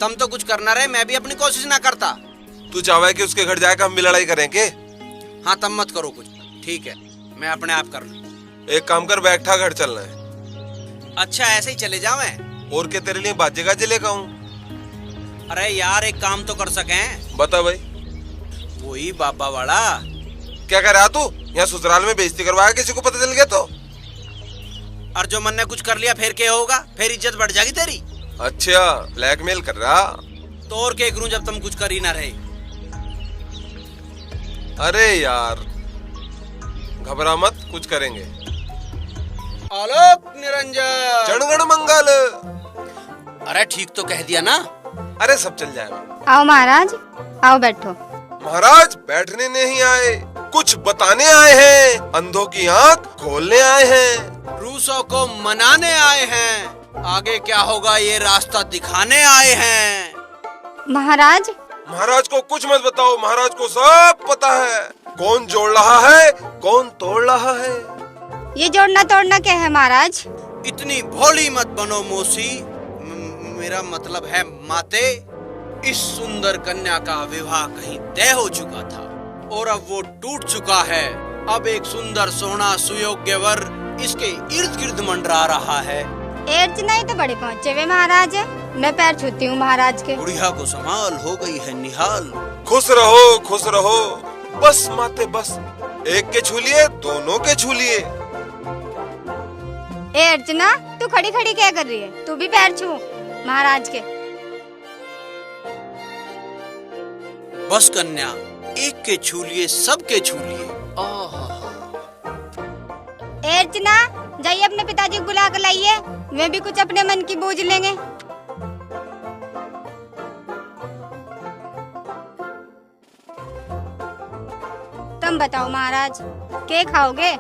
तुम तो कुछ करना रहे मैं भी अपनी कोशिश ना करता तू चाहे कि उसके घर जाकर हम भी लड़ाई करें के हाँ तब मत करो कुछ ठीक है मैं अपने आप कर लूं। एक काम कर, बैठा घर चलना है। अच्छा ऐसे ही चले जाओ मैं? और क्या तेरे लिए बाजे गाजे लेकर आऊं? अरे यार एक काम तो कर सकें। बता भाई। वही बाबा वाला। क्या कर रहा तू? यहाँ ससुराल में बेइज्जती करवाया, किसी को पता चल गया तो? और जो मन ने कुछ कर लिया फिर क्या होगा? फिर इज्जत बढ़ जाएगी तेरी। अच्छा ब्लैकमेल कर रहा? तो और क्या करूं जब तुम कुछ कर ही ना रहे। अरे यार घबरा मत, कुछ करेंगे। आलोक निरंजन, जनगण मंगल। अरे ठीक तो कह दिया ना? अरे सब चल जाएगा। आओ महाराज, आओ बैठो। महाराज बैठने नहीं आए, कुछ बताने आए हैं। अंधों की आंख खोलने आए हैं। रूसों को मनाने आए हैं। आगे क्या होगा ये रास्ता दिखाने आए हैं। महाराज, महाराज को कुछ मत बताओ, महाराज को सब पता है। कौन जोड़ रहा है, कौन तोड़ रहा है। ये जोड़ना तोड़ना क्या है महाराज? इतनी भोली मत बनो मौसी। मेरा मतलब है माते। इस सुंदर कन्या का विवाह कहीं तय हो चुका था और अब वो टूट चुका है। अब एक सुंदर सोना सुयोग्य वर इसके इर्द गिर्द मंडरा रहा है। अर्चना ही तो बड़े पहुँचे हुए महाराज। मैं पैर छूती हूँ महाराज के। बुढ़िया को संभाल, हो गई है निहाल। खुश रहो खुश रहो, बस माते बस। एक के छू लिए, दोनों के छू लिए। ए अर्चना, तू खड़ी खड़ी क्या कर रही है? तू भी पैर छू महाराज के। बस कन्या, एक के छू लिए, सब के छू लिए। ए अर्चना, जाइए अपने पिताजी को बुला कर लाइए। वे भी कुछ अपने मन की बूझ लेंगे। तुम बताओ महाराज, क्या खाओगे?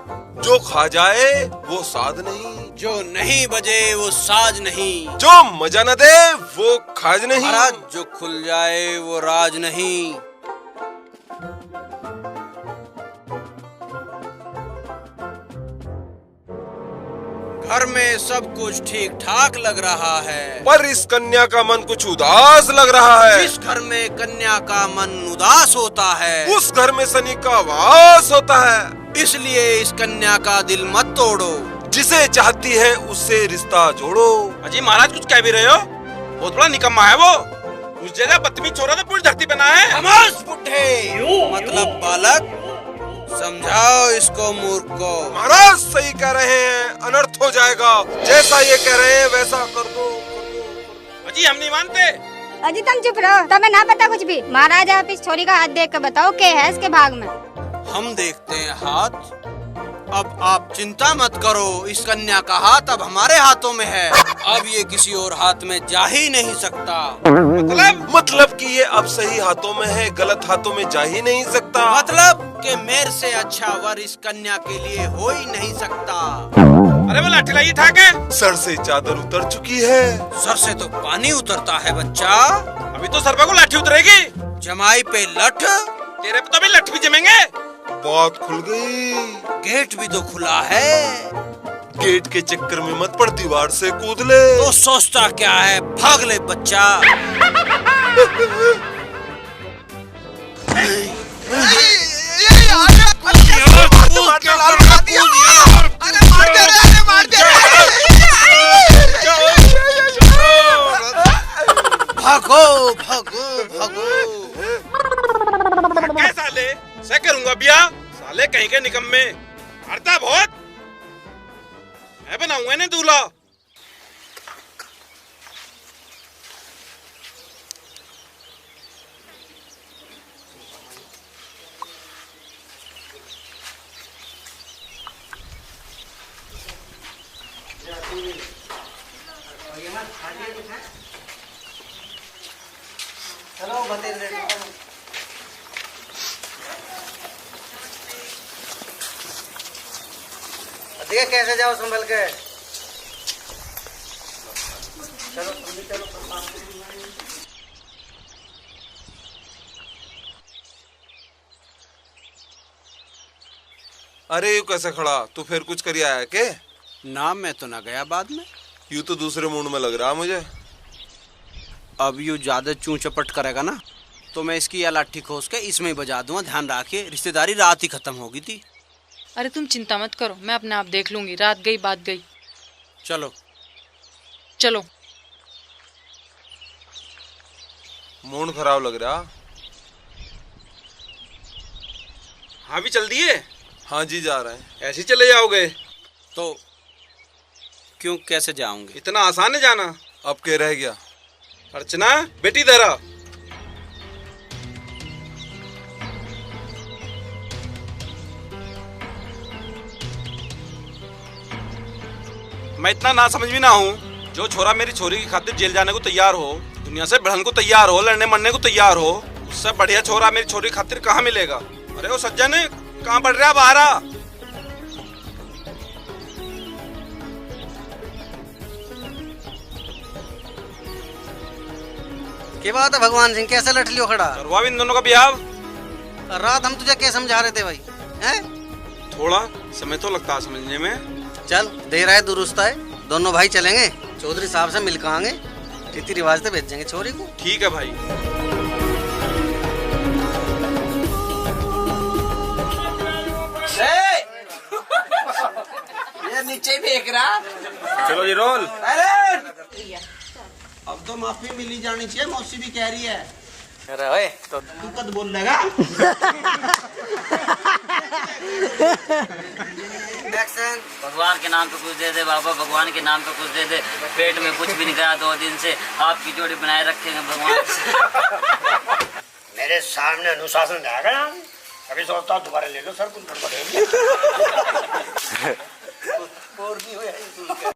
जो खा जाए वो साध नहीं, जो नहीं बजे वो साज नहीं, जो मजा न दे वो खाज नहीं। महाराज जो खुल जाए वो राज नहीं। घर में सब कुछ ठीक ठाक लग रहा है, पर इस कन्या का मन कुछ उदास लग रहा है। जिस घर में कन्या का मन उदास होता है उस घर में शनि का वास होता है। इसलिए इस कन्या का दिल मत तोड़ो, जिसे चाहती है उससे रिश्ता जोड़ो। अजी महाराज कुछ कह भी रहे हो? बहुत बड़ा निकम्मा है वो। उस जगह बदतमीज छोरा तो पूरी धरती पे ना है। खामोश बुड्ढे, मतलब बालक। समझाओ इसको मूर्ख को। महाराज सही कह रहे हैं, अनर्थ हो जाएगा। जैसा ये कह रहे हैं वैसा कर दो। अजी हम नहीं मानते। अजी तुम चुप रहो, तुम्हें ना पता कुछ भी। महाराज आप इस छोरी का हाथ देख कर बताओ क्या है इसके भाग में। हम देखते हैं हाथ। अब आप चिंता मत करो, इस कन्या का हाथ अब हमारे हाथों में है। अब ये किसी और हाथ में जा ही नहीं सकता। मतलब कि ये अब सही हाथों में है, गलत हाथों में जा ही नहीं सकता। मतलब कि मेरे से अच्छा वर इस कन्या के लिए हो ही नहीं सकता। अरे वो लाठी लाई था क्या? सर से चादर उतर चुकी है। सर से तो पानी उतरता है बच्चा। अभी तो सर पे को लाठी उतरेगी। जमाई पे लठ, तेरे पे तो अभी लठ भी जमेंगे। बात खुल गई। गेट भी तो खुला है। गेट के चक्कर में मत पड़, दीवार से कूद ले। तो सोचता क्या है, भाग ले बच्चा। भागो भागो भागो। क्या साले से करूंगा बिया? साले कहीं के निकम्मे। हरता बहुत। मैं बनाऊंगा इन्हें दूल्हा। देखिए कैसे जाओ संभल के। चलो चलो। अरे यू कैसे खड़ा? तू फिर कुछ करिया है के? नाम में तो ना गया बाद में। यू तो दूसरे मूड में लग रहा मुझे। अब यू ज्यादा चूं चपट करेगा ना तो मैं इसकी या लाठी खोस के इसमें ही बजा दूंगा। ध्यान रखिए, रिश्तेदारी रात ही खत्म होगी थी। अरे तुम चिंता मत करो, मैं अपने आप देख लूंगी। रात गई बात गई। चलो चलो। मूड खराब लग रहा। हाँ भी चल दिए? हाँ जी जा रहे हैं। ऐसे ही चले जाओगे? तो क्यों, कैसे जाऊंगे? इतना आसान है जाना? अब क्या रह गया? अर्चना बेटी दरा। मैं इतना ना समझ भी ना हूँ। जो छोरा मेरी छोरी की खातिर जेल जाने को तैयार हो, दुनिया से बढ़ने को तैयार हो, लड़ने मरने को तैयार हो, उससे बढ़िया छोरा मेरी छोरी की खातिर कहाँ मिलेगा? अरे वो सज्जन कहाँ बढ़ रहा बाहर आ? क्या बात है भगवान सिंह, कैसे लट लियो खड़ा? करवा भी इन दोनों का ब्याह। रात हम तुझे क्या समझा रहे थे भाई? हैं? थोड़ा समय तो लगता है समझने में। चल देर है दुरुस्त है, दोनों भाई चलेंगे, चौधरी साहब से मिल आएंगे, रीति रिवाज से भेजेंगे छोरी को। ठीक है भाई। ये नीचे फेंक रहा। चलो जी रोल। अरे अब तो माफी मिली जानी चाहिए, मौसी भी कह रही है। अरे ओए तो तू कद बोल लेगा? भगवान के नाम पे कुछ दे दे बाबा, भगवान के नाम पे कुछ दे दे। पेट में कुछ भी नहीं गया 2 दिन से, आपकी जोड़ी बनाए रखेंगे भगवान। मेरे सामने अनुशासन आ गया। अभी सोचता हूँ दोबारा ले लो सर, कुछ गड़बड़ है।